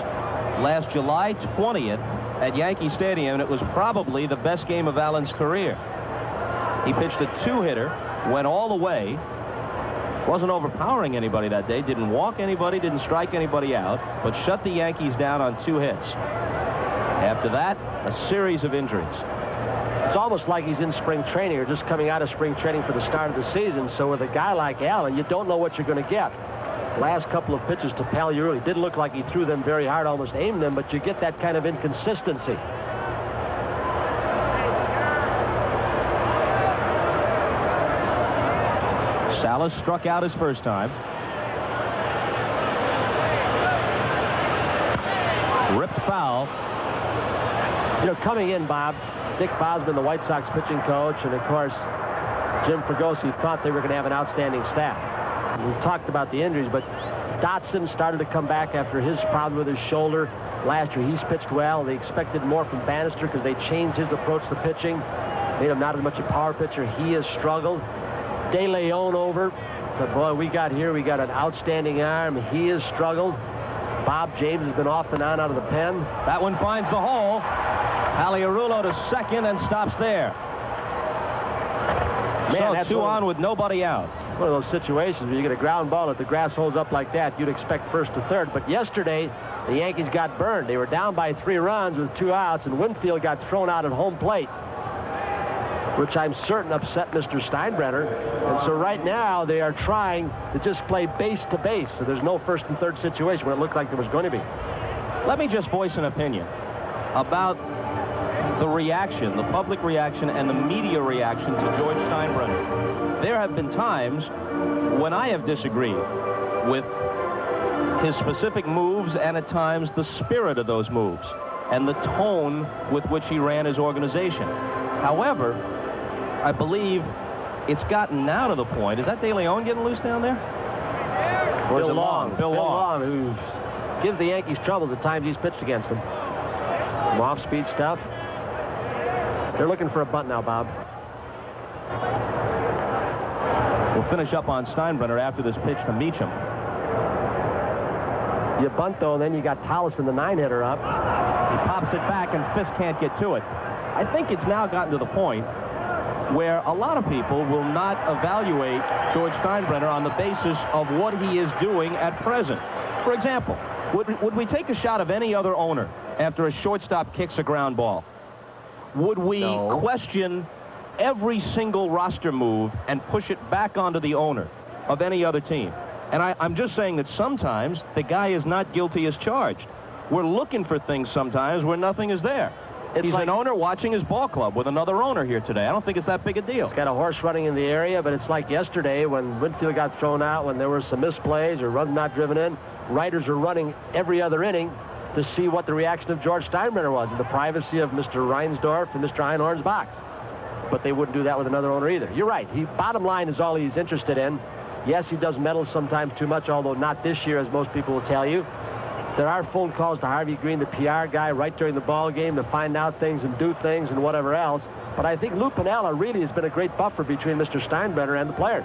Last July 20th at Yankee Stadium, and it was probably the best game of Allen's career. He pitched a 2-hitter, went all the way, wasn't overpowering anybody that day, didn't walk anybody, didn't strike anybody out, but shut the Yankees down on 2 hits. After that, a series of injuries. It's almost like he's in spring training or just coming out of spring training for the start of the season. So with a guy like Allen, you don't know what you're going to get. Last couple of pitches to Pagliarulo, it didn't look like he threw them very hard, almost aimed them, but you get that kind of inconsistency. Salas struck out his first time. Ripped foul. You know, coming in, Bob, Dick Bosman, the White Sox pitching coach, and of course Jim Fregosi thought they were going to have an outstanding staff. We've talked about the injuries, but Dotson started to come back after his problem with his shoulder last year. He's pitched well. They expected more from Bannister because they changed his approach to pitching, made him not as much a power pitcher. He has struggled. De Leon over. But boy, we got an outstanding arm. He has struggled. Bob James has been off and on out of the pen. That one finds the hole. Pagliarulo to second and stops there. Man, so that's 2 on with nobody out. One of those situations where you get a ground ball if the grass holds up like that, you'd expect first to third. But yesterday, the Yankees got burned. They were down by 3 runs with 2 outs, and Winfield got thrown out at home plate, which I'm certain upset Mr. Steinbrenner. And so right now they are trying to just play base to base. So there's no first and third situation where it looked like there was going to be. Let me just voice an opinion. about the reaction, the public reaction and the media reaction to George Steinbrenner. There have been times when I have disagreed with his specific moves and at times the spirit of those moves and the tone with which he ran his organization. However, I believe it's gotten now to the point. Is that De Leon getting loose down there? Or is it Long? Bill Long, who gives the Yankees trouble the times he's pitched against them. Some off-speed stuff. They're looking for a bunt now, Bob. We'll finish up on Steinbrenner after this pitch to Meacham. You bunt, though, and then you got Tolleson, the 9-hitter, up. He pops it back, and Fisk can't get to it. I think it's now gotten to the point where a lot of people will not evaluate George Steinbrenner on the basis of what he is doing at present. For example, would we take a shot of any other owner after a shortstop kicks a ground ball? Would we question every single roster move and push it back onto the owner of any other team? And I'm just saying that sometimes the guy is not guilty as charged. We're looking for things sometimes where nothing is there. He's like an owner watching his ball club with another owner here today. I don't think it's that big a deal. He's got a horse running in the area, but it's like yesterday when Winfield got thrown out, when there were some misplays or runs not driven in. Writers are running every other inning to see what the reaction of George Steinbrenner was in the privacy of Mr. Reinsdorf and Mr. Einhorn's box. But they wouldn't do that with another owner either. You're right. Bottom line is all he's interested in. Yes, he does meddle sometimes too much, although not this year, as most people will tell you. There are phone calls to Harvey Green, the PR guy, right during the ball game to find out things and do things and whatever else. But I think Lou Piniella really has been a great buffer between Mr. Steinbrenner and the players.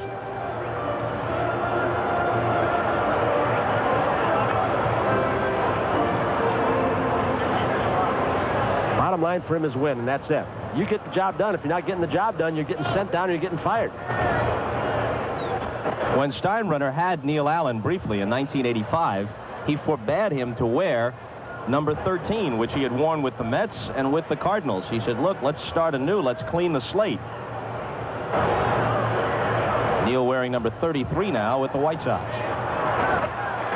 Bottom line for him is win, and that's it. You get the job done. If you're not getting the job done, you're getting sent down or you're getting fired. When Steinbrenner had Neil Allen briefly in 1985, he forbade him to wear number 13, which he had worn with the Mets and with the Cardinals. He said, look, let's start anew. Let's clean the slate. Neil wearing number 33 now with the White Sox.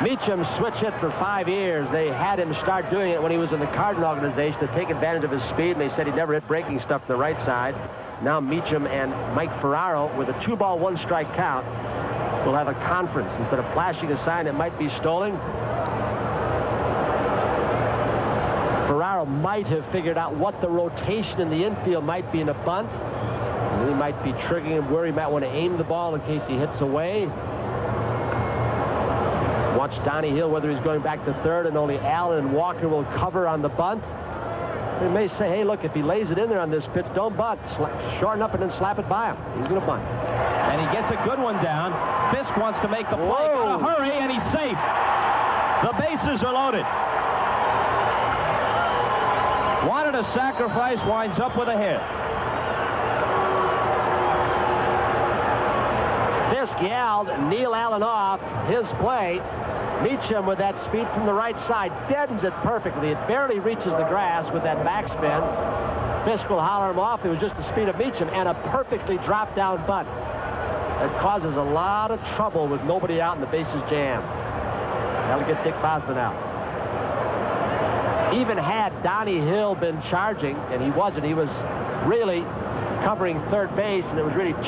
Meacham switch hit for 5 years. They had him start doing it when he was in the Cardinal organization to take advantage of his speed, and they said he never hit breaking stuff to the right side. Now Meacham and Mike Ferraro, with a 2-ball, 1-strike count, will have a conference. Instead of flashing a sign that might be stolen, Ferraro might have figured out what the rotation in the infield might be in a bunt. And he might be triggering him where he might want to aim the ball in case he hits away. Watch Donnie Hill, whether he's going back to third, and only Allen and Walker will cover on the bunt. They may say, hey, look, if he lays it in there on this pitch, don't bunt. Shorten up and then slap it by him. He's going to bunt. And he gets a good one down. Fisk wants to make the play. Got to hurry, and he's safe. The bases are loaded. Wanted a sacrifice, winds up with a hit. Fisk yelled Neil Allen off his play. Meacham with that speed from the right side deadens it perfectly. It barely reaches the grass with that backspin. Fisk will holler him off. It was just the speed of Meacham and a perfectly dropped down bunt. It causes a lot of trouble with nobody out and the bases jammed. That'll get Dick Bosman out. Even had Donnie Hill been charging, and he wasn't, he was really covering third base, and it was really a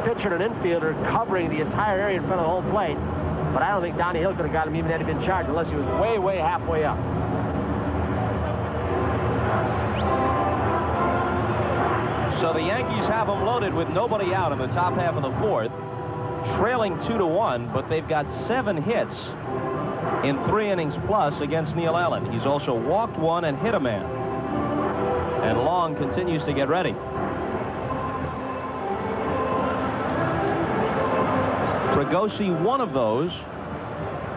pitcher and an infielder covering the entire area in front of the home plate. But I don't think Donnie Hill could have got him even had he been charged unless he was way, way halfway up. So the Yankees have him loaded with nobody out in the top half of the fourth, trailing 2-1, but they've got 7 hits in 3 innings plus against Neil Allen. He's also walked 1 and hit a man. And Long continues to get ready. Fregosi, one of those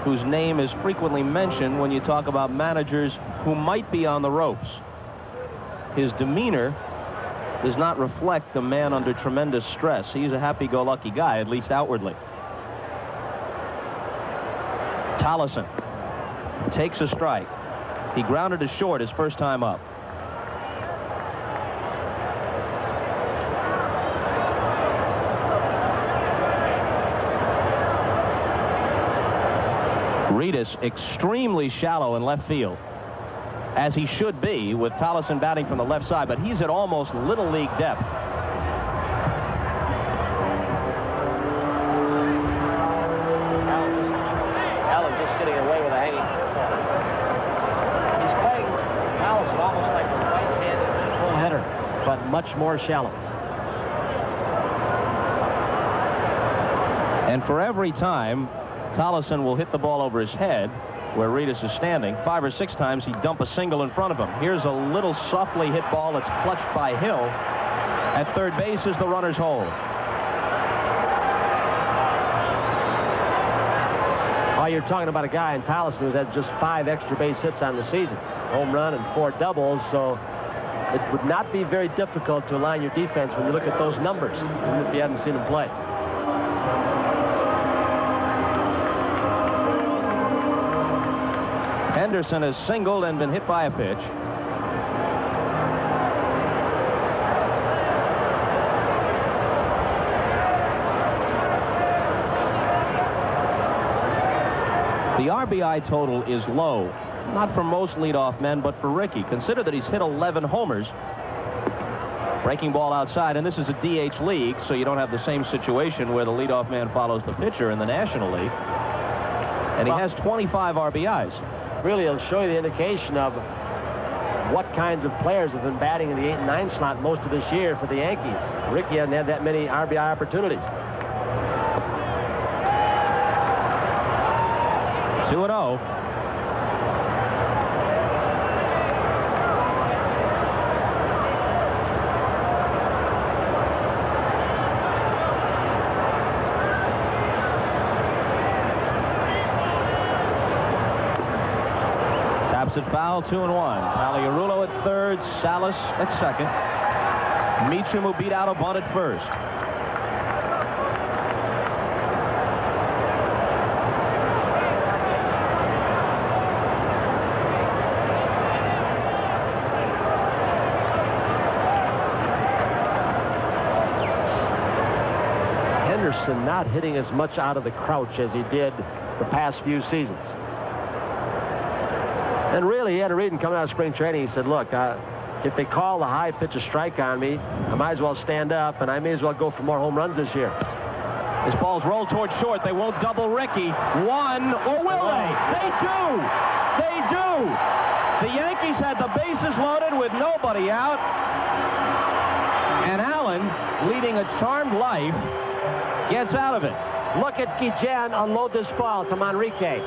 whose name is frequently mentioned when you talk about managers who might be on the ropes. His demeanor does not reflect the man under tremendous stress. He's a happy-go-lucky guy, at least outwardly. Tolleson takes a strike. He grounded to short his first time up. Reedus extremely shallow in left field. as he should be with Tollefson batting from the left side, but he's at almost Little League depth. Allen just getting away with a hanging curveball. He's playing Tollefson almost like a right-handed full hitter, but much more shallow. And for every time Tollefson will hit the ball over his head, where Reedus is standing, 5 or 6 times he'd dump a single in front of him. Here's a little softly hit ball that's clutched by Hill. At third base is the runner's hold. Oh, you're talking about a guy in Tollefson who's had just 5 extra base hits on the season. Home run and 4 doubles, so it would not be very difficult to align your defense when you look at those numbers, even if you haven't seen him play. Henderson has singled and been hit by a pitch. The RBI total is low, not for most leadoff men, but for Rickey. Consider that he's hit 11 homers. Breaking ball outside, and this is a DH league, so you don't have the same situation where the leadoff man follows the pitcher in the National League. And he has 25 RBIs. Really, it'll show you the indication of what kinds of players have been batting in the 8 and 9 slot most of this year for the Yankees. Rickey hasn't had that many RBI opportunities. 2-0. Taps it foul, 2-1. Pagliarulo at third, Salas at second. Meacham, who beat out a bunt at first. Henderson not hitting as much out of the crouch as he did the past few seasons. And really, he had a reason coming out of spring training. He said, look, if they call the high pitch a strike on me, I might as well stand up, and I may as well go for more home runs this year. His ball's rolled towards short. They won't double Rickey. One, or will they? They do! They do! The Yankees had the bases loaded with nobody out. And Allen, leading a charmed life, gets out of it. Look at Guillen unload this ball to Manrique.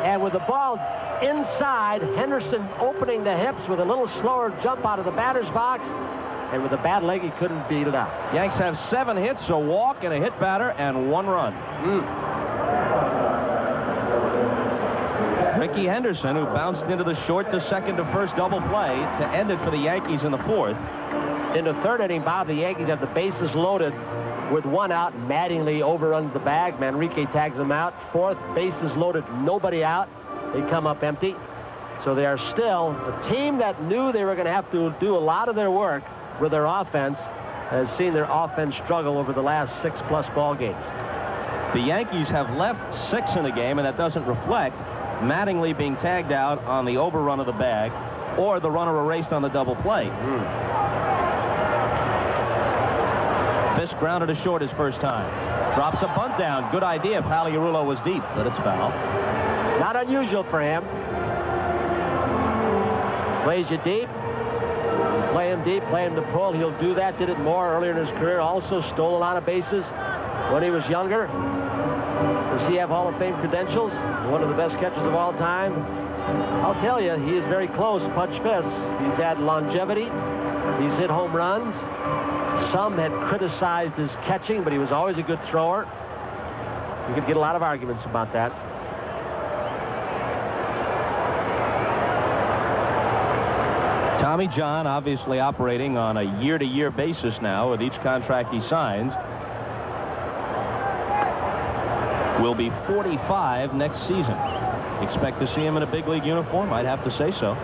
And with the ball inside, Henderson opening the hips with a little slower jump out of the batter's box. And with a bad leg, he couldn't beat it out. Yanks have 7 hits, a walk, and a hit batter, and 1 run. Rickey Henderson, who bounced into the short to second to first double play to end it for the Yankees in the 4th. In the 3rd inning, Bob, the Yankees have the bases loaded with 1 out. Mattingly overruns the bag. Manrique tags him out. 4th, bases loaded, nobody out. They come up empty. So they are still a team that knew they were going to have to do a lot of their work with their offense, has seen their offense struggle over the last 6+ ball games. The Yankees have left 6 in the game, and that doesn't reflect Mattingly being tagged out on the overrun of the bag or the runner erased on the double play. Fisk grounded to short his first time. Drops a bunt down. Good idea. Pagliarulo was deep, but it's foul. Not unusual for him. Plays you deep. Play him deep, play him to pull. He'll do that. Did it more earlier in his career. Also stole a lot of bases when he was younger. Does he have Hall of Fame credentials? One of the best catchers of all time. I'll tell you, he is very close. Pudge Fisk. He's had longevity. He's hit home runs. Some had criticized his catching, but he was always a good thrower. You could get a lot of arguments about that. Tommy John obviously operating on a year-to-year basis now with each contract he signs. Will be 45 next season. Expect to see him in a big league uniform? I'd have to say so.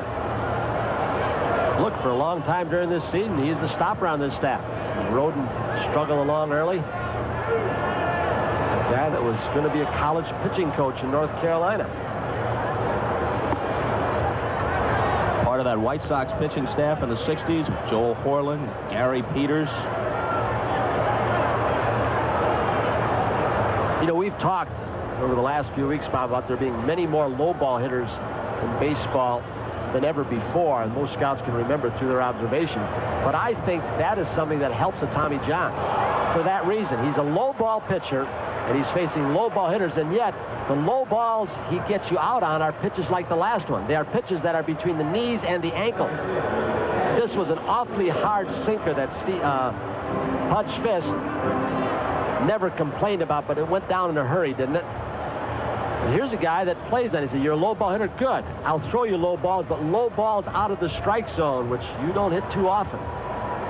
Look, for a long time during this season, he's the stopper on this staff. Roden struggled along early. A guy that was going to be a college pitching coach in North Carolina. Part of that White Sox pitching staff in the 60s, Joel Horland, Gary Peters. You know, we've talked over the last few weeks, Bob, about there being many more low ball hitters in baseball than ever before, and most scouts can remember through their observation. But I think that is something that helps a Tommy John for that reason. He's a low ball pitcher, and he's facing low ball hitters, and yet the low balls he gets you out on are pitches like the last one. They are pitches that are between the knees and the ankles. This was an awfully hard sinker that Pudge Fisk never complained about, but it went down in a hurry, didn't it? And here's a guy that plays on it. He said, you're a low ball hitter? Good. I'll throw you low balls, but low balls out of the strike zone, which you don't hit too often.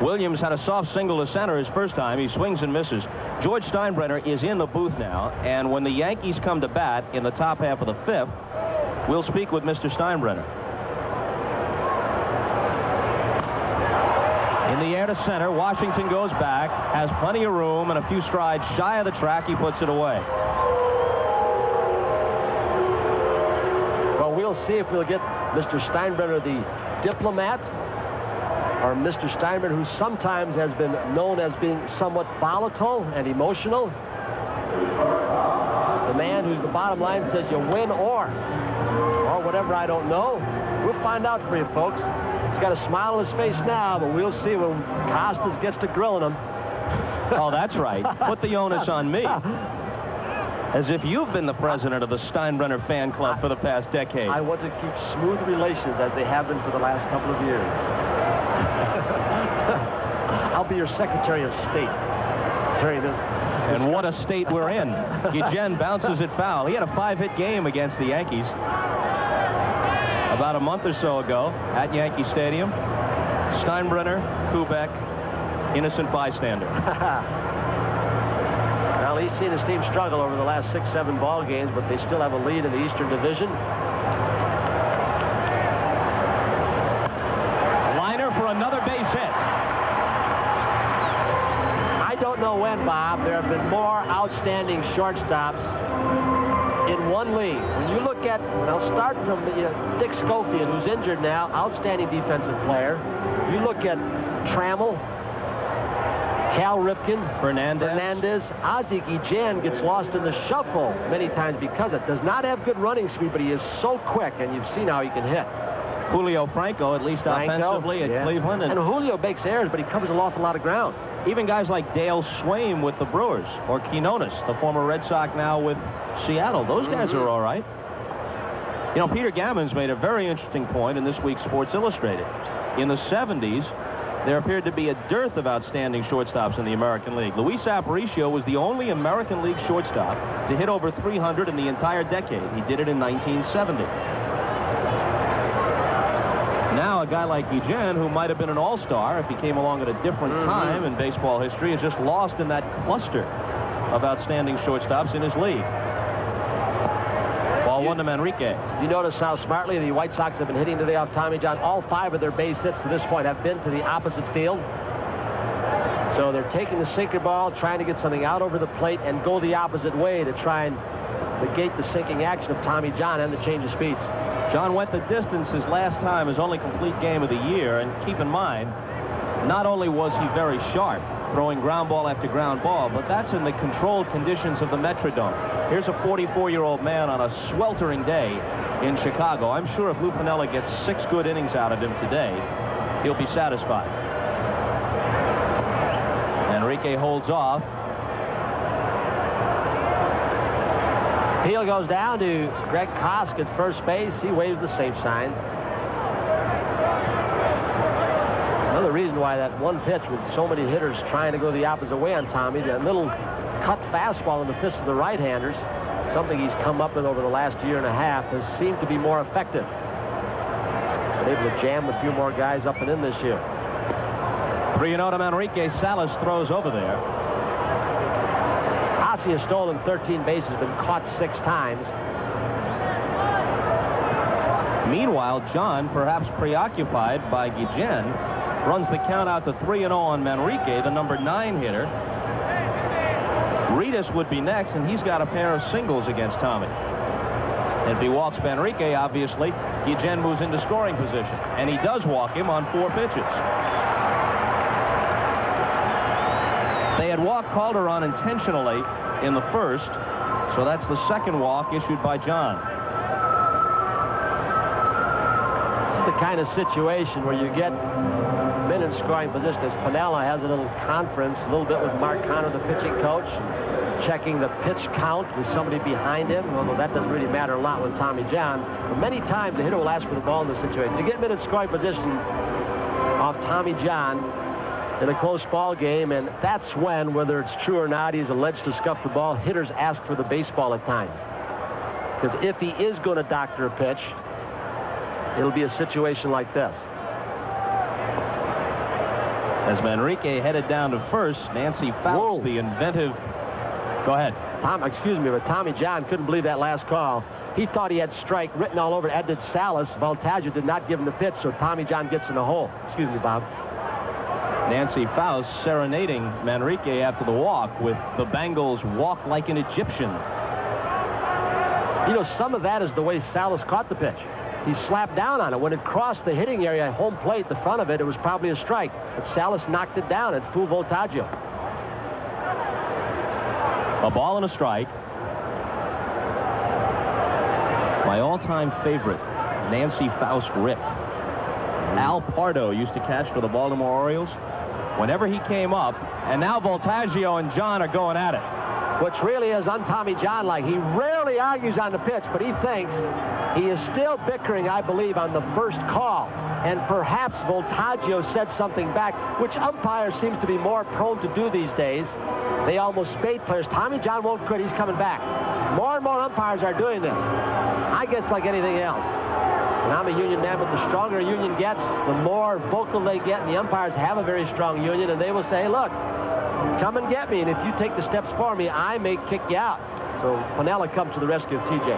Williams had a soft single to center his first time. He swings and misses. George Steinbrenner is in the booth now, and when the Yankees come to bat in the top half of the 5th, we'll speak with Mr. Steinbrenner. In the air to center, Washington goes back, has plenty of room, and a few strides shy of the track, he puts it away. Well, we'll see if we'll get Mr. Steinbrenner, the diplomat, or Mr. Steinbrenner, who sometimes has been known as being somewhat volatile and emotional. The man who's the bottom line says you win or whatever, I don't know. We'll find out for you, folks. He's got a smile on his face now, but we'll see when Costas gets to grilling him. Oh, that's right. Put the onus on me. As if you've been the president of the Steinbrenner fan club for the past decade. I want to keep smooth relations as they have been for the last couple of years. I'll be your Secretary of State during this. And what a state we're in. Guillen bounces it foul. He had a 5-hit game against the Yankees about a month or so ago at Yankee Stadium. Steinbrenner, Kubek, innocent bystander. Well, he's seen his team struggle over the last 6-7 ball games, but they still have a lead in the Eastern Division. Liner for another base hit. I don't know when, Bob, there have been more outstanding shortstops in one league. When you look at, I'll start from Dick Schofield, who's injured now, outstanding defensive player. You look at Trammell, Cal Ripken, Fernandez. Ozzie Guillen gets lost in the shuffle many times because it does not have good running speed, but he is so quick, and you've seen how he can hit. Julio Franco, at least offensively at Cleveland. And Julio makes errors, but he covers an awful lot of ground. Even guys like Dale Swaim with the Brewers, or Quinones, the former Red Sox now with Seattle. Those guys are all right. You know, Peter Gammons made a very interesting point in this week's Sports Illustrated. In the 70s, there appeared to be a dearth of outstanding shortstops in the American League. Luis Aparicio was the only American League shortstop to hit over 300 in the entire decade. He did it in 1970. Now, a guy like Guillen, who might have been an all-star if he came along at a different time in baseball history, is just lost in that cluster of outstanding shortstops in his league. Ball one to Manrique. You notice how smartly the White Sox have been hitting today off Tommy John. All 5 of their base hits to this point have been to the opposite field. So they're taking the sinker ball, trying to get something out over the plate, and go the opposite way to try and negate the sinking action of Tommy John and the change of speeds. John went the distance his last time, his only complete game of the year, and keep in mind, not only was he very sharp, throwing ground ball after ground ball, but that's in the controlled conditions of the Metrodome. Here's a 44-year-old man on a sweltering day in Chicago. I'm sure if Lou Piniella gets 6 good innings out of him today, he'll be satisfied. Enrique holds off. Peel goes down to Greg Kosk at first base. He waves the safe sign. Another reason why that one pitch with so many hitters trying to go the opposite way on Tommy, that little cut fastball in the fist of the right-handers, something he's come up with over the last year and a half, has seemed to be more effective. Been able to jam a few more guys up and in this year. 3-0 to Manrique. Salas throws over there. He has stolen 13 bases, been caught 6 times. Meanwhile, John, perhaps preoccupied by Guillen, runs the count out to 3-0 on Manrique, the number 9 hitter. Reedus would be next, and he's got a pair of singles against Tommy. If he walks Manrique, obviously, Guillen moves into scoring position. And he does walk him on 4 pitches. They had walked Calderon intentionally in the first, so that's the second walk issued by John. This is the kind of situation where you get men in scoring position. As Piniella has a little conference, a little bit with Mark Connor, the pitching coach, checking the pitch count with somebody behind him, although that doesn't really matter a lot with Tommy John. But many times the hitter will ask for the ball in this situation. You get men in scoring position off Tommy John in a close ball game, and that's when, whether it's true or not, he's alleged to scuff the ball, hitters ask for the baseball at times. Because if he is going to doctor a pitch, it'll be a situation like this. As Manrique headed down to first, Nancy Faust, the inventive... Go ahead. But Tommy John couldn't believe that last call. He thought he had strike written all over it, as did Salas. Voltaggio did not give him the pitch, so Tommy John gets in the hole. Excuse me, Bob. Nancy Faust serenading Manrique after the walk with the Bengals walk like an Egyptian. You know, some of that is the way Salas caught the pitch. He slapped down on it. When it crossed the hitting area at home plate, the front of it, it was probably a strike. But Salas knocked it down and fooled Voltaggio. A ball and a strike. My all-time favorite, Nancy Faust rip. Al Pardo used to catch for the Baltimore Orioles. Whenever he came up, and now Voltaggio and John are going at it. Which really is un-Tommy John-like. He rarely argues on the pitch, but he thinks he is still bickering, I believe, on the first call. And perhaps Voltaggio said something back, which umpires seems to be more prone to do these days. They almost spade players. Tommy John won't quit. He's coming back. More and more umpires are doing this. I guess like anything else. And I'm a union man, but the stronger a union gets, the more vocal they get, and the umpires have a very strong union, and they will say, look, come and get me, and if you take the steps for me, I may kick you out. So Piniella comes to the rescue of TJ.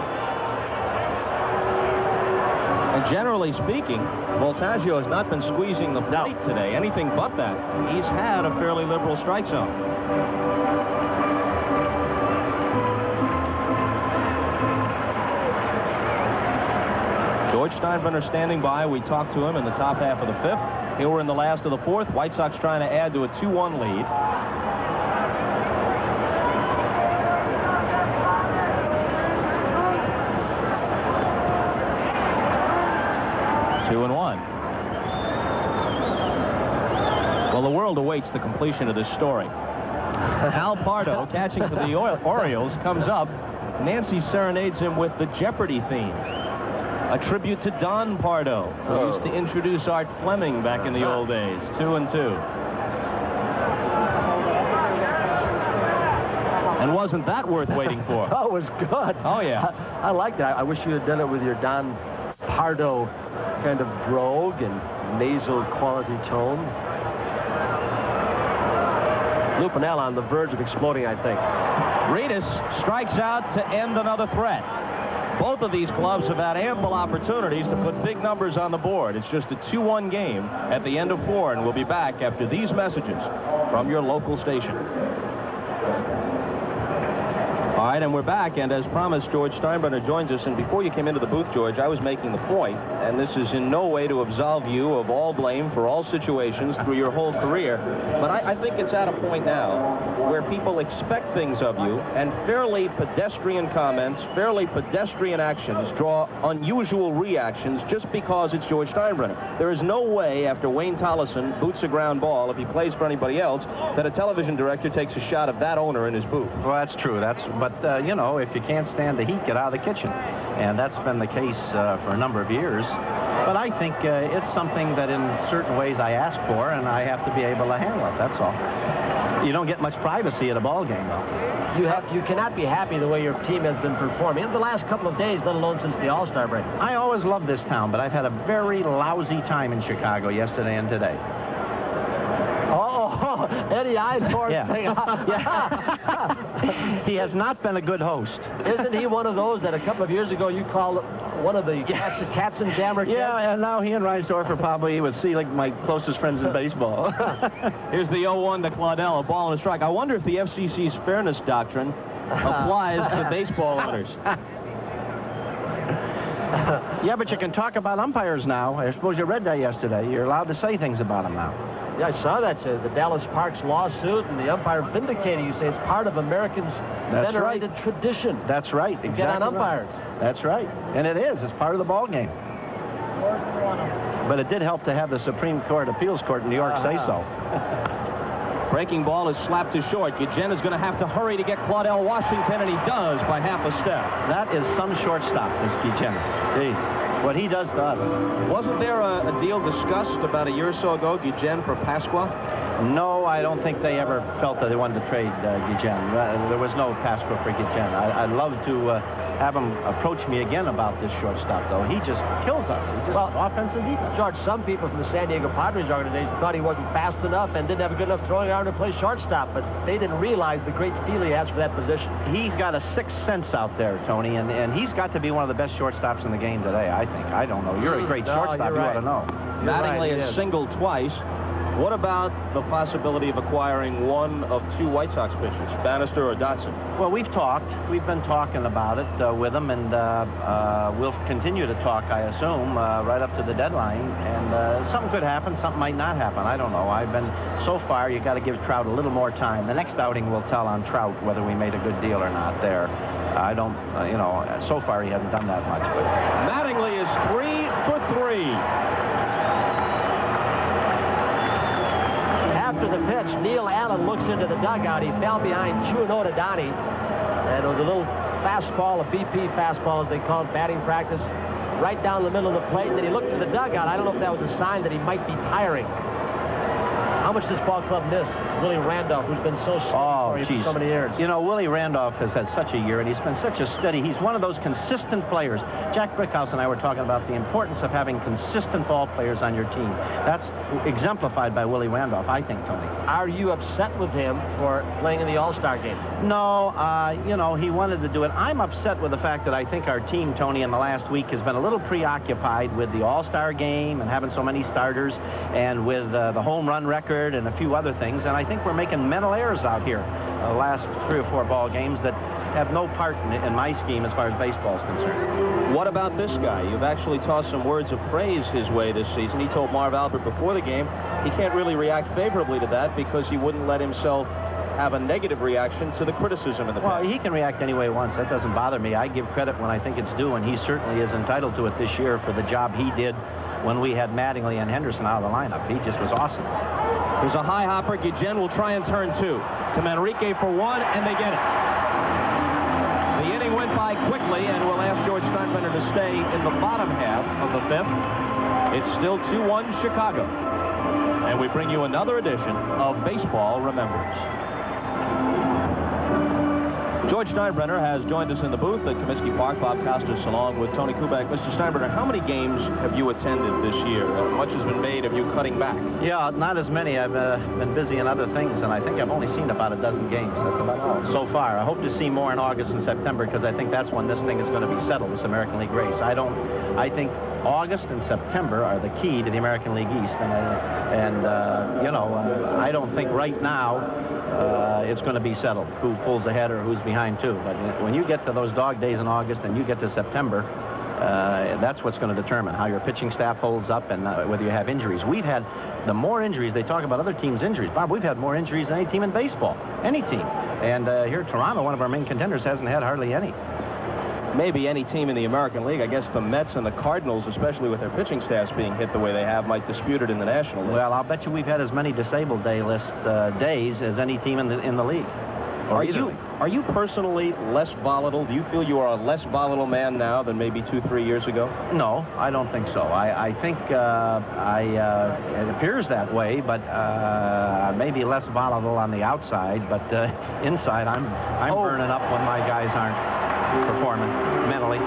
And generally speaking, Voltaggio has not been squeezing the plate today, anything but that. He's had a fairly liberal strike zone. George Steinbrenner standing by. We talked to him in the top half of the 5th. Here we're in the last of the 4th. White Sox trying to add to a 2-1 lead. Well, the world awaits the completion of this story. Al Pardo, catching for the Orioles, comes up. Nancy serenades him with the Jeopardy theme. A tribute to Don Pardo, who used to introduce Art Fleming back in the old days. 2-2. And wasn't that worth waiting for? Oh, it was good. Oh, yeah. I liked it. I wish you had done it with your Don Pardo kind of brogue and nasal quality tone. Lou Piniella on the verge of exploding, I think. Reedus strikes out to end another threat. Both of these clubs have had ample opportunities to put big numbers on the board. It's just a 2-1 game at the end of 4, and we'll be back after these messages from your local station. All right, and we're back, and as promised, George Steinbrenner joins us. And before you came into the booth, George, I was making the point, and this is in no way to absolve you of all blame for all situations through your whole career, but I think it's at a point now where people expect things of you, and fairly pedestrian comments, fairly pedestrian actions draw unusual reactions just because it's George Steinbrenner. There is no way, after Wayne Tollison boots a ground ball, if he plays for anybody else, that a television director takes a shot of that owner in his booth. Well, that's true. But you know, if you can't stand the heat, get out of the kitchen. And that's been the case for a number of years. But I think it's something that in certain ways I ask for, and I have to be able to handle it. That's all. You don't get much privacy at a ball game, though. You cannot be happy the way your team has been performing in the last couple of days, let alone since the All-Star break. I always loved this town, but I've had a very lousy time in Chicago yesterday and today. Oh, Eddie Einhorn. Yeah. He has not been a good host. Isn't he one of those that a couple of years ago you called one of the cats and jammer kids? Yeah, and now he and Reinsdorfer probably would see like my closest friends in baseball. Here's the 0-1 to Claudel, a ball and a strike. I wonder if the FCC's fairness doctrine applies to baseball owners. Yeah, but you can talk about umpires now. I suppose you read that yesterday. You're allowed to say things about them now. Yeah, I saw that. The Dallas Parks lawsuit, and the umpire vindicated. You say it's part of Americans' venerated tradition. That's right. Exactly. Get on umpires. Right. That's right. And it is. It's part of the ball game. But it did help to have the Supreme Court Appeals Court in New York say so. Breaking ball is slapped to short. Guillen is going to have to hurry to get Claudell Washington, and he does by half a step. That is some shortstop, this Guillen. Gee, what he does to us. Wasn't there a deal discussed about a year or so ago, Guillen for Pasqua? No, I don't think they ever felt that they wanted to trade Guillen. There was no Pasqua for Guillen. I'd love to have him approach me again about this shortstop, though. He just kills us. He's just offense and defense. George, some people from the San Diego Padres organization thought he wasn't fast enough and didn't have a good enough throwing arm to play shortstop, but they didn't realize the great feel he has for that position. He's got a sixth sense out there, Tony, and he's got to be one of the best shortstops in the game today, I think. I don't know. You're a great shortstop. You ought to know. Mattingly has singled twice. What about the possibility of acquiring one of two White Sox pitchers, Bannister or Dotson? Well, we've talked. We've been talking about it with them, and we'll continue to talk, I assume, right up to the deadline. And something could happen. Something might not happen. I don't know. So far, you got to give Trout a little more time. The next outing will tell on Trout whether we made a good deal or not there. I don't, so far he hasn't done that much. But Mattingly is 3 for 3. After the pitch, Neil Allen looks into the dugout. He fell behind Chuno Tadani. And it was a little fastball, a BP fastball, as they call it, batting practice, right down the middle of the plate. And then he looked in the dugout. I don't know if that was a sign that he might be tiring. How much does ball club miss Willie Randolph, who's been so slow for so many years? You know, Willie Randolph has had such a year, and he's been such a steady. He's one of those consistent players. Jack Brickhouse and I were talking about the importance of having consistent ball players on your team. That's exemplified by Willie Randolph, I think, Tony. Are you upset with him for playing in the All-Star game? No, he wanted to do it. I'm upset with the fact that I think our team, Tony, in the last week has been a little preoccupied with the All-Star game and having so many starters and with the home run record and a few other things, and I think we're making mental errors out here the last 3 or 4 ball games that have no part in my scheme as far as baseball is concerned. What about this guy? You've actually tossed some words of praise his way this season. He told Marv Albert before the game he can't really react favorably to that because he wouldn't let himself have a negative reaction to the criticism in the past. Well, he can react any way he wants. That doesn't bother me. I give credit when I think it's due, and he certainly is entitled to it this year for the job he did when we had Mattingly and Henderson out of the lineup. He just was awesome. There's a high hopper. Guillen will try and turn 2. To Manrique for 1, and they get it. The inning went by quickly, and we'll ask George Steinbrenner to stay in the bottom half of the 5th. It's still 2-1 Chicago. And we bring you another edition of Baseball Remembers. George Steinbrenner has joined us in the booth at Comiskey Park. Bob Costas along with Tony Kubek. Mr. Steinbrenner, how many games have you attended this year? Much has been made of you cutting back. Yeah, not as many. I've been busy in other things, and I think I've only seen about a dozen games. That's about all so far. I hope to see more in August and September because I think that's when this thing is going to be settled, this American League race. I think August and September are the key to the American League East, I don't think right now it's going to be settled who pulls ahead or who's behind too. But when you get to those dog days in August and you get to September, that's what's going to determine how your pitching staff holds up and whether you have injuries. We've had the more injuries. They talk about other teams' injuries. Bob, we've had more injuries than any team in baseball. Any team. And here Toronto, one of our main contenders, hasn't had hardly any. Maybe any team in the American League. I guess the Mets and the Cardinals, especially with their pitching staffs being hit the way they have, might dispute it in the National League. Well, I'll bet you we've had as many disabled day list days as any team in the league. Are you personally less volatile? Do you feel you are a less volatile man now than maybe 2-3 years ago? No, I don't think so. I think it appears that way, but maybe less volatile on the outside. But inside, I'm burning up when my guys aren't performing mentally.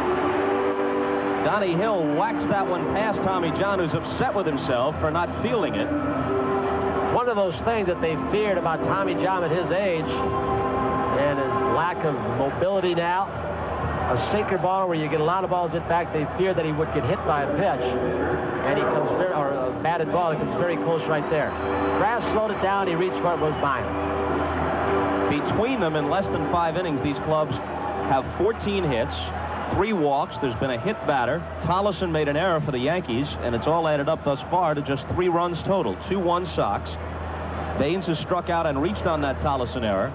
Donnie Hill whacks that one past Tommy John, who's upset with himself for not fielding it. One of those things that they feared about Tommy John at his age and his lack of mobility now, a sinker ball where you get a lot of balls hit back, they feared that he would get hit by a pitch, and he comes or a batted ball, it comes very close right there. Grass slowed it down, he reached for it, was by him. Between them, in less than 5 innings, these clubs have 14 hits, 3 walks. There's been a hit batter. Tolleson made an error for the Yankees, and it's all added up thus far to just 3 runs total. 2-1 Sox. Baines has struck out and reached on that Tolleson error,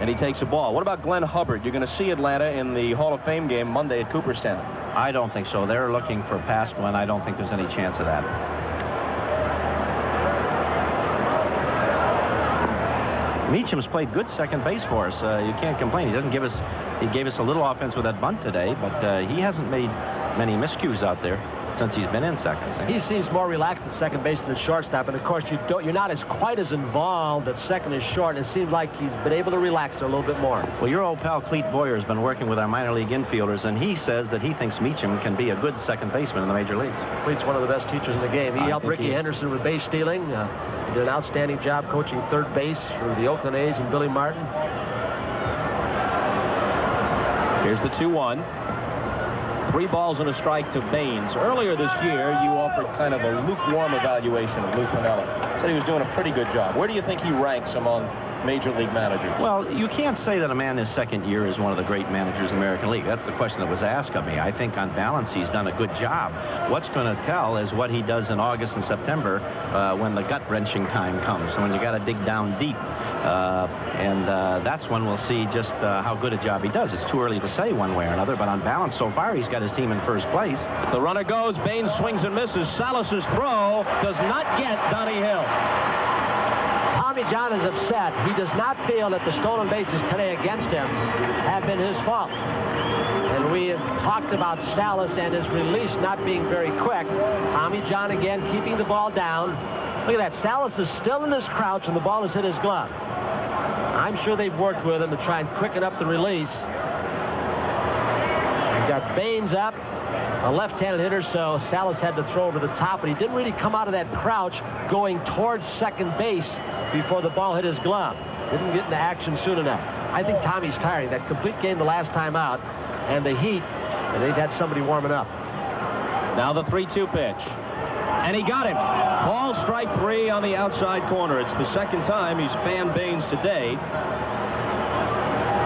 and he takes a ball. What about Glenn Hubbard? You're going to see Atlanta in the Hall of Fame game Monday at Cooperstown. I don't think so. They're looking for past one. I don't think there's any chance of that. Meacham's played good second base for us. You can't complain. He gave us a little offense with that bunt today, but he hasn't made many miscues out there since he's been in second. He seems more relaxed at second base than shortstop, and of course you're not quite as involved at second and short, and it seems like he's been able to relax a little bit more. Well, your old pal Clete Boyer has been working with our minor league infielders, and he says that he thinks Meacham can be a good second baseman in the major leagues. Clete's one of the best teachers in the game. He helped Ricky Henderson with base stealing. He did an outstanding job coaching third base for the Oakland A's and Billy Martin. Here's the 2-1. 3 balls and a strike to Baines. Earlier this year, you offered kind of a lukewarm evaluation of Lou Piniella. Said he was doing a pretty good job. Where do you think he ranks among major league managers? Well, you can't say that a man in his second year is one of the great managers in the American League. That's the question that was asked of me. I think on balance he's done a good job. What's going to tell is what he does in August and September when the gut-wrenching time comes, when you got to dig down deep. That's when we'll see just how good a job he does. It's too early to say one way or another, but on balance, so far, he's got his team in first place. The runner goes. Baines swings and misses. Salas's throw does not get Donnie Hill. Tommy John is upset. He does not feel that the stolen bases today against him have been his fault. And we have talked about Salas and his release not being very quick. Tommy John again keeping the ball down. Look at that. Salas is still in his crouch and the ball has hit his glove. I'm sure they've worked with him to try and quicken up the release. We've got Baines up, a left-handed hitter, so Salas had to throw over the top, but he didn't really come out of that crouch going towards second base before the ball hit his glove. Didn't get into action soon enough. I think Tommy's tiring. That complete game the last time out, and the heat, and they've had somebody warming up. Now the 3-2 pitch. And he got him. Ball strike 3 on the outside corner. It's the second time he's fanned Baines today.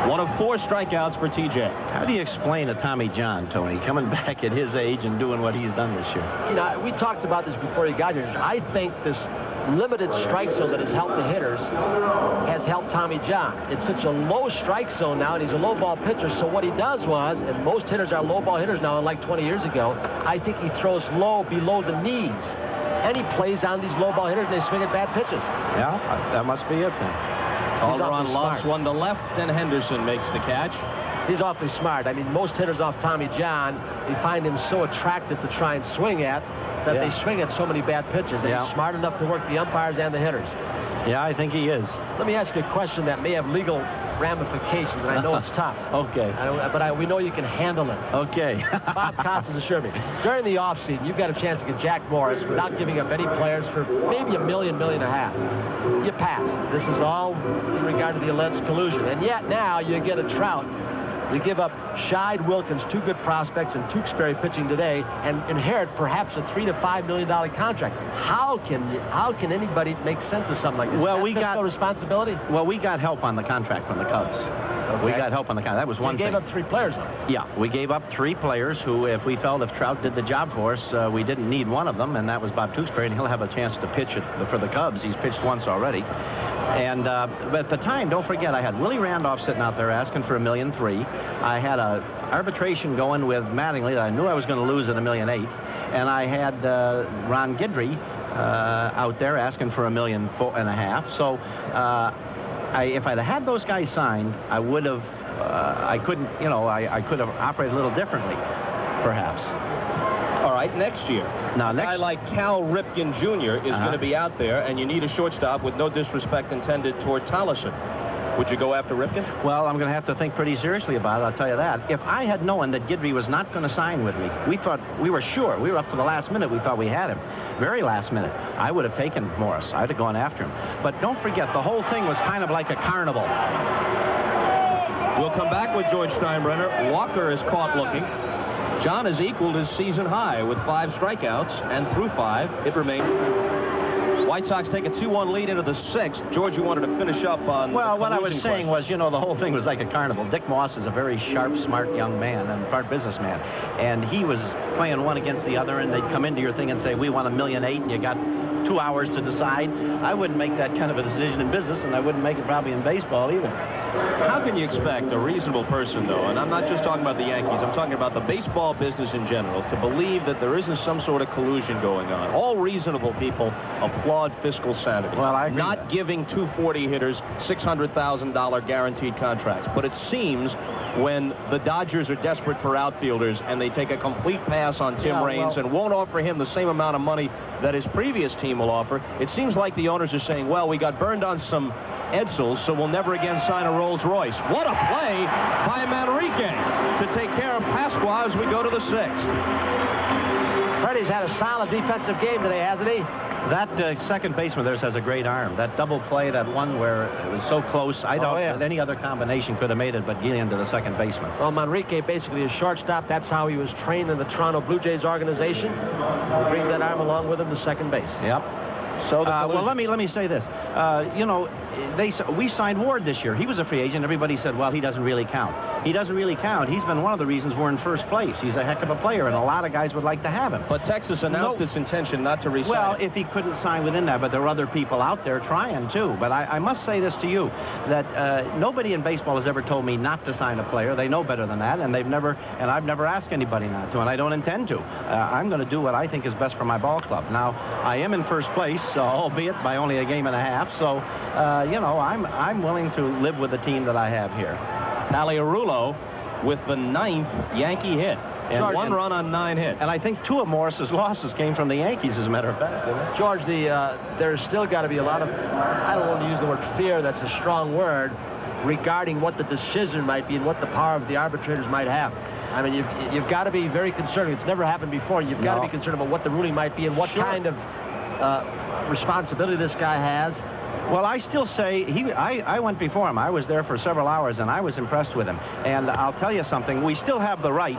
One of 4 strikeouts for TJ. How do you explain a Tommy John, Tony, coming back at his age and doing what he's done this year? You know, we talked about this before he got here. I think this limited strike zone that has helped the hitters has helped Tommy John. It's such a low strike zone now, and he's a low ball pitcher, so what he does was, and most hitters are low ball hitters now, unlike 20 years ago, I think he throws low below the knees, and he plays on these low ball hitters, and they swing at bad pitches. Yeah, that must be it then. Calderon lofts one to left, and Henderson makes the catch. He's awfully smart. I mean, most hitters off Tommy John, they find him so attractive to try and swing at that they swing at so many bad pitches. And he's smart enough to work the umpires and the hitters. Yeah, I think he is. Let me ask you a question that may have legal ramifications, and I know it's tough. Okay. But we know you can handle it. Okay. Bob Cotts has assured me. During the offseason, you've got a chance to get Jack Morris without giving up any players for maybe $1 million, $1.5 million. You pass. This is all in regard to the alleged collusion. And yet now you get a Trout. You give up Scheid, Wilkins, 2 good prospects, and Tewksbury pitching today, and inherit perhaps a $3 to $5 million contract. How can anybody make sense of something like this? Well, we got no responsibility. Well, we got help on the contract from the Cubs. Okay. We got help on the contract. That was one thing. You gave up 3 players, though. Yeah, we gave up 3 players who, if we felt if Trout did the job for us, we didn't need one of them, and that was Bob Tewksbury, and he'll have a chance to pitch it for the Cubs. He's pitched once already. And but at the time, don't forget, I had Willie Randolph sitting out there asking for $1.3 million. I had a arbitration going with Mattingly that I knew I was going to lose at $1.8 million. And I had Ron Guidry out there asking for $1.5 million. So if I'd had those guys signed, I would have, I couldn't, you know, I could have operated a little differently, perhaps. All right, next year. Now, a guy like Cal Ripken Jr. is going to be out there, and you need a shortstop with no disrespect intended toward Tolleson. Would you go after Ripken? Well, I'm going to have to think pretty seriously about it, I'll tell you that. If I had known that Guidry was not going to sign with me, we were sure. We were up to the last minute. We thought we had him. Very last minute. I would have taken Morris. I'd have gone after him. But don't forget, the whole thing was kind of like a carnival. We'll come back with George Steinbrenner. Walker is caught looking. John has equaled his season high with 5 strikeouts, and through 5, it remains. White Sox take a 2-1 lead into the 6th. George, you wanted to finish up on. Well, what I was collusion saying question. was, you know, the whole thing was like a carnival. Dick Moss is a very sharp, smart young man and smart businessman. And he was playing one against the other, and they'd come into your thing and say, we want $1.8 million, and you got 2 hours to decide. I wouldn't make that kind of a decision in business, and I wouldn't make it probably in baseball either. How can you expect a reasonable person, though, and I'm not just talking about the Yankees, I'm talking about the baseball business in general, to believe that there isn't some sort of collusion going on? All reasonable people applaud fiscal sanity. Well, I agree not with that. giving 240 hitters $600,000 guaranteed contracts. But it seems when the Dodgers are desperate for outfielders and they take a complete pass on Tim Raines and won't offer him the same amount of money that his previous team will offer, it seems like the owners are saying, well, we got burned on some Edsels, so we'll never again sign a Rolls Royce. What a play by Manrique to take care of Pasqua as we go to the 6th. Freddie's had a solid defensive game today, hasn't he? That second baseman there has a great arm. That double play, that one where it was so close, I doubt that any other combination could have made it but Gillian to the second baseman. Well, Manrique basically is shortstop. That's how he was trained in the Toronto Blue Jays organization. He brings that arm along with him to second base. Yep. So well, let me say this. You know, we signed Ward this year. He was a free agent. Everybody said, well, he doesn't really count. He doesn't really count. He's been one of the reasons we're in first place. He's a heck of a player, and a lot of guys would like to have him. But Texas announced its intention not to re-sign Well, him. if he couldn't sign within that, but there are other people out there trying too. But I must say this to you, that nobody in baseball has ever told me not to sign a player. They know better than that, and I've never asked anybody not to, and I don't intend to. I'm going to do what I think is best for my ball club. Now, I am in first place, so, albeit by only a game and a half, so, you know, I'm willing to live with the team that I have here. Paliarulo with the 9th Yankee hit. And George, 1 run on 9 hits. And I think 2 of Morris's losses came from the Yankees, as a matter of fact. George, there's still got to be a lot of, I don't want to use the word fear, that's a strong word, regarding what the decision might be and what the power of the arbitrators might have. I mean, you've got to be very concerned. It's never happened before. You've got to be concerned about what the ruling might be and what kind of responsibility this guy has. Well, I still say I went before him. I was there for several hours, and I was impressed with him. And I'll tell you something. We still have the right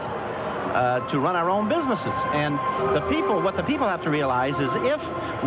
to run our own businesses. And what the people have to realize is if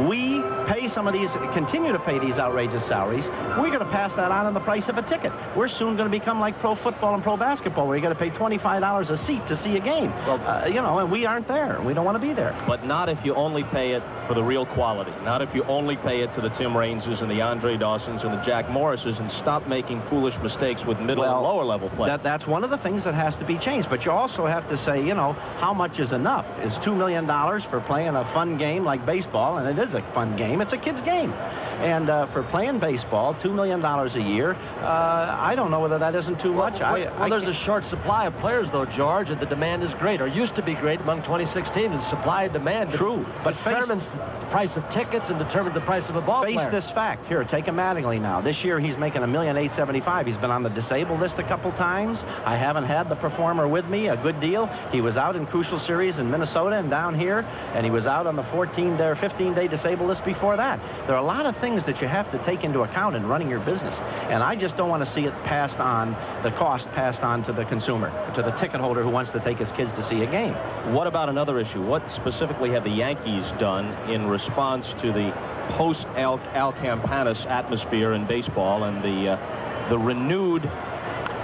we pay some of these, continue to pay these outrageous salaries, we're going to pass that on in the price of a ticket. We're soon going to become like pro football and pro basketball, where you're going to pay $25 a seat to see a game. Well, you know, and we aren't there. We don't want to be there. But not if you only pay it for the real quality. Not if you only pay it to the Tim Raineses and the Andre Dawsons and the Jack Morrises, and stop making foolish mistakes with middle and lower level play. That's one of the things that has to be changed. But you also have to say, you know, how much is enough? Is $2 million for playing a fun game like baseball? And it is a fun game. It's a kid's game. And for playing baseball, $2 million a year, I don't know whether that isn't too much. Well, there's a short supply of players, though, George, and the demand is great, or used to be great among 2016. And supply and demand determines the price of tickets and determines the price of a ball player. Face this fact. Here, take him Mattingly now. This year, he's making $1,875,000. He's been on the disabled list a couple times. I haven't had the performer with me a good deal. He was out in crucial series in Minnesota and down here, and he was out on the 15-day disabled list before that. There are a lot of things that you have to take into account in running your business, and I just don't want to see it passed on, the cost passed on to the consumer, to the ticket holder who wants to take his kids to see a game. What about another issue? What specifically have the Yankees done in response to the post-Al Campanis atmosphere in baseball and the renewed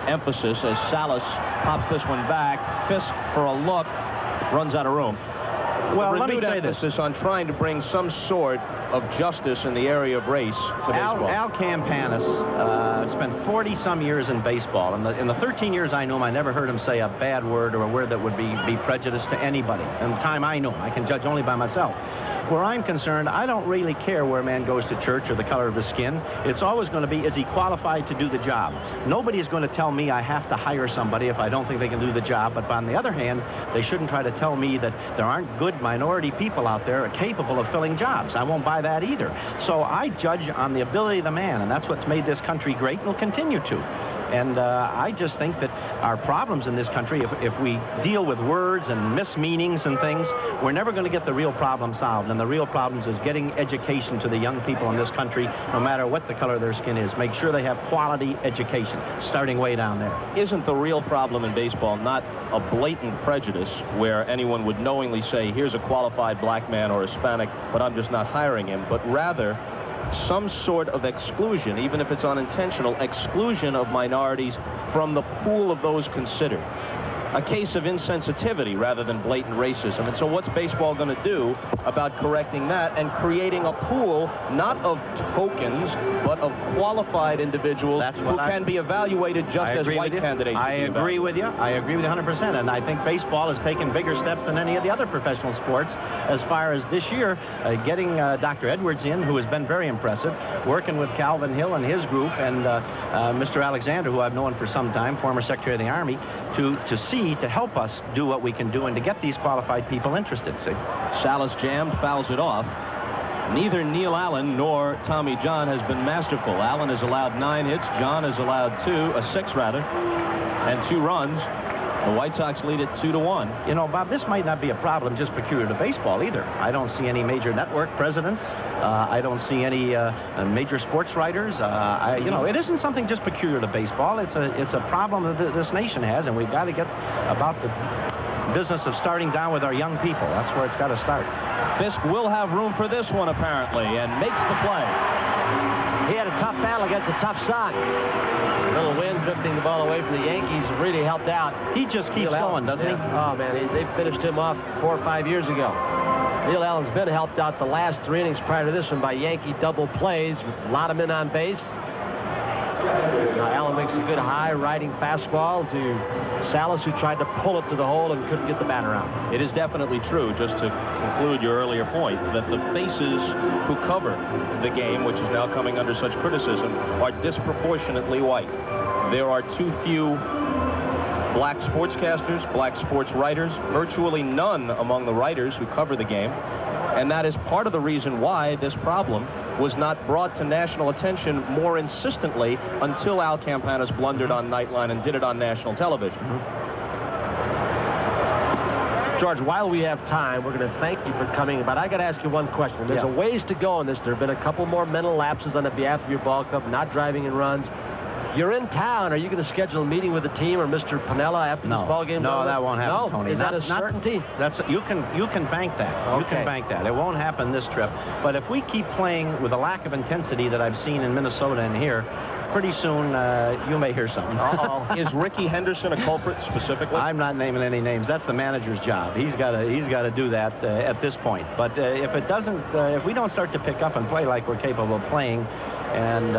emphasis as Salas pops this one back, Fisk for a look, runs out of room? Well, let me say this. Emphasis on trying to bring some sort of justice in the area of race to baseball. Al Campanis spent 40-some years in baseball. In the 13 years I knew him, I never heard him say a bad word or a word that would be prejudiced to anybody. In the time I knew him, I can judge only by myself. Where I'm concerned, I don't really care where a man goes to church or the color of his skin. It's always going to be, is he qualified to do the job? Nobody's going to tell me I have to hire somebody if I don't think they can do the job. But on the other hand, they shouldn't try to tell me that there aren't good minority people out there capable of filling jobs. I won't buy that either. So I judge on the ability of the man, and that's what's made this country great and will continue to. And I just think that our problems in this country, if we deal with words and mismeanings and things, we're never going to get the real problem solved. And the real problems is getting education to the young people in this country, no matter what the color of their skin is. Make sure they have quality education, starting way down there. Isn't the real problem in baseball not a blatant prejudice where anyone would knowingly say, here's a qualified black man or Hispanic, but I'm just not hiring him, but rather some sort of exclusion, even if it's unintentional, exclusion of minorities from the pool of those considered? A case of insensitivity rather than blatant racism. And so what's baseball going to do about correcting that and creating a pool not of tokens but of qualified individuals who can be evaluated just as white candidates? I agree with you. I agree with you 100%. And I think baseball has taken bigger steps than any of the other professional sports as far as this year getting Dr. Edwards in, who has been very impressive, working with Calvin Hill and his group, and Mr. Alexander, who I've known for some time, former Secretary of the Army, to help us do what we can do and to get these qualified people interested. See? Salas jammed, fouls it off. Neither Neil Allen nor Tommy John has been masterful. Allen has allowed 9 hits. John has allowed 6 rather, and 2 runs. The White Sox lead it 2-1. You know, Bob, this might not be a problem just peculiar to baseball either. I don't see any major network presidents. I don't see any major sports writers. You know, it isn't something just peculiar to baseball. It's a problem that this nation has, and we've got to get about the business of starting down with our young people. That's where it's got to start. Fisk will have room for this one, apparently, and makes the play. He had a tough battle against a tough Sox. A little wind drifting the ball away from the Yankees really helped out. He just keeps going, doesn't he? Oh, man, they finished him off 4 or 5 years ago. Neil Allen's been helped out the last 3 innings prior to this one by Yankee double plays with a lot of men on base. Now, Allen makes a good high riding fastball to Salas, who tried to pull it to the hole and couldn't get the bat around. It is definitely true, just to conclude your earlier point, that the faces who cover the game, which is now coming under such criticism, are disproportionately white. There are too few black sportscasters, black sports writers, virtually none among the writers who cover the game. And that is part of the reason why this problem was not brought to national attention more insistently until Al Campanis blundered on Nightline and did it on national television. George, while we have time, we're going to thank you for coming, but I got to ask you one question. There's a ways to go in this. There have been a couple more mental lapses on the behalf of your ball club, not driving in runs. You're in town. Are you going to schedule a meeting with the team or Mr. Pinella after this ball game? No, that won't happen, Tony. Is that a certainty? You can bank that. Okay. You can bank that. It won't happen this trip. But if we keep playing with a lack of intensity that I've seen in Minnesota and here, pretty soon you may hear something. Is Ricky Henderson a culprit specifically? I'm not naming any names. That's the manager's job. He's got to do that at this point. But if it doesn't, if we don't start to pick up and play like we're capable of playing, and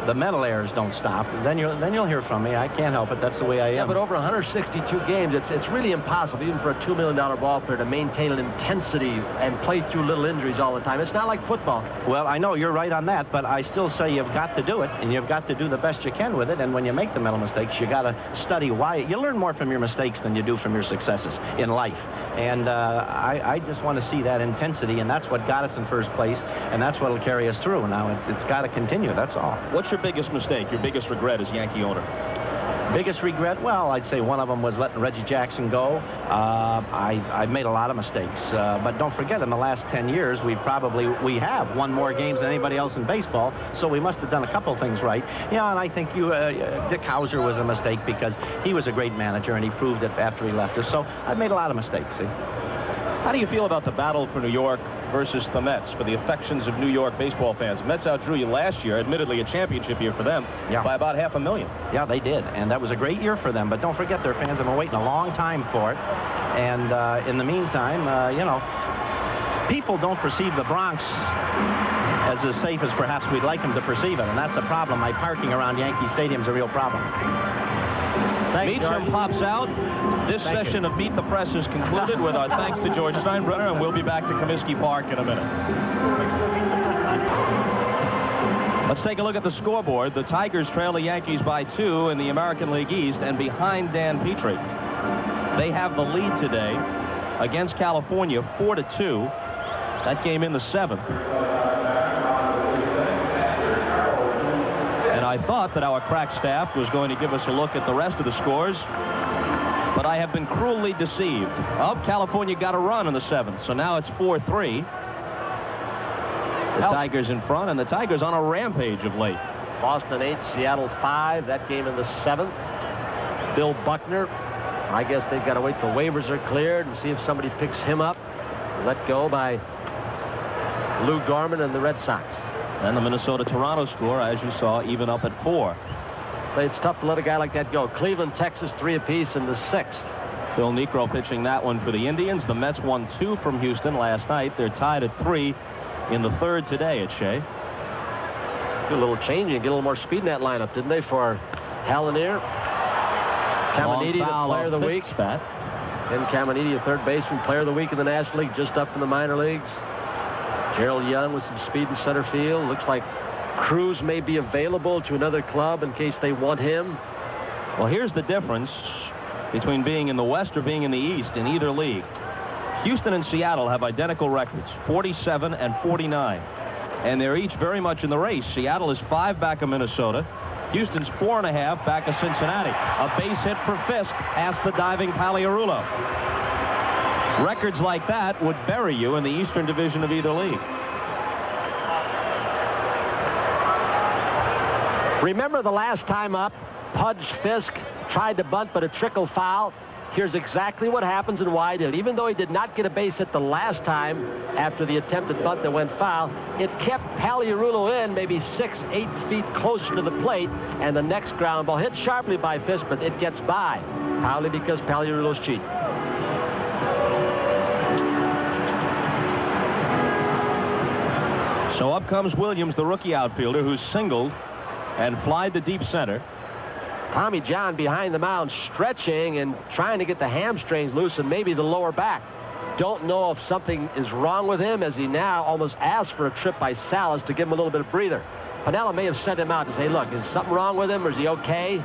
the mental errors don't stop, then you'll hear from me. I can't help it. That's the way I am. Yeah, but over 162 games, it's really impossible, even for a $2 million ball player, to maintain an intensity and play through little injuries all the time. It's not like football. Well, I know you're right on that, but I still say you've got to do it, and you've got to do the best you can with it. And when you make the mental mistakes, you got to study why. You learn more from your mistakes than you do from your successes in life. And I just want to see that intensity, and that's what got us in first place, and that's what will carry us through. Now, it's got to continue, that's all. What's your biggest mistake, your biggest regret as Yankee owner? Biggest regret? Well, I'd say one of them was letting Reggie Jackson go. I've made a lot of mistakes. But don't forget, in the last 10 years, we have won more games than anybody else in baseball, so we must have done a couple things right. Yeah, and I think Dick Hauser was a mistake because he was a great manager, and he proved it after he left us. So I've made a lot of mistakes, see? How do you feel about the battle for New York versus the Mets, for the affections of New York baseball fans? The Mets outdrew you last year, admittedly a championship year for them, by about 500,000. Yeah, they did, and that was a great year for them. But don't forget, their fans have been waiting a long time for it. And in the meantime, you know, people don't perceive the Bronx as safe as perhaps we'd like them to perceive it, and that's a problem. My parking around Yankee Stadium is a real problem. Meacham pops out. This session of Meet the Press is concluded with our thanks to George Steinbrenner, and we'll be back to Comiskey Park in a minute. Let's take a look at the scoreboard. The Tigers trail the Yankees by 2 in the American League East and behind Dan Petrie. They have the lead today against California 4-2. That game in the 7th. And Now, I thought that our crack staff was going to give us a look at the rest of the scores, but I have been cruelly deceived. Well, California got a run in the 7th, so now it's 4-3. The Tigers in front, and the Tigers on a rampage of late. Boston 8, Seattle 5. That game in the 7th. Bill Buckner. I guess they've got to wait till waivers are cleared and see if somebody picks him up. Let go by Lou Gorman and the Red Sox. And the Minnesota-Toronto score, as you saw, even up at 4. It's tough to let a guy like that go. Cleveland, Texas, 3 apiece in the 6th. Phil Niekro pitching that one for the Indians. The Mets won 2 from Houston last night. They're tied at 3 in the 3rd today at Shea. Do a little changing, get a little more speed in that lineup, didn't they, for Hallinier? Caminiti, the player of the week. Pat. Ken Caminiti, a third baseman, player of the week in the National League, just up in the minor leagues. Gerald Young with some speed in center field. Looks like Cruz may be available to another club in case they want him. Well, here's the difference between being in the West or being in the East in either league. Houston and Seattle have identical records, 47 and 49. And they're each very much in the race. Seattle is 5 back of Minnesota. Houston's 4.5 back of Cincinnati. A base hit for Fisk past the diving Paliarulo. Records like that would bury you in the Eastern Division of either league. Remember the last time up, Pudge Fisk tried to bunt, but a trickle foul. Here's exactly what happens and why he did. Even though he did not get a base hit the last time after the attempted bunt that went foul, it kept Paliarulo in maybe 6-8 feet closer to the plate, and the next ground ball hit sharply by Fisk, but it gets by, probably because Paliarulo's cheating. So up comes Williams, the rookie outfielder, who's singled and flied to deep center. Tommy John behind the mound stretching and trying to get the hamstrings loose and maybe the lower back. Don't know if something is wrong with him, as he now almost asked for a trip by Salas to give him a little bit of breather. Piniella may have sent him out to say, look, is something wrong with him or is he okay?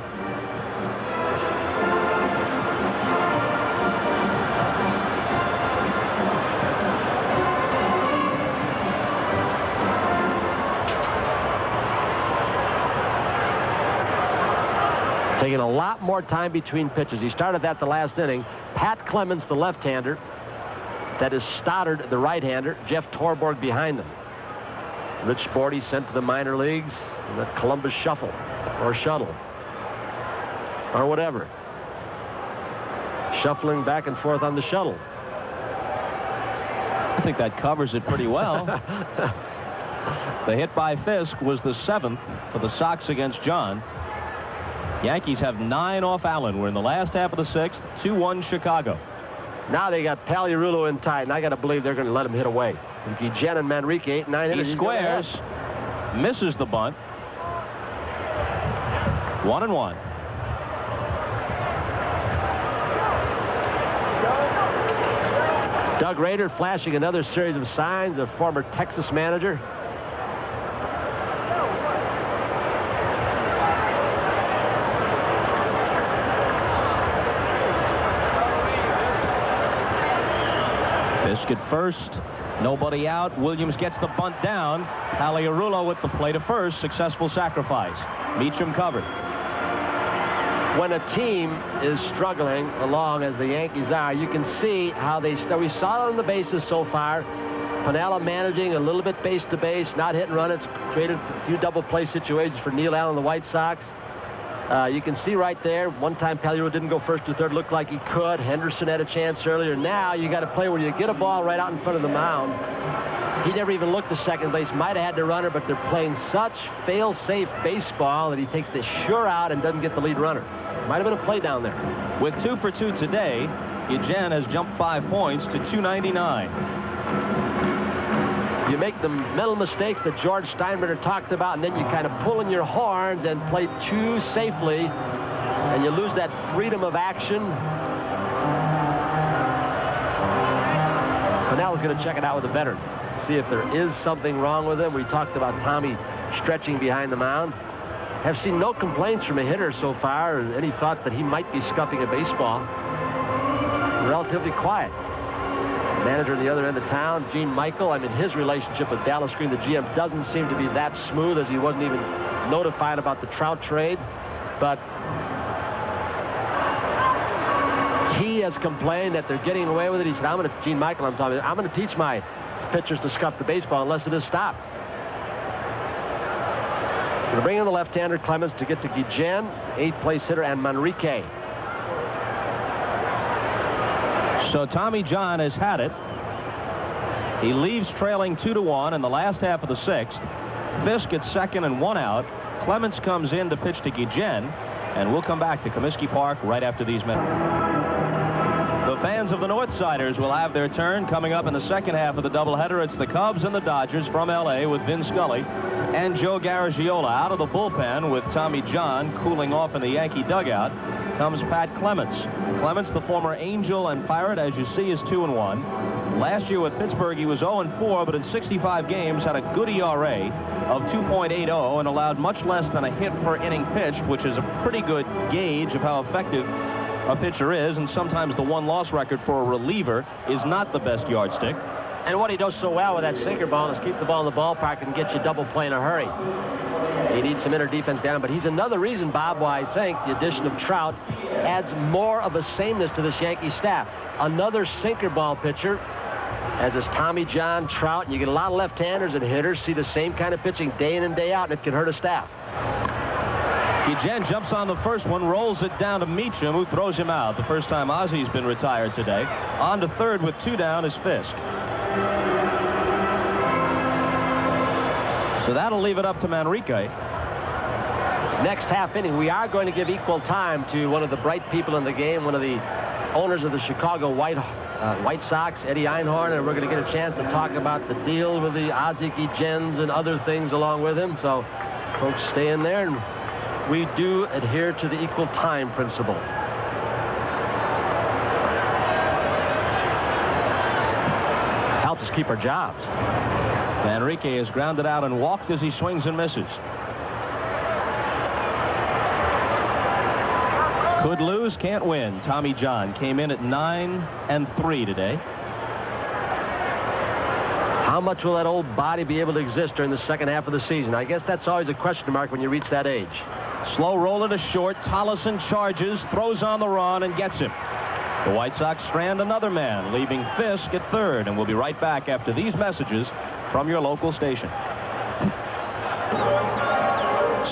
Taking a lot more time between pitches. He started that the last inning. Pat Clemens, the left-hander. That is Stoddard, the right-hander. Jeff Torborg behind them. Rich Sporty sent to the minor leagues. And that Columbus shuffle or shuttle or whatever. Shuffling back and forth on the shuttle. I think that covers it pretty well. The hit by Fisk was the 7th for the Sox against John. Yankees have 9 off Allen. We're in the last half of the 6th. 2-1 Chicago. Now they got Paliarulo in tight, and I got to believe they're going to let him hit away. Jen and Manrique, 8-9 innings. He squares, misses the bunt. 1-1. Doug Rader flashing another series of signs, the former Texas manager. Fisk at first, nobody out. Williams gets the bunt down. Paliarulo with the play to first. Successful sacrifice. Meacham covered. When a team is struggling along as the Yankees are, you can see how we saw it on the bases so far. Piniella managing a little bit base to base, not hit and run. It's created a few double play situations for Neil Allen, the White Sox. You can see right there, one time Paliarulo didn't go first to third, looked like he could. Henderson had a chance earlier. Now you got to play where you get a ball right out in front of the mound. He never even looked to second base. Might have had the runner, but they're playing such fail-safe baseball that he takes the sure out and doesn't get the lead runner. Might have been a play down there. With 2 for 2 today, Eugene has jumped 5 points to 299. You make the mental mistakes that George Steinbrenner talked about, and then you kind of pull in your horns and play too safely, and you lose that freedom of action. Piniella's going to check it out with a veteran, see if there is something wrong with him. We talked about Tommy stretching behind the mound. Have seen no complaints from a hitter so far, or any thought that he might be scuffing a baseball. Relatively quiet. Manager on the other end of town, Gene Michael. I mean, his relationship with Dallas Green, the GM, doesn't seem to be that smooth, as he wasn't even notified about the Trout trade. But he has complained that they're getting away with it. He said, Gene Michael, I'm going to teach my pitchers to scuff the baseball unless it is stopped. Going to bring in the left-hander Clemens to get to Guillen, 8th place hitter, and Manrique. So Tommy John has had it. He leaves trailing 2-1 in the last half of the 6th. Fisk at second and 1 out. Clemens comes in to pitch to Guillen, and we'll come back to Comiskey Park right after these minutes. The fans of the Northsiders will have their turn coming up in the second half of the doubleheader. It's the Cubs and the Dodgers from L.A. with Vin Scully and Joe Garagiola. Out of the bullpen with Tommy John cooling off in the Yankee dugout comes Pat Clements. Clements, the former Angel and Pirate, as you see, is 2-1. Last year with Pittsburgh, he was 0-4, but in 65 games had a good ERA of 2.80 and allowed much less than a hit per inning pitched, which is a pretty good gauge of how effective a pitcher is, and sometimes the one-loss record for a reliever is not the best yardstick. And what he does so well with that sinker ball is keep the ball in the ballpark and get you double play in a hurry. He needs some inner defense down, but he's another reason, Bob, why I think the addition of Trout adds more of a sameness to this Yankee staff. Another sinker ball pitcher, as is Tommy John, Trout, and you get a lot of left-handers and hitters see the same kind of pitching day in and day out, and it can hurt a staff. Guillen jumps on the first one, rolls it down to Meacham, who throws him out. The first time Ozzy's been retired today. On to third with 2 down is Fisk. So that'll leave it up to Manrique. Next half inning, we are going to give equal time to one of the bright people in the game, one of the owners of the Chicago White Sox, Eddie Einhorn, and we're going to get a chance to talk about the deal with the Ozzie Guillens and other things along with him. So folks, stay in there, and we do adhere to the equal time principle. Helps us keep our jobs. Manrique is grounded out and walked as he swings and misses. Could lose, can't win. Tommy John came in at 9-3 today. How much will that old body be able to exist during the second half of the season? I guess that's always a question mark when you reach that age. Slow roller to short. Tollison charges, throws on the run, and gets him. The White Sox strand another man, leaving Fisk at third, and we'll be right back after these messages from your local station.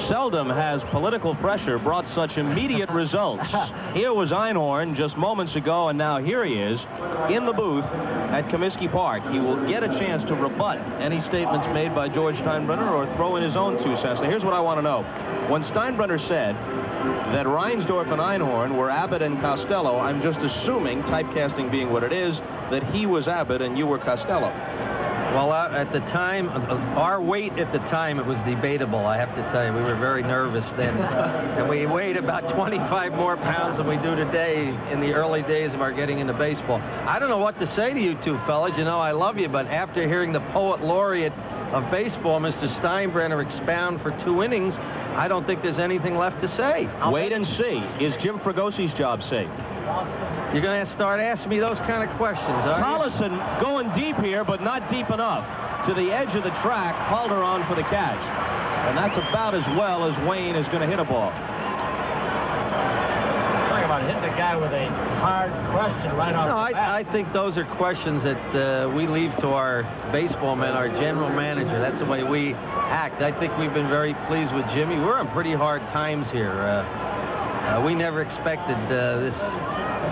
Seldom has political pressure brought such immediate results. Here was Einhorn just moments ago, and now here he is in the booth at Comiskey Park. He will get a chance to rebut any statements made by George Steinbrenner or throw in his own 2 cents. Now, here's what I want to know. When Steinbrenner said that Reinsdorf and Einhorn were Abbott and Costello, I'm just assuming, typecasting being what it is, that he was Abbott and you were Costello. Well, at the time, our weight at the time, it was debatable, I have to tell you. We were very nervous then. And we weighed about 25 more pounds than we do today in the early days of our getting into baseball. I don't know what to say to you two fellas. You know, I love you, but after hearing the poet laureate of baseball, Mr. Steinbrenner, expound for 2 innings, I don't think there's anything left to say. Wait and see. Is Jim Fragosi's job safe? You're going to start asking me those kind of questions, aren't you? Tollison going deep here, but not deep enough. To the edge of the track, Halder on for the catch. And that's about as well as Wayne is going to hit a ball. Talk about hitting a guy with a hard question right off the bat. I think those are questions that we leave to our baseball men, our general manager. That's the way we act. I think we've been very pleased with Jimmy. We're on pretty hard times here. We never expected this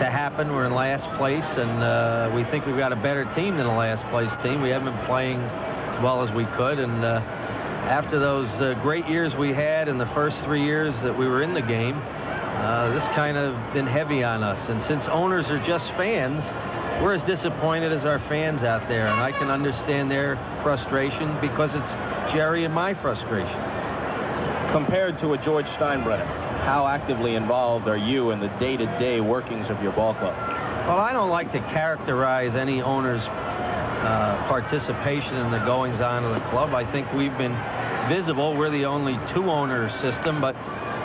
to happen. We're in last place, and we think we've got a better team than the last place team. We haven't been playing as well as we could, and after those great years we had in the first 3 years that we were in the game, this kind of been heavy on us. And since owners are just fans, we're as disappointed as our fans out there, and I can understand their frustration because it's Jerry and my frustration. Compared to a George Steinbrenner, how actively involved are you in the day-to-day workings of your ball club? Well, I don't like to characterize any owner's participation in the goings-on of the club. I think we've been visible. We're the only 2-owner system, but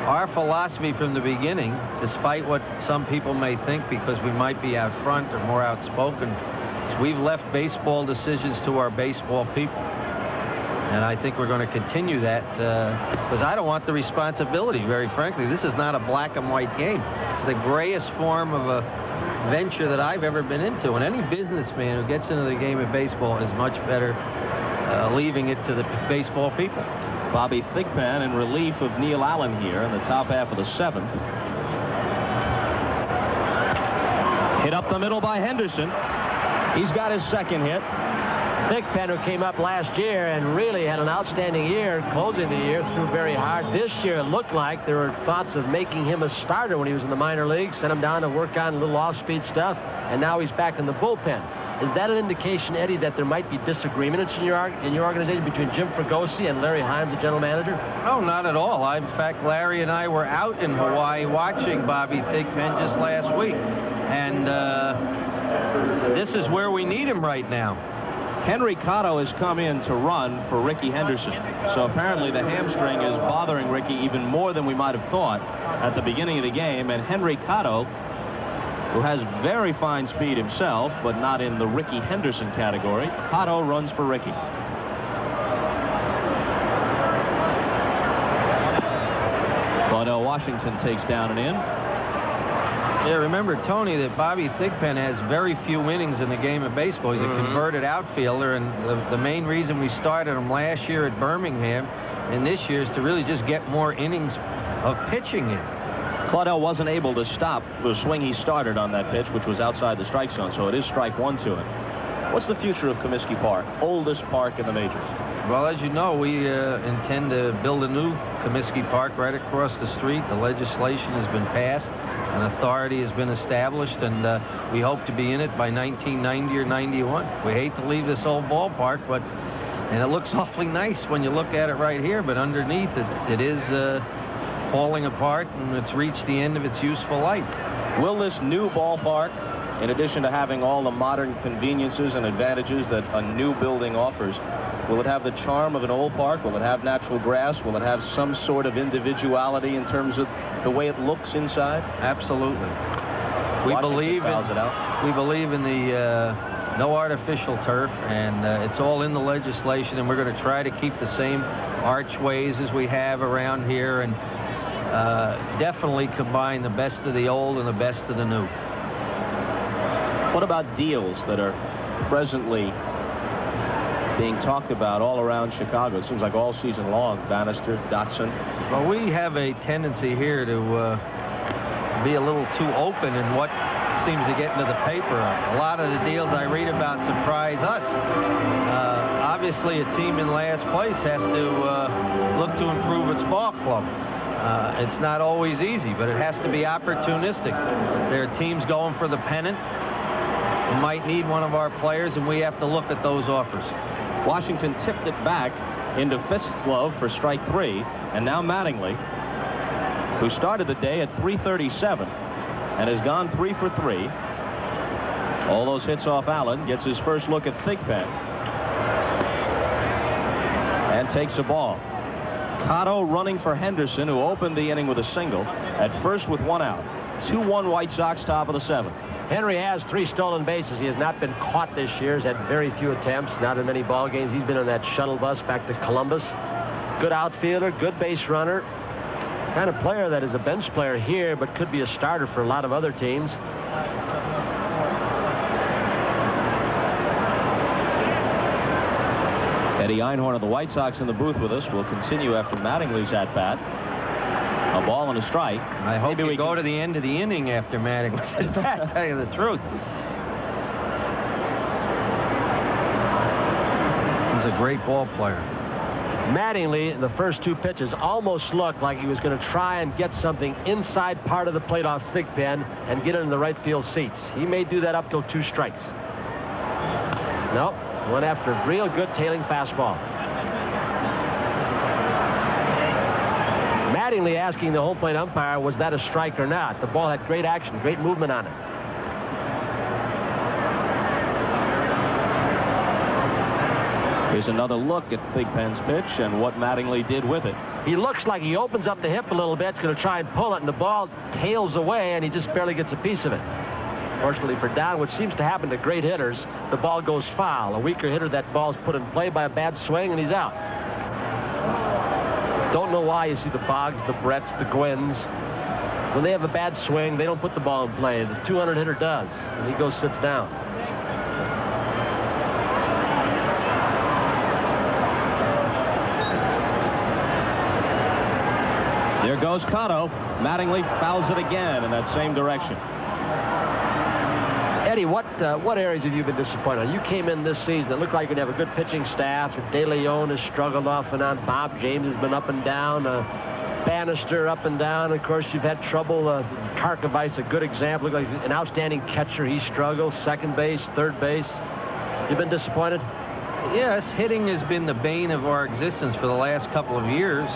our philosophy from the beginning, despite what some people may think because we might be out front or more outspoken, We've left baseball decisions to our baseball people. And I think we're going to continue that because I don't want the responsibility, very frankly. This is not a black and white game. It's the grayest form of a venture that I've ever been into. And any businessman who gets into the game of baseball is much better leaving it to the baseball people. Bobby Thigpen in relief of Neil Allen here in the top half of the 7th. Hit up the middle by Henderson. He's got his second hit. Thigpen, who came up last year and really had an outstanding year, closing the year, threw very hard. This year, it looked like there were thoughts of making him a starter when he was in the minor leagues, sent him down to work on a little off-speed stuff, and now he's back in the bullpen. Is that an indication, Eddie, that there might be disagreements in your organization between Jim Fregosi and Larry Himes, the general manager? No, not at all. In fact, Larry and I were out in Hawaii watching Bobby Thigpen just last week, and this is where we need him right now. Henry Cotto has come in to run for Ricky Henderson. So apparently the hamstring is bothering Ricky even more than we might have thought at the beginning of the game. And Henry Cotto, who has very fine speed himself, but not in the Ricky Henderson category, Cotto runs for Ricky. Claudell Washington takes down and in. Yeah, remember, Tony, that Bobby Thigpen has very few innings in the game of baseball. He's a converted outfielder, and the main reason we started him last year at Birmingham and this year is to really just get more innings of pitching in. Claudell wasn't able to stop the swing he started on that pitch, which was outside the strike zone, so it is strike 1 to him. What's the future of Comiskey Park, oldest park in the majors? Well, as you know, we intend to build a new Comiskey Park right across the street. The legislation has been passed. An authority has been established, and we hope to be in it by 1990 or 91. We hate to leave this old ballpark, and it looks awfully nice when you look at it right here, but underneath it is falling apart, and it's reached the end of its useful life. Will this new ballpark, in addition to having all the modern conveniences and advantages that a new building offers, will it have the charm of an old park? Will it have natural grass? Will it have some sort of individuality in terms of the way it looks inside? Absolutely. We believe in the no artificial turf, and it's all in the legislation, and we're going to try to keep the same archways as we have around here, and definitely combine the best of the old and the best of the new. What about deals that are presently being talked about all around Chicago? It seems like all season long. Bannister, Dotson. Well, we have a tendency here to be a little too open in what seems to get into the paper. A lot of the deals I read about surprise us. Obviously, a team in last place has to look to improve its ball club. It's not always easy, but it has to be opportunistic. There are teams going for the pennant who might need one of our players, and we have to look at those offers. Washington tipped it back into fist glove for strike 3, and now Mattingly, who started the day at 337 and has gone 3 for 3. All those hits off Allen, gets his first look at Thigpen and takes a ball. Cotto running for Henderson, who opened the inning with a single at first with 1 out. 2-1 White Sox, top of the 7th. Henry has 3 stolen bases. He has not been caught this year. He's had very few attempts, not in many ball games. He's been on that shuttle bus back to Columbus. Good outfielder, good base runner. Kind of player that is a bench player here, but could be a starter for a lot of other teams. Eddie Einhorn of the White Sox in the booth with us. Will continue after Mattingly's at-bat. A ball and a strike. I hope we go to the end of the inning after Mattingly's at-bat, tell you the truth. He's a great ball player. Mattingly, the first 2 pitches almost looked like he was going to try and get something inside part of the plate off Thigpen and get it in the right field seats. He may do that up till 2 strikes. Nope. Went after a real good tailing fastball. Mattingly asking the home plate umpire, was that a strike or not? The ball had great action, great movement on it. Here's another look at Thigpen's pitch and what Mattingly did with it. He looks like he opens up the hip a little bit, going to try and pull it, and the ball tails away, and he just barely gets a piece of it. Fortunately for Don, which seems to happen to great hitters, the ball goes foul. A weaker hitter, that ball's put in play by a bad swing, and he's out. Don't know why you see the Boggs, the Bretts, the Gwynns. When they have a bad swing, they don't put the ball in play. The 200 hitter does, and he goes, sits down. There goes Cotto. Mattingly fouls it again in that same direction. Eddie, what areas have you been disappointed on? You came in this season. It looked like you'd have a good pitching staff. De Leon has struggled off and on. Bob James has been up and down. Bannister up and down. Of course, you've had trouble. Karkovice, a good example. Like an outstanding catcher. He struggled. Second base, third base. You've been disappointed? Yes, hitting has been the bane of our existence for the last couple of years.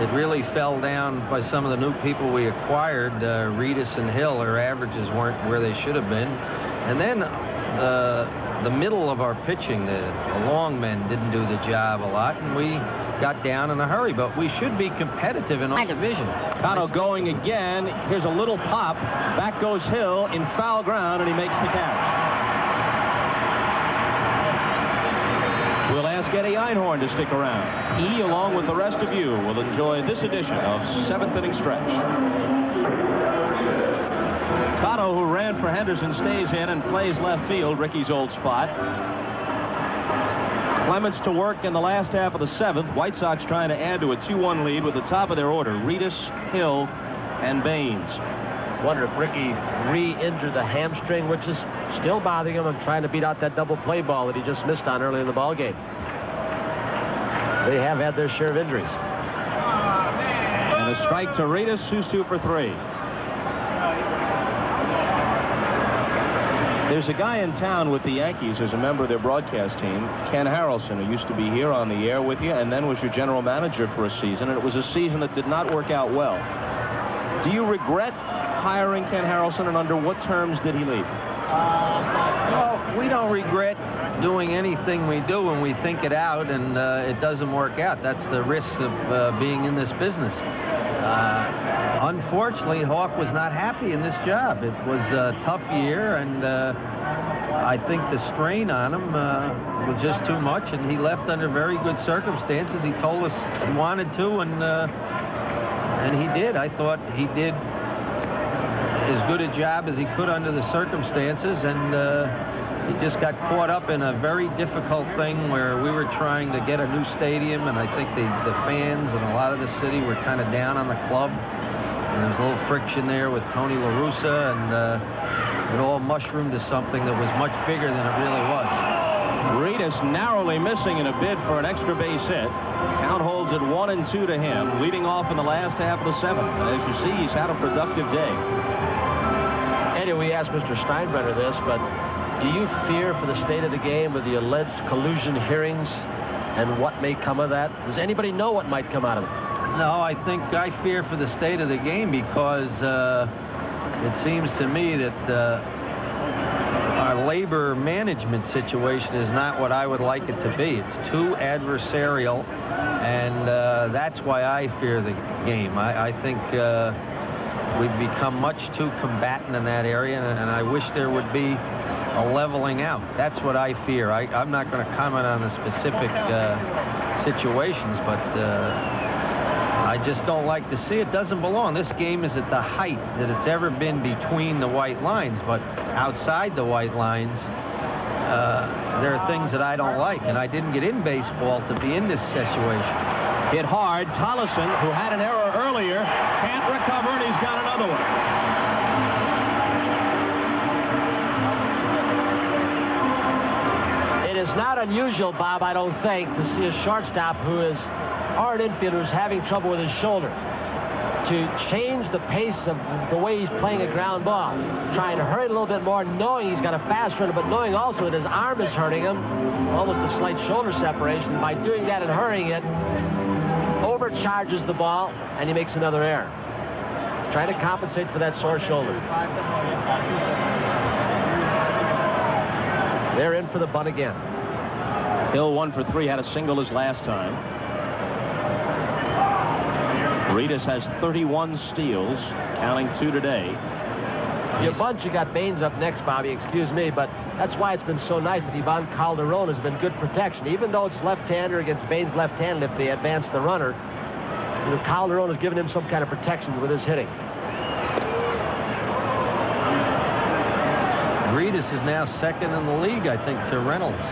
It really fell down by some of the new people we acquired. Reedus and Hill, their averages weren't where they should have been. And then the middle of our pitching, the long men didn't do the job a lot, and we got down in a hurry. But we should be competitive in our division. Cotto going again. Here's a little pop. Back goes Hill in foul ground, and he makes the catch. We'll ask Eddie Einhorn to stick around. He, along with the rest of you, will enjoy this edition of 7th Inning Stretch. Cotto, who ran for Henderson, stays in and plays left field, Ricky's old spot. Clemens to work in the last half of the 7th. White Sox trying to add to a 2-1 lead with the top of their order, Reedus, Hill, and Baines. Wonder if Ricky re-injured the hamstring, which is still bothering him, and trying to beat out that double play ball that he just missed on early in the ball game. They have had their share of injuries. And a strike to Reedus, who's 2 for 3. There's a guy in town with the Yankees who's a member of their broadcast team, Ken Harrelson, who used to be here on the air with you and then was your general manager for a season, and it was a season that did not work out well. Do you regret hiring Ken Harrelson, and under what terms did he leave? Well, we don't regret doing anything we do when we think it out and it doesn't work out. That's the risk of being in this business. Unfortunately, Hawk was not happy in this job. It was a tough year, and I think the strain on him was just too much, and he left under very good circumstances. He told us he wanted to, and he did. I thought he did as good a job as he could under the circumstances, and he just got caught up in a very difficult thing where we were trying to get a new stadium, and I think the fans and a lot of the city were kind of down on the club, and there was a little friction there with Tony La Russa, and it all mushroomed to something that was much bigger than it really was. Reedus narrowly missing in a bid for an extra base hit. Count holds it 1-2 to him, leading off in the last half of the 7th. As you see, he's had a productive day. Eddie, we asked Mr. Steinbrenner this, but do you fear for the state of the game with the alleged collusion hearings and what may come of that? Does anybody know what might come out of it? No, I think I fear for the state of the game because it seems to me that our labor management situation is not what I would like it to be. It's too adversarial, and that's why I fear the game. I think we've become much too combatant in that area, and I wish there would be a leveling out. That's what I fear. I'm not going to comment on the specific situations, but I just don't like to see it. It doesn't belong. This game is at the height that it's ever been between the white lines, but outside the white lines, there are things that I don't like, and I didn't get in baseball to be in this situation. Hit hard. Tollison, who had an error earlier, can't recover, and he's got another one. It is not unusual, Bob, I don't think, to see a shortstop who is, or an infielder who's having trouble with his shoulder, to change the pace of the way he's playing a ground ball, trying to hurry it a little bit more, knowing he's got a fast runner, but knowing also that his arm is hurting him, almost a slight shoulder separation. By doing that and hurrying it, overcharges the ball, and he makes another error. He's trying to compensate for that sore shoulder. They're in for the bunt again. Hill 1 for 3, had a single his last time. Reedus has 31 steals, counting 2 today. Your bunch, you got Baines up next, Bobby, excuse me, but that's why it's been so nice that Ivan Calderon has been good protection. Even though it's left-hander against Baines left-handed, if they advance the runner, you know, Calderon has given him some kind of protection with his hitting. Gredis is now second in the league, I think, to Reynolds.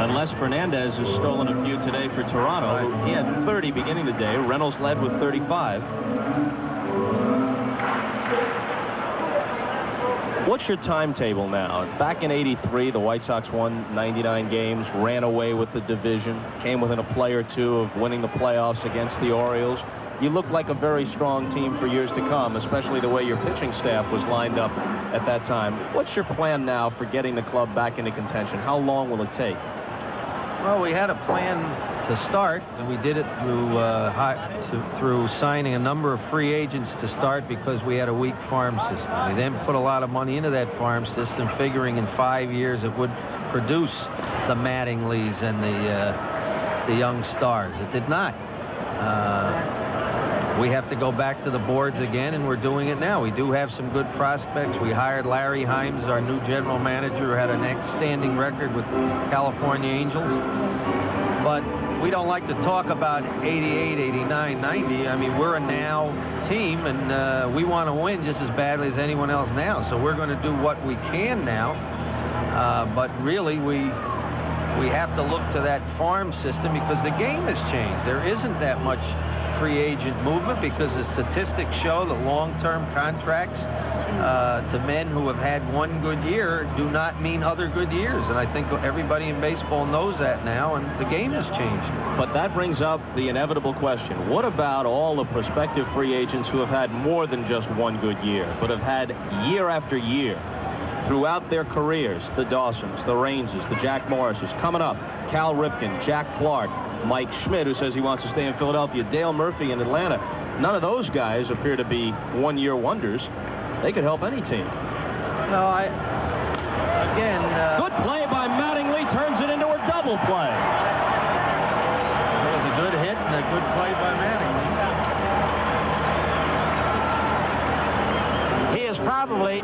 Unless Fernandez has stolen a few today for Toronto. He had 30 beginning the day. Reynolds led with 35. What's your timetable now? Back in '83, the White Sox won 99 games, ran away with the division, came within a play or two of winning the playoffs against the Orioles. You look like a very strong team for years to come, especially the way your pitching staff was lined up at that time. What's your plan now for getting the club back into contention? How long will it take? Well, we had a plan to start, and we did it through signing a number of free agents to start because we had a weak farm system. We then put a lot of money into that farm system, figuring in 5 years it would produce the Mattinglys and the young stars. It did not. We have to go back to the boards again, and we're doing it now. We do have some good prospects. We hired Larry Himes, our new general manager, who had an outstanding record with California Angels. But we don't like to talk about 88, 89, 90. I mean, we're a now team, and we want to win just as badly as anyone else now. So we're going to do what we can now. But really, we have to look to that farm system because the game has changed. There isn't that much free agent movement because the statistics show that long-term contracts to men who have had one good year do not mean other good years. And I think everybody in baseball knows that now, and the game has changed. But that brings up the inevitable question. What about all the prospective free agents who have had more than just one good year, but have had year after year throughout their careers? The Dawsons, the Raineses, the Jack Morrises coming up. Cal Ripken, Jack Clark, Mike Schmidt, who says he wants to stay in Philadelphia, Dale Murphy in Atlanta. None of those guys appear to be one-year wonders. They could help any team. No, Good play by Mattingly, turns it into a double play. That was a good hit and a good play by Mattingly. He is probably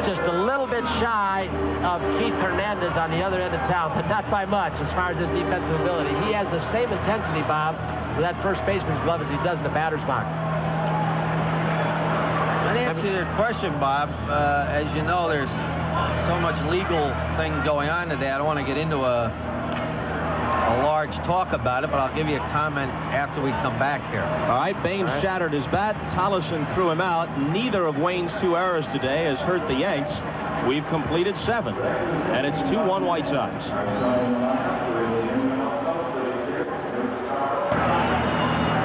just a little bit shy of Keith Hernandez on the other end of town, but not by much as far as his defensive ability. He has the same intensity, Bob, with that first baseman's glove as he does in the batter's box. To answer your question, Bob, as you know, there's so much legal thing going on today. I don't want to get into a large talk about it, but I'll give you a comment after we come back here. All right, Baines shattered his bat. Tollison threw him out. Neither of Wayne's two errors today has hurt the Yanks. We've completed 7, and it's 2-1 White Sox.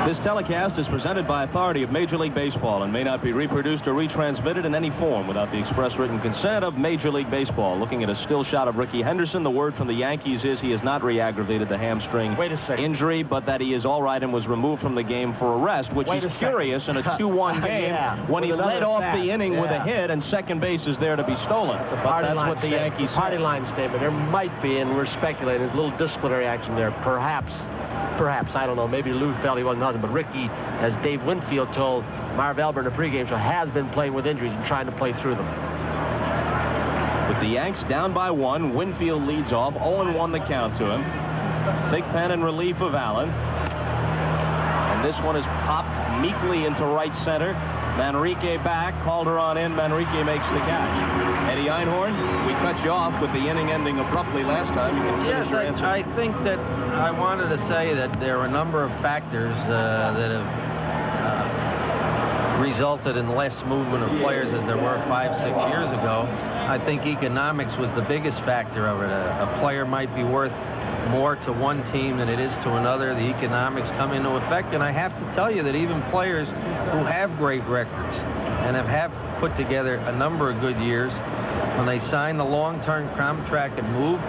This telecast is presented by authority of Major League Baseball and may not be reproduced or retransmitted in any form without the express written consent of Major League Baseball. Looking at a still shot of Ricky Henderson, the word from the Yankees is he has not re-aggravated the hamstring injury, but that he is all right and was removed from the game for a rest, which is curious in a 2-1 game when he led off the inning with a hit and second base is there to be stolen. But that's what the Yankees said. Party line statement. There might be, and we're speculating, there's a little disciplinary action there. Perhaps, I don't know, maybe Lou felt he wasn't nothing, but Ricky, as Dave Winfield told Marv Albert in the pregame show, has been playing with injuries and trying to play through them. With the Yanks down by 1, Winfield leads off, 0-1 the count to him. Big pen in relief of Allen. And this one is popped meekly into right center. Manrique back, Calderon in, Manrique makes the catch. Eddie Einhorn, we cut you off with the inning ending abruptly last time. You can finish your answer. I think that I wanted to say that there are a number of factors that have resulted in less movement of players as there were 5-6 years ago. I think economics was the biggest factor of it. A player might be worth more to one team than it is to another. The economics come into effect, and I have to tell you that even players who have great records and have put together a number of good years, when they sign the long-term contract and move,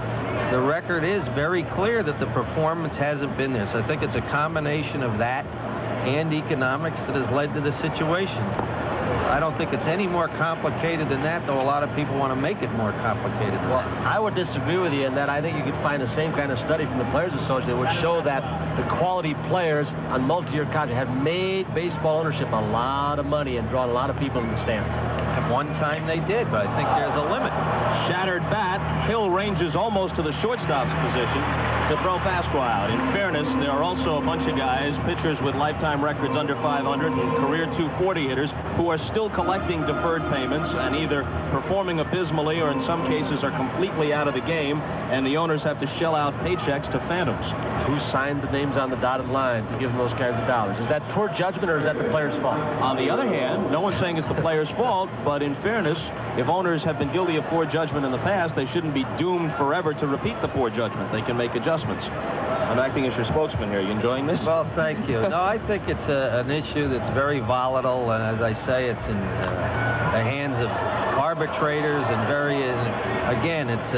the record is very clear that the performance hasn't been there. So I think it's a combination of that and economics that has led to the situation. I don't think it's any more complicated than that, though a lot of people want to make it more complicated than Well, that. I would disagree with you in that I think you could find the same kind of study from the Players Association that would show that the quality players on multi-year contracts have made baseball ownership a lot of money and drawn a lot of people in the stands. At one time they did, but I think there's a limit. Shattered bat. Hill ranges almost to the shortstop's position to throw fastball out. In fairness, there are also a bunch of guys, pitchers with lifetime records under 500 and career 240 hitters, who are still collecting deferred payments and either performing abysmally or in some cases are completely out of the game, and the owners have to shell out paychecks to phantoms. Who signed the names on the dotted line to give them those kinds of dollars? Is that poor judgment or is that the player's fault? On the other hand, no one's saying it's the player's fault, but in fairness, if owners have been guilty of poor judgment in the past, they shouldn't be doomed forever to repeat the poor judgment. They can make adjustments. I'm acting as your spokesman here. You enjoying this? Well, thank you. No, I think it's an issue that's very volatile, and as I say, it's in the hands of arbitrators and again, it's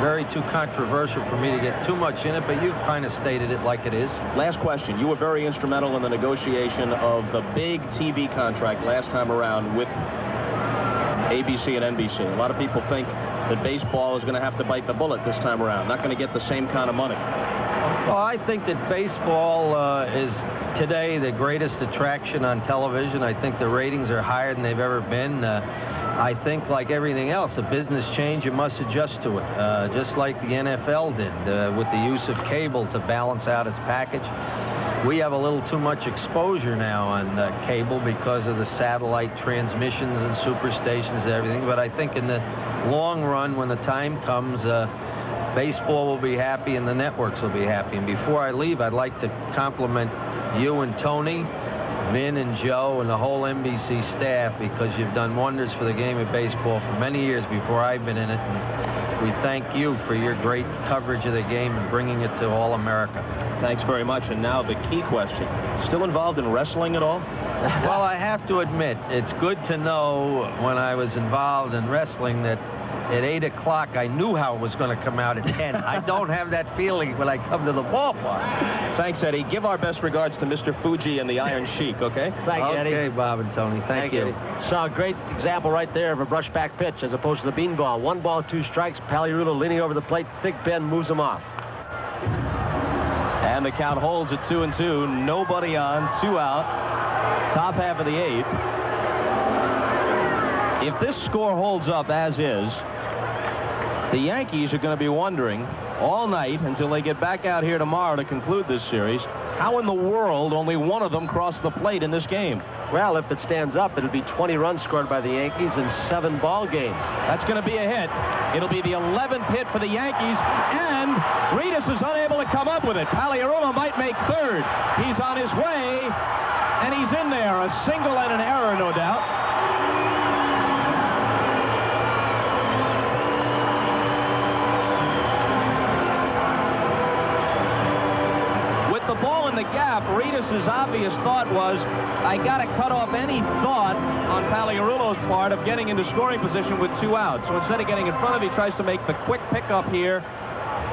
very too controversial for me to get too much in it, but you've kind of stated it like it is. Last question. You were very instrumental in the negotiation of the big TV contract last time around with ABC and NBC. A lot of people think that baseball is going to have to bite the bullet this time around. Not going to get the same kind of money. Well, I think that baseball is today the greatest attraction on television. I think the ratings are higher than they've ever been. I think, like everything else, a business change, you must adjust to it, just like the NFL did with the use of cable to balance out its package. We have a little too much exposure now on cable because of the satellite transmissions and superstations and everything, but I think in the long run, when the time comes, baseball will be happy and the networks will be happy. And before I leave, I'd like to compliment you and Tony, Vin and Joe and the whole NBC staff, because you've done wonders for the game of baseball for many years before I've been in it. And we thank you for your great coverage of the game and bringing it to all America. Thanks very much. And now the key question. Still involved in wrestling at all? Well, I have to admit, it's good to know when I was involved in wrestling that at 8 o'clock, I knew how it was going to come out at 10. I don't have that feeling when I come to the ballpark. Thanks, Eddie. Give our best regards to Mr. Fuji and the Iron Sheik, okay? Thank you, Eddie. Okay, Bob and Tony. Thank you. Eddie. Saw a great example right there of a brushback pitch as opposed to the beanball. 1 ball, 2 strikes. Paliulo leaning over the plate. Big Ben moves him off. And the count holds at 2-2. Nobody on, 2 out. Top half of the 8th. If this score holds up as is, the Yankees are going to be wondering all night until they get back out here tomorrow to conclude this series, how in the world only one of them crossed the plate in this game? Well, if it stands up, it'll be 20 runs scored by the Yankees in 7 ball games. That's going to be a hit. It'll be the 11th hit for the Yankees, and Reedus is unable to come up with it. Paliulo might make third. He's on his way, and he's in there. A single and an error, no doubt. The ball in the gap, Reedus' obvious thought was, I got to cut off any thought on Paliulo's part of getting into scoring position with 2 outs. So instead of getting in front of him, he tries to make the quick pickup here,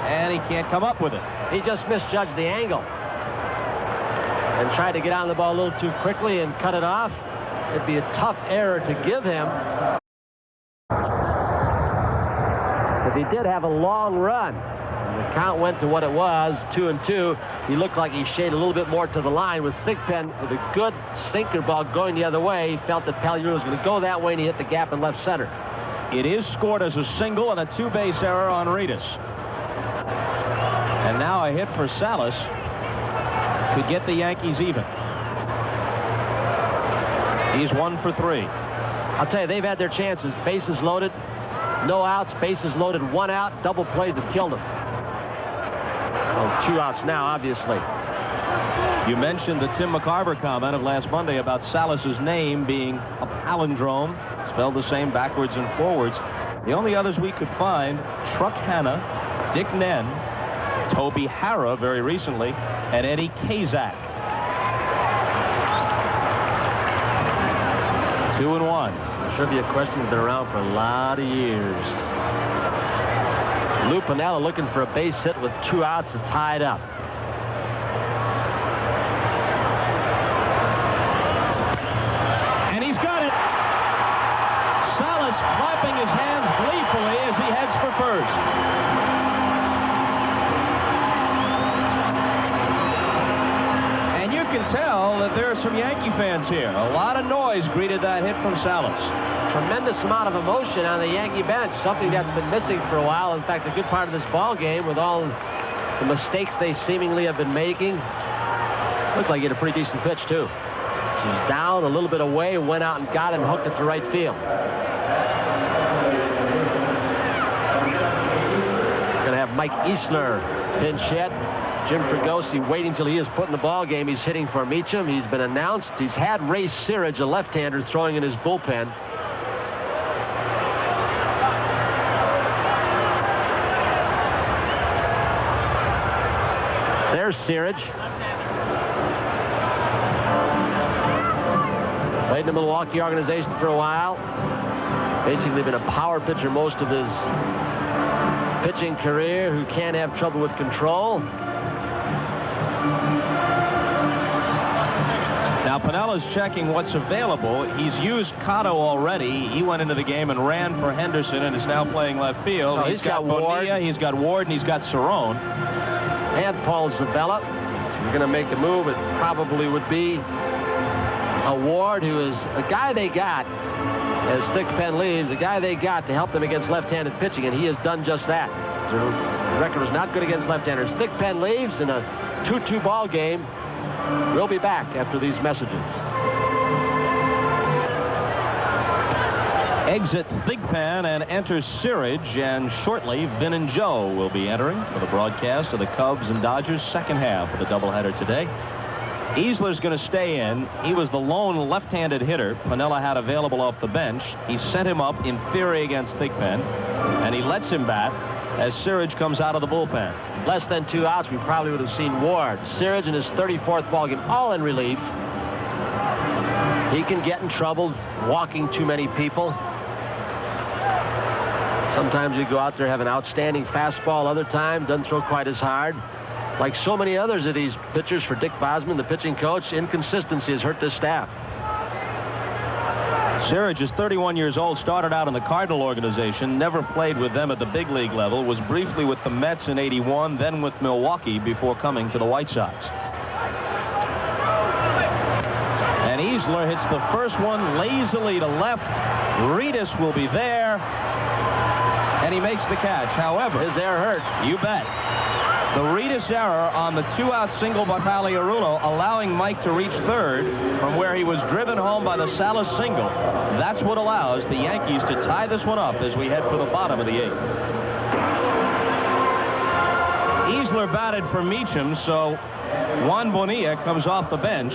and he can't come up with it. He just misjudged the angle and tried to get on the ball a little too quickly and cut it off. It'd be a tough error to give him, because he did have a long run. The count went to what it was, 2-2. He looked like he shaded a little bit more to the line with Thigpen with a good sinker ball going the other way. He felt that Paliulo was going to go that way, and he hit the gap in left center. It is scored as a single and a 2-base error on Reedus. And now a hit for Salas to get the Yankees even. He's 1 for 3. I'll tell you, they've had their chances. Bases loaded, no outs. Bases loaded, 1 out. Double plays that killed them. Oh, 2 outs now, obviously. You mentioned the Tim McCarver comment of last Monday about Salas's name being a palindrome, spelled the same backwards and forwards. The only others we could find, Truck Hanna, Dick Nenn, Toby Harrah very recently, and Eddie Kazak. 2-1. Trivia question has been around for a lot of years. Lou Piniella looking for a base hit with 2 outs to tie it up. And he's got it. his hands gleefully as he heads for first. And you can tell that there are some Yankee fans here. A lot of noise greeted that hit from Salas. Tremendous amount of emotion on the Yankee bench, something that's been missing for a while. In fact, a good part of this ball game with all the mistakes they seemingly have been making. Looked like he had a pretty decent pitch, too. He's down, a little bit away, went out and got him, hooked it to right field. Going to have Mike Easler pinch hit. Jim Fregosi waiting till he is put in the ball game. He's hitting for Meacham. He's been announced. He's had Ray Searage, a left-hander, throwing in his bullpen. There's Searage. Played in the Milwaukee organization for a while. Basically been a power pitcher most of his pitching career, who can't have trouble with control. Now, Pinella's checking what's available. He's used Cotto already. He went into the game and ran for Henderson and is now playing left field. Oh, he's got Bonilla, Ward. he's got Ward, and he's got Cerrone. And Paul Zavella. If you're going to make a move, it probably would be a Ward, who is a guy they got, as Thigpen leaves, the guy they got to help them against left-handed pitching, and he has done just that. Their record was not good against left-handers. Thigpen leaves in a 2-2 ball game. We'll be back after these messages. Exit Thigpen and enters Searage, and shortly Vin and Joe will be entering for the broadcast of the Cubs and Dodgers second half of the doubleheader today. Easler's going to stay in. He was the lone left-handed hitter Pinella had available off the bench. He sent him up in theory against Thigpen, and he lets him bat as Searage comes out of the bullpen. Less than 2 outs, we probably would have seen Ward. Searage in his 34th ball game, all in relief. He can get in trouble walking too many people. Sometimes you go out there, have an outstanding fastball. Other time, doesn't throw quite as hard. Like so many others of these pitchers for Dick Bosman, the pitching coach, inconsistency has hurt this staff. Searage is 31 years old, started out in the Cardinal organization, never played with them at the big league level, was briefly with the Mets in '81, then with Milwaukee before coming to the White Sox. And Easler hits the first one lazily to left. Reedus will be there, and he makes the catch. However, His error hurt. You bet. The Reedus error on the 2-out single by Pagliarulo, allowing Mike to reach third from where he was driven home by the Salas single. That's what allows the Yankees to tie this one up as we head for the bottom of the 8th. Easler batted for Meacham, so Juan Bonilla comes off the bench.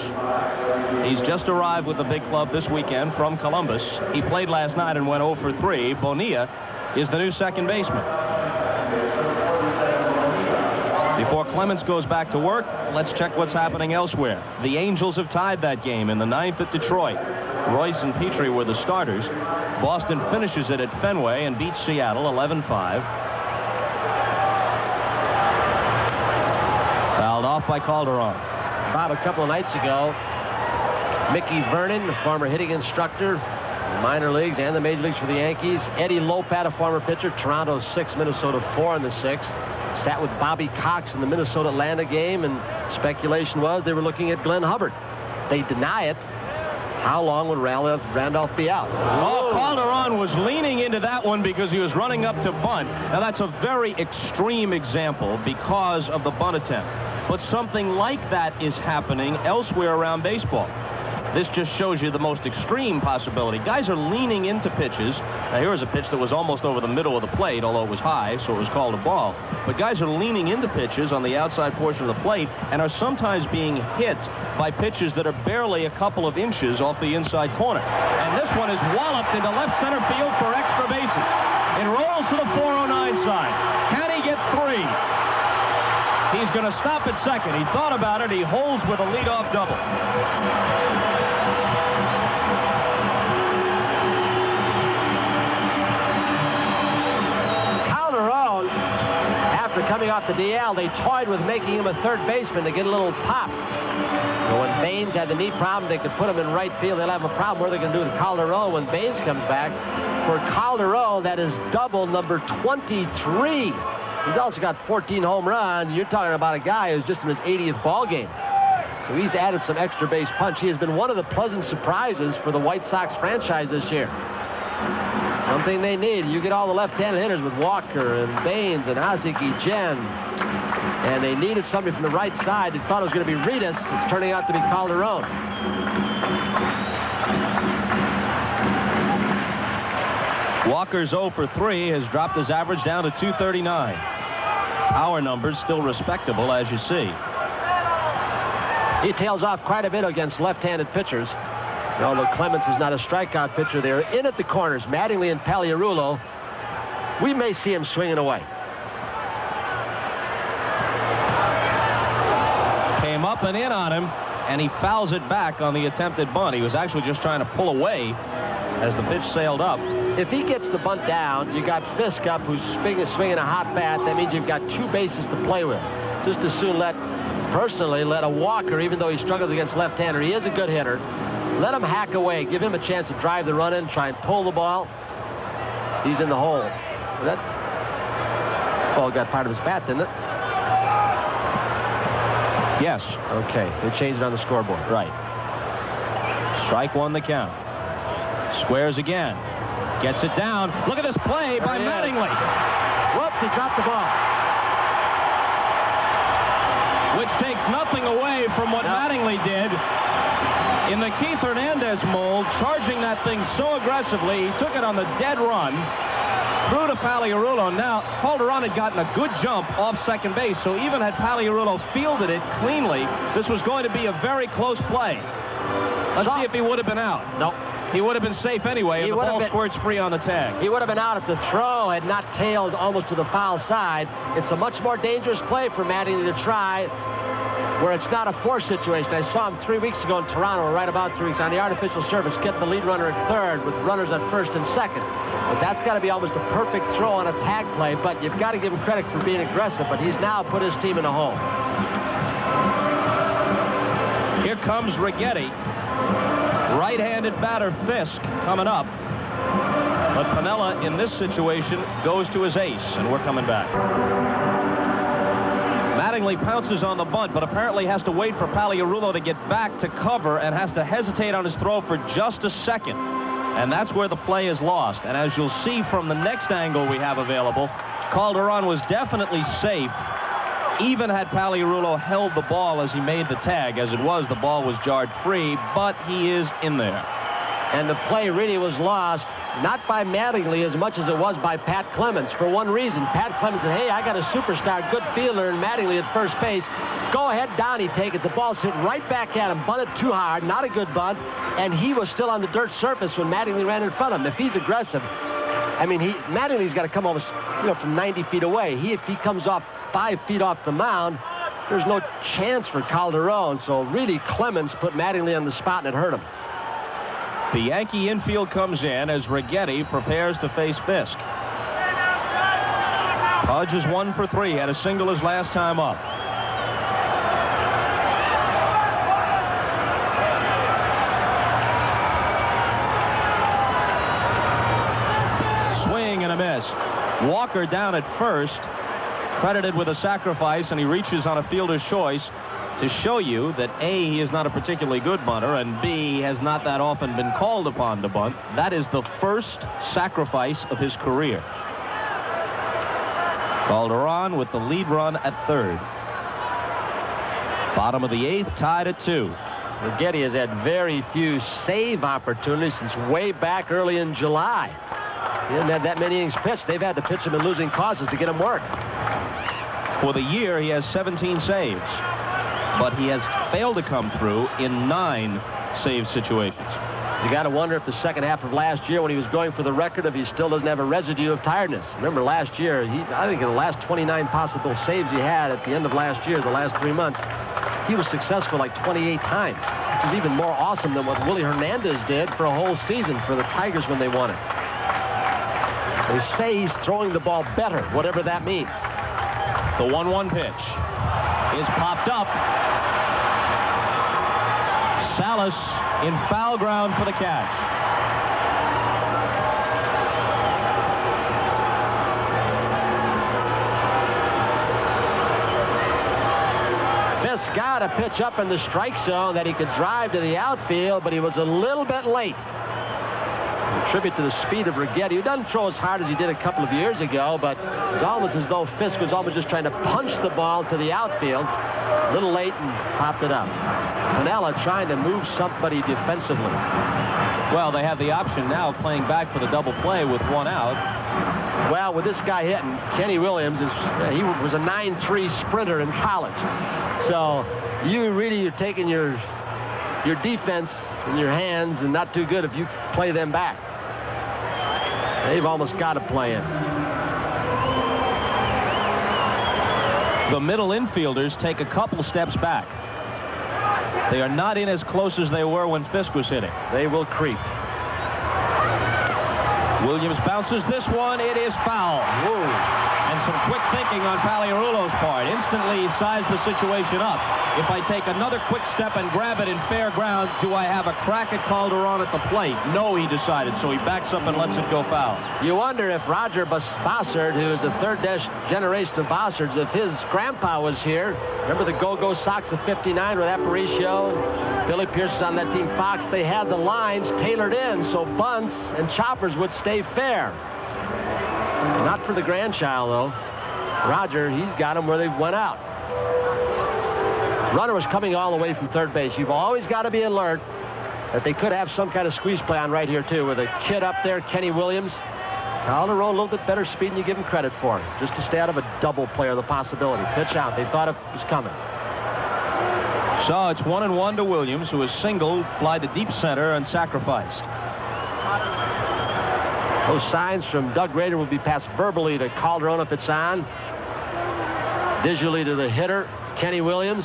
He's just arrived with the big club this weekend from Columbus. He played last night and went 0 for 3. Bonilla is the new second baseman. Before Clemens goes back to work, let's check what's happening elsewhere. The Angels have tied that game in the 9th at Detroit. Royce and Petrie were the starters. Boston finishes it at Fenway and beats Seattle 11-5. Fouled off by Calderon. Bob, a couple of nights ago, Mickey Vernon, the former hitting instructor, the minor leagues and the major leagues for the Yankees. Eddie Lopat, a former pitcher, Toronto 6, Minnesota 4 in the 6th. Sat with Bobby Cox in the Minnesota-Atlanta game, and speculation was they were looking at Glenn Hubbard. They deny it. How long would Randolph be out? Oh, Calderon was leaning into that one because he was running up to bunt. Now, that's a very extreme example because of the bunt attempt. But something like that is happening elsewhere around baseball. This just shows you the most extreme possibility. Guys are leaning into pitches. Now, here was a pitch that was almost over the middle of the plate, although it was high, so it was called a ball. But guys are leaning into pitches on the outside portion of the plate and are sometimes being hit by pitches that are barely a couple of inches off the inside corner. And this one is walloped into left center field for extra bases. It rolls to the 409 side. Can he get 3? He's going to stop at second. He thought about it. He holds with a leadoff double. After coming off the DL, they toyed with making him a third baseman to get a little pop. But when Baines had the knee problem, they could put him in right field. They'll have a problem. What are they going to do with Calderon when Baines comes back? For Calderon, that is double number 23. He's also got 14 home runs. You're talking about a guy who's just in his 80th ball game. So he's added some extra base punch. He has been one of the pleasant surprises for the White Sox franchise this year. Something they need. You get all the left-handed hitters with Walker and Baines and Ozzie Jen. And they needed somebody from the right side. They thought it was going to be Ritas. It's turning out to be Calderon. Walker's 0 for 3 has dropped his average down to 239. Power numbers still respectable, as you see. He tails off quite a bit against left-handed pitchers. And although Clemens is not a strikeout pitcher, they're in at the corners, Mattingly and Pagliarulo. We may see him swinging away. Came up and in on him, and he fouls it back on the attempted bunt. He was actually just trying to pull away as the pitch sailed up. If he gets the bunt down, you got Fisk up, who's swinging a hot bat. That means you've got 2 bases to play with. Just as soon personally let a Walker, even though he struggles against left-hander, he is a good hitter. Let him hack away. Give him a chance to drive the run in, try and pull the ball. He's in the hole. That ball got part of his bat, didn't it? Yes. Okay. They changed it on the scoreboard. Right. Strike 1 the count. Squares again. Gets it down. Look at this play by Mattingly. Whoops, he dropped the ball. Which takes nothing away from what Mattingly did in the Keith Hernandez mold, charging that thing so aggressively. He took it on the dead run, threw to Pagliarulo. Now, Calderon had gotten a good jump off second base, so even had Pagliarulo fielded it cleanly, this was going to be a very close play. Let's see if he would have been out. Nope. He would have been safe anyway, and the ball squirts free on the tag. He would have been out if the throw had not tailed almost to the foul side. It's a much more dangerous play for Mattingly to try where it's not a force situation. I saw him 3 weeks ago in Toronto, or right about 3 weeks, on the artificial surface, get the lead runner at third with runners at first and second. But that's got to be almost a perfect throw on a tag play, but you've got to give him credit for being aggressive, but he's now put his team in a hole. Here comes Righetti. Right-handed batter Fisk coming up. But Piniella in this situation goes to his ace, and we're coming back. Mattingly pounces on the bunt, but apparently has to wait for Pagliarulo to get back to cover and has to hesitate on his throw for just a second. And that's where the play is lost. And as you'll see from the next angle we have available, Calderon was definitely safe. Even had Pagliarulo held the ball as he made the tag. As it was, the ball was jarred free, but he is in there. And the play really was lost, not by Mattingly as much as it was by Pat Clemens. For one reason, Pat Clemens said, hey, I got a superstar, good fielder, and Mattingly at first base. Go ahead, Donnie, take it. The ball hit right back at him, bunted too hard, not a good bunt, and he was still on the dirt surface when Mattingly ran in front of him. If he's aggressive, I mean, Mattingly's got to come almost, from 90 feet away. If he comes off 5 feet off the mound, there's no chance for Calderon. So really, Clemens put Mattingly on the spot, and it hurt him. The Yankee infield comes in as Righetti prepares to face Fisk. Pudge is 1 for 3. Had a single his last time up. Swing and a miss. Walker down at first, credited with a sacrifice, and he reaches on a fielder's choice to show you that A, he is not a particularly good bunter, and B, he has not that often been called upon to bunt. That is the first sacrifice of his career. Calderon with the lead run at third. Bottom of the 8th, tied at 2. Righetti has had very few save opportunities since way back early in July. He didn't have that many innings pitched. They've had to pitch him in losing causes to get him work. For the year, he has 17 saves. But he has failed to come through in 9 save situations. You got to wonder if the second half of last year, when he was going for the record, if he still doesn't have a residue of tiredness. Remember last year, I think in the last 29 possible saves he had at the end of last year, the last 3 months, he was successful like 28 times, which is even more awesome than what Willie Hernandez did for a whole season for the Tigers when they won it. They say he's throwing the ball better, whatever that means. The 1-1 pitch is popped up. Salas in foul ground for the catch. Fisk got a pitch up in the strike zone that he could drive to the outfield, but he was a little bit late. A tribute to the speed of Righetti, who doesn't throw as hard as he did a couple of years ago, but it's almost as though Fisk was almost just trying to punch the ball to the outfield. A little late and popped it up. Piniella trying to move somebody defensively. Well, they have the option now of playing back for the double play with one out. Well, with this guy hitting, Kenny Williams, he was a 9.3 sprinter in college. So you're taking your defense in your hands, and not too good if you play them back. They've almost got to play in. The middle infielders take a couple steps back. They are not in as close as they were when Fisk was hitting. They will creep. Williams bounces this one. It is foul. Whoa. And some quick thinking on Pagliarulo's part. Instantly sized the situation up. If I take another quick step and grab it in fair ground, do I have a crack at Calderon at the plate? No, he decided, so he backs up and lets it go foul. You wonder if Roger Bossard, who is the third generation of Bossards, if his grandpa was here. Remember the Go-Go Sox of '59 with Aparicio and Billy Pierce on that team, Fox? They had the lines tailored in so bunts and choppers would stay fair. Not for the grandchild, though. Roger, he's got them where they went out. Runner was coming all the way from third base. You've always got to be alert that they could have some kind of squeeze play on right here, too, with a kid up there, Kenny Williams. Calderon, a little bit better speed than you give him credit for, just to stay out of a double play or the possibility. Pitch out. They thought it was coming. So it's 1-1 to Williams, who is singled, fly to deep center, and sacrificed. Those signs from Doug Rader will be passed verbally to Calderon if it's on. Visually to the hitter, Kenny Williams.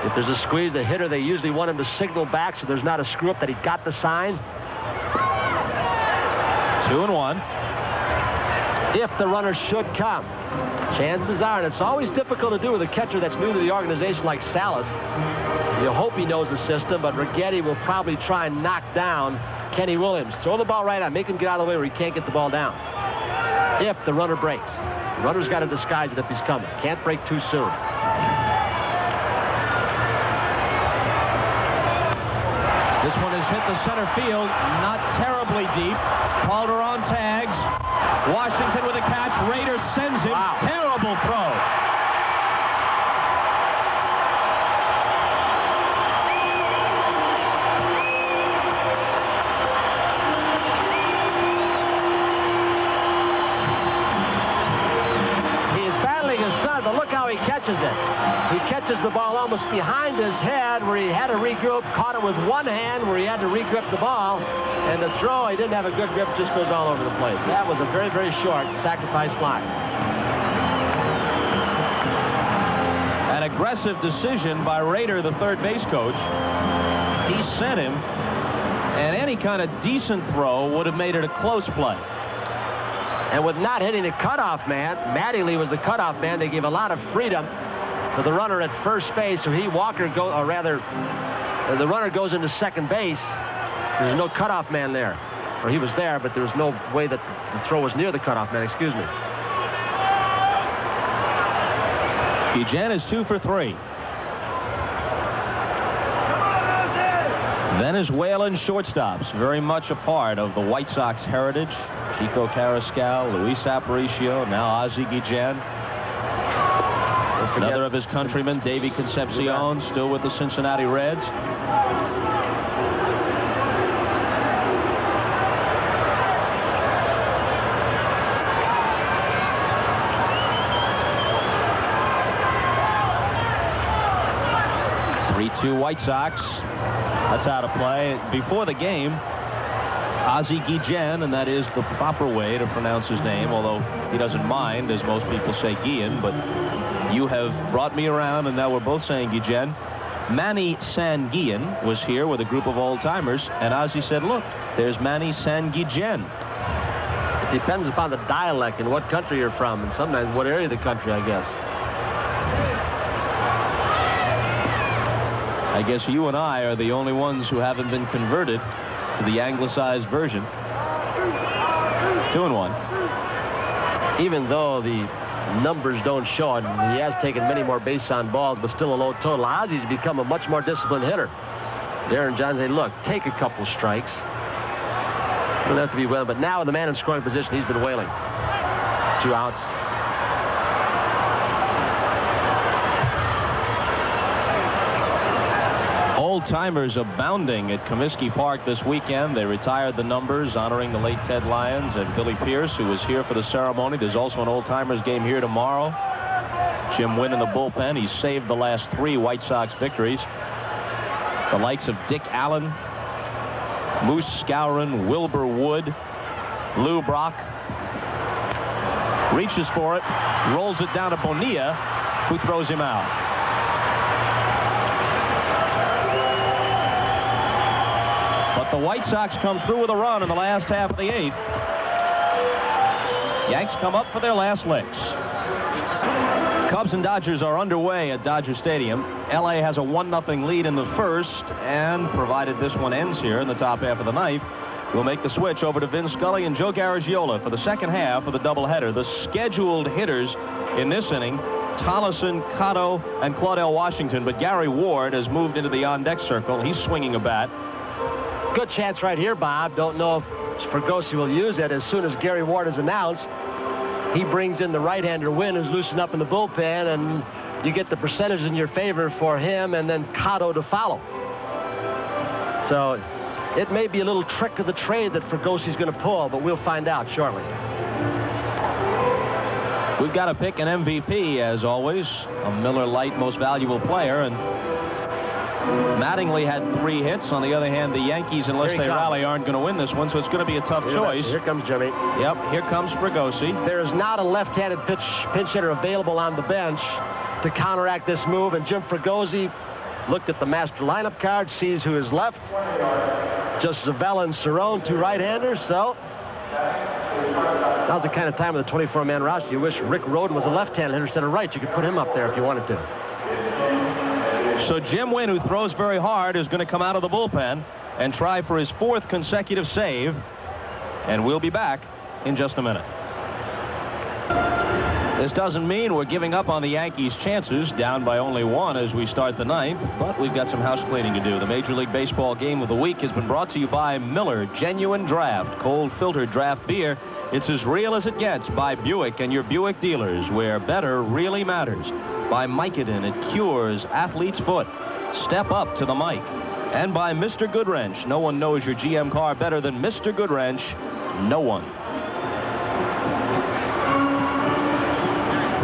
If there's a squeeze, the hitter, they usually want him to signal back so there's not a screw-up that he got the sign. 2-1. If the runner should come. Chances are, and it's always difficult to do with a catcher that's new to the organization like Salas. You hope he knows the system, but Righetti will probably try and knock down Kenny Williams. Throw the ball right on. Make him get out of the way where he can't get the ball down. If the runner breaks. The runner's got to disguise it if he's coming. Can't break too soon. This one has hit the center field, not terribly deep. Calderon tags. Washington with a catch. Rader sends him. Wow. Terrible throw. He catches it. He catches the ball almost behind his head where he had to regroup, caught it with one hand where he had to regrip the ball, and the throw, he didn't have a good grip, just goes all over the place. That was a very, very short sacrifice fly. An aggressive decision by Rader, the third base coach. He sent him, and any kind of decent throw would have made it a close play. And with not hitting the cutoff man, Mattingly was the cutoff man. They gave a lot of freedom to the runner at first base. So the runner goes into second base. There's no cutoff man there. Or he was there, but there was no way that the throw was near the cutoff man. Excuse me. Guillen is 2 for 3. Venezuelan shortstops, very much a part of the White Sox heritage. Chico Carrascal, Luis Aparicio, now Ozzie Guillen. Another of his countrymen, Davey Concepcion, still with the Cincinnati Reds. Two White Sox. That's out of play. Before the game, Ozzie Guillen, and that is the proper way to pronounce his name, although he doesn't mind, as most people say Guillen, but you have brought me around, and now we're both saying Guillen. Manny Sanguillen was here with a group of old-timers, and Ozzie said, look, there's Manny Sanguillen. It depends upon the dialect and what country you're from, and sometimes what area of the country, I guess. I guess you and I are the only ones who haven't been converted to the anglicized version. 2-1. Even though the numbers don't show it. He has taken many more base on balls, but still a low total. Ozzy's become a much more disciplined hitter. Darren Johns said, look, take a couple strikes. Don't have to be well, but now with the man in scoring position, he's been wailing. 2 outs. Old-timers abounding at Comiskey Park this weekend. They retired the numbers, honoring the late Ted Lyons and Billy Pierce, who was here for the ceremony. There's also an old-timers game here tomorrow. Jim Wynn in the bullpen. He saved the last 3 White Sox victories. The likes of Dick Allen, Moose Skowron, Wilbur Wood, Lou Brock. Reaches for it, rolls it down to Bonilla, who throws him out. But the White Sox come through with a run in the last half of the 8th. Yanks come up for their last licks. Cubs and Dodgers are underway at Dodger Stadium. LA has a 1-0 lead in the first, and provided this one ends here in the top half of the 9th, we'll make the switch over to Vin Scully and Joe Garagiola for the second half of the doubleheader. The scheduled hitters in this inning, Tollison, Cotto, and Claudell Washington, but Gary Ward has moved into the on-deck circle. He's swinging a bat. Good chance right here, Bob. Don't know if Fregosi will use it. As soon as Gary Ward is announced, he brings in the right-hander Wynn, who's loosened up in the bullpen, and you get the percentage in your favor for him and then Cotto to follow. So it may be a little trick of the trade that Fregosi's going to pull, but we'll find out shortly. We've got to pick an MVP, as always, a Miller Lite Most Valuable Player, and Mattingly had 3 hits. On the other hand, the Yankees, unless they rally, aren't going to win this one, so it's going to be a tough choice. Here comes Jimmy. Yep, here comes Fregosi. There is not a left-handed pinch hitter available on the bench to counteract this move, and Jim Fregosi looked at the master lineup card, sees who is left. Just Zavella and Cerrone, 2 right-handers, so now's the kind of time with a 24-man roster. You wish Rick Rhoden was a left-handed hitter instead of right. You could put him up there if you wanted to. So Jim Wynn, who throws very hard, is going to come out of the bullpen and try for his 4th consecutive save. And we'll be back in just a minute. This doesn't mean we're giving up on the Yankees' chances, down by only 1 as we start the 9th, but we've got some house cleaning to do. The Major League Baseball Game of the Week has been brought to you by Miller Genuine Draft, cold filtered draft beer. It's as real as it gets, by Buick and your Buick dealers, where better really matters. By Vicodin, it cures athlete's foot. Step up to the mic. And by Mr. Goodwrench. No one knows your GM car better than Mr. Goodwrench. No one.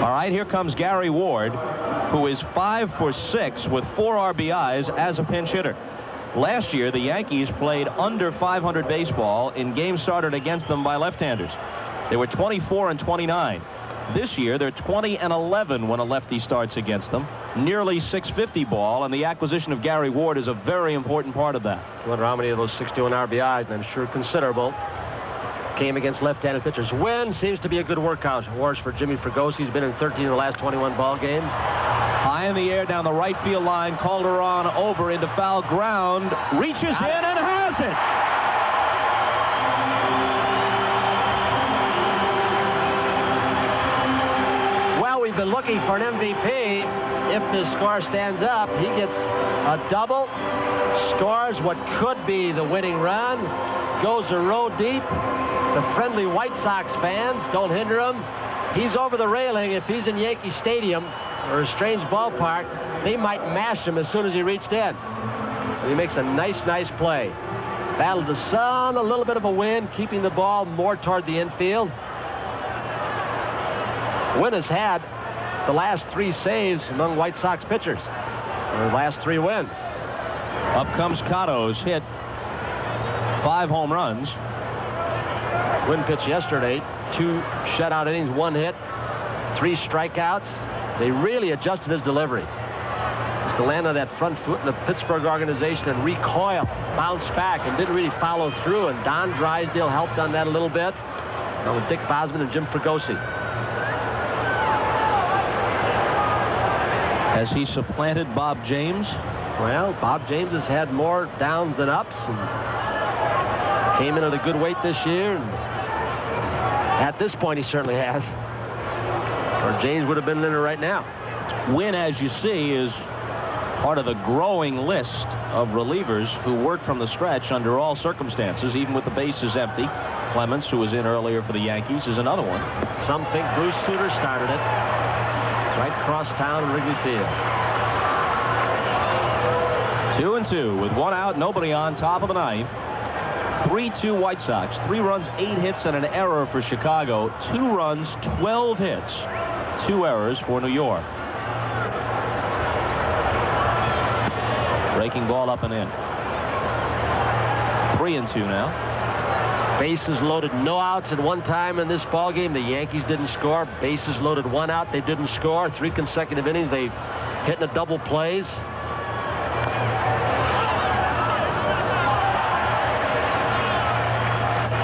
All right, here comes Gary Ward, who is 5 for 6 with 4 RBIs as a pinch hitter. Last year, the Yankees played under 500 baseball in games started against them by left-handers. They were 24 and 29. This year, they're 20 and 11 when a lefty starts against them. Nearly 650 ball, and the acquisition of Gary Ward is a very important part of that. I wonder how many of those 61 RBIs, and I'm sure considerable, came against left-handed pitchers. Wynn seems to be a good workout horse for Jimmy Fregosi. He's been in 13 of the last 21 ball games. High in the air down the right field line. Calderon over into foul ground. Reaches in and has it. Well, we've been looking for an MVP. If this score stands up, he gets a double, scores what could be the winning run, goes a row deep. The friendly White Sox fans don't hinder him. He's over the railing. If he's in Yankee Stadium or a strange ballpark, they might mash him as soon as he reached in. And he makes a nice play. Battles the sun, a little bit of a wind, keeping the ball more toward the infield. Wynn has had the last 3 saves among White Sox pitchers. Or the last 3 wins. Up comes Cotto's hit. 5 home runs. Wynn pitched yesterday. 2 shutout innings, 1 hit, 3 strikeouts. They really adjusted his delivery. Just to land on that front foot in the Pittsburgh organization and recoil, bounce back, and didn't really follow through. And Don Drysdale helped on that a little bit. Now with Dick Bosman and Jim Fregosi. Has he supplanted Bob James? Well, Bob James has had more downs than ups, and came in at a good weight this year. And at this point, he certainly has. or James would have been in there right now. Wynn, as you see, is part of the growing list of relievers who work from the stretch under all circumstances, even with the bases empty. Clemens, who was in earlier for the Yankees, is another one. Some think Bruce Sutter started it. Right across town in Wrigley Field. 2-2 with one out, nobody on, top of the ninth. 3-2 White Sox. 3 runs, 8 hits, and an error for Chicago. 2 runs, 12 hits, 2 errors for New York. Breaking ball up and in. 3-2 now. Bases loaded, no outs at one time in this ball game. The Yankees didn't score. Bases loaded, 1 out. They didn't score. 3 consecutive innings. They hit in a double plays.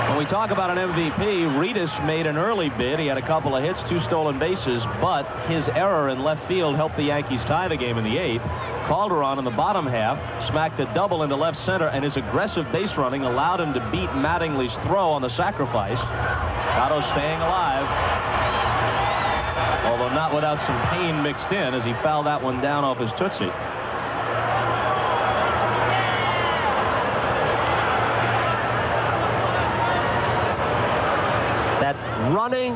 When we talk about an MVP, Reedus made an early bid. He had a couple of hits, 2 stolen bases, but his error in left field helped the Yankees tie the game in the 8th. Calderon in the bottom half smacked a double into left center, and his aggressive base running allowed him to beat Mattingly's throw on the sacrifice. Otto staying alive, although not without some pain mixed in as he fouled that one down off his Tootsie. That running,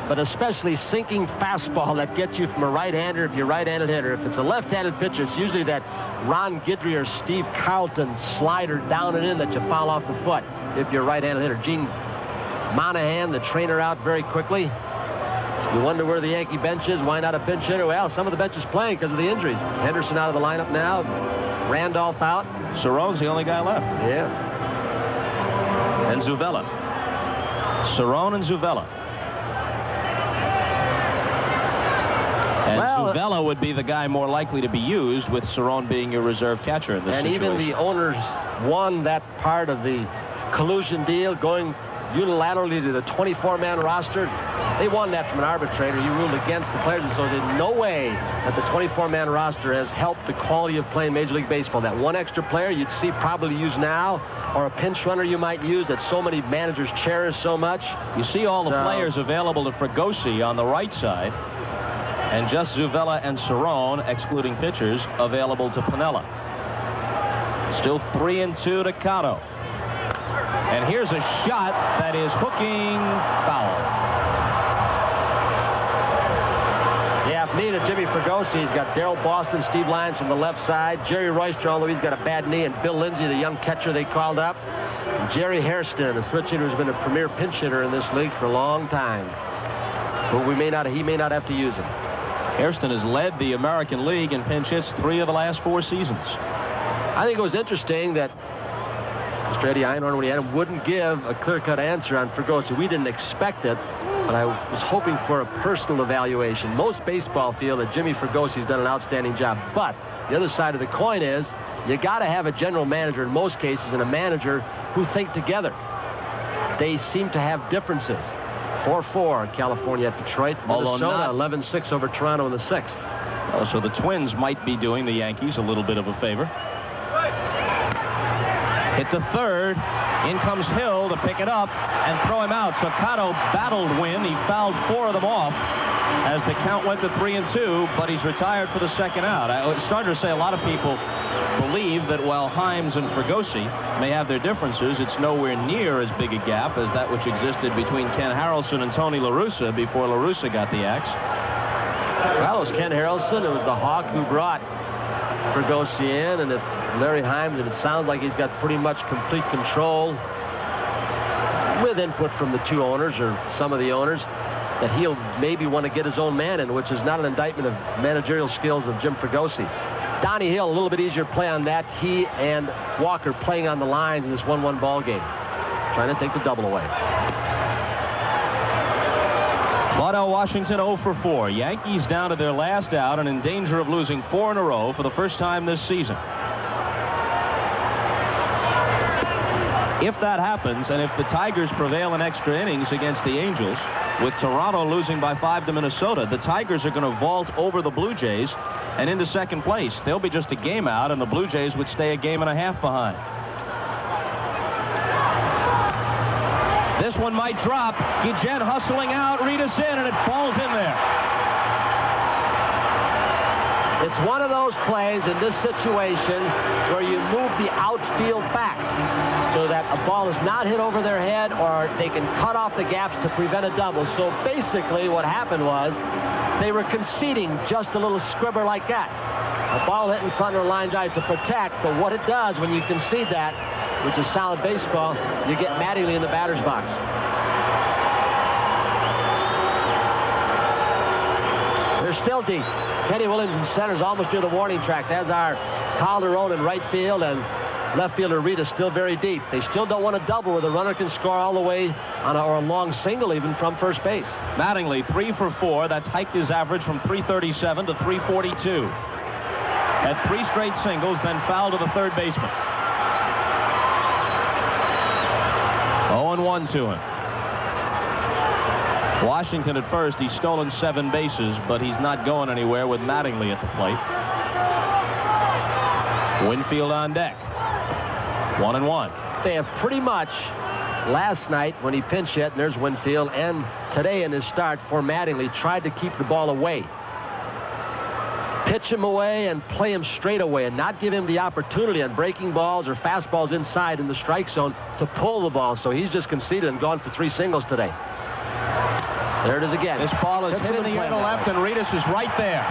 but especially sinking fastball that gets you from a right-hander if you're a right-handed hitter. If it's a left-handed pitcher, it's usually that Ron Guidry or Steve Carlton slider down and in that you foul off the foot if you're a right-handed hitter. Gene Monahan, the trainer, out very quickly. You wonder where the Yankee bench is. Why not a pinch hitter? Well, some of the bench is playing because of the injuries. Henderson out of the lineup now. Randolph out. Cerrone's the only guy left. Yeah. And Zuvella. Cerrone and Zuvella. And Zuvella would be the guy more likely to be used, with Cerrone being your reserve catcher in this situation. And even the owners won that part of the collusion deal, going unilaterally to the 24-man roster. They won that from an arbitrator. He ruled against the players, and so there's no way that the 24-man roster has helped the quality of playing Major League Baseball. That one extra player you'd see probably used now, or a pinch runner you might use that so many managers cherish so much. You see all the players available to Fregosi on the right side, and just Zuvella and Cerrone, excluding pitchers, available to Piniella. Still 3-2 to Cotto. And here's a shot that is hooking foul. Yeah, if me to Jimmy Fregosi, he's got Darrell Boston, Steve Lyons from the left side, Jerry Royster, although he's got a bad knee, and Bill Lindsay, the young catcher they called up, and Jerry Hairston, a switch hitter who's been a premier pinch hitter in this league for a long time. But he may not have to use him. Hairston has led the American League in pinch hits 3 of the last 4 seasons. I think it was interesting that Mr. Eddie Einhorn, when he had him, wouldn't give a clear-cut answer on Fregosi. We didn't expect it, but I was hoping for a personal evaluation. Most baseball feel that Jimmy Fregosi's done an outstanding job, but the other side of the coin is you got to have a general manager in most cases and a manager who think together. They seem to have differences. 4-4 California at Detroit. Minnesota 11-6 over Toronto in the 6th. Oh, so the Twins might be doing the Yankees a little bit of a favor. Hit to third. In comes Hill to pick it up and throw him out. So Cotto battled Wynn. He fouled 4 of them off as the count went to 3-2, but he's retired for the second out. I started to say a lot of people believe that while Himes and Fregosi may have their differences, it's nowhere near as big a gap as that which existed between Ken Harrelson and Tony La Russa before La Russa got the axe. Well, it was Ken Harrelson. It was the Hawk who brought Fregosi in, and if Larry Himes, and it sounds like he's got pretty much complete control with input from the 2 owners or some of the owners, that he'll maybe want to get his own man in, which is not an indictment of managerial skills of Jim Fregosi. Donnie Hill, a little bit easier play on that. He and Walker playing on the lines in this 1-1 ball game, trying to take the double away. Claudel Washington 0 for 4. Yankees down to their last out and in danger of losing 4 in a row for the first time this season. If that happens, and if the Tigers prevail in extra innings against the Angels, with Toronto losing by 5 to Minnesota, the Tigers are going to vault over the Blue Jays and into second place. They'll be just a game out, and the Blue Jays would stay a game and a half behind. This one might drop. Guillen hustling out, Reedus in, and it falls in there. It's one of those plays in this situation where you move the outfield back so that a ball is not hit over their head, or they can cut off the gaps to prevent a double. So basically what happened was they were conceding just a little scribber like that. A ball hit in front of the line drive to protect, but what it does when you concede that, which is solid baseball, you get Mattingly in the batter's box. They're still deep. Kenny Williams in center is almost near the warning tracks, as are Calderon in right field, and left fielder Reed is still very deep. They still don't want to double where the runner can score all the way on or a long single even from first base. Mattingly 3 for 4. That's hiked his average from 337 to 342. Had 3 straight singles, then fouled to the third baseman. 0-1 to him. Washington at first, he's stolen 7 bases, but he's not going anywhere with Mattingly at the plate. Winfield on deck. 1-1. They have pretty much last night when he pinch hit, and there's Winfield, and today in his start for Mattingly, tried to keep the ball away. Pitch him away and play him straight away, and not give him the opportunity on breaking balls or fastballs inside in the strike zone to pull the ball. So he's just conceded and gone for 3 singles today. There it is again. This ball is hit in the air to left, and Reedus is right there.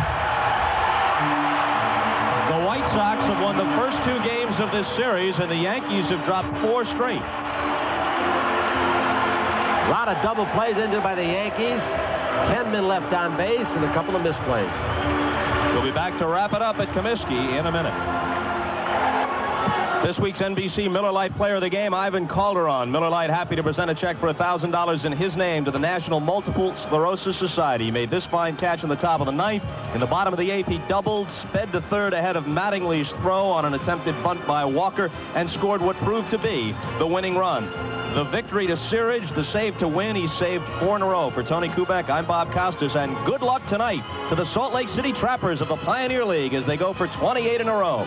The White Sox have won the first 2 games of this series, and the Yankees have dropped 4 straight. A lot of double plays into by the Yankees. 10 men left on base and a couple of misplays. We'll be back to wrap it up at Comiskey in a minute. This week's NBC Miller Lite Player of the Game, Ivan Calderon. Miller Lite happy to present a check for $1,000 in his name to the National Multiple Sclerosis Society. He made this fine catch in the top of the 9th. In the bottom of the 8th, he doubled, sped to third ahead of Mattingly's throw on an attempted bunt by Walker, and scored what proved to be the winning run. The victory to Searage, the save to win. He saved 4 in a row. For Tony Kubek, I'm Bob Costas, and good luck tonight to the Salt Lake City Trappers of the Pioneer League as they go for 28 in a row.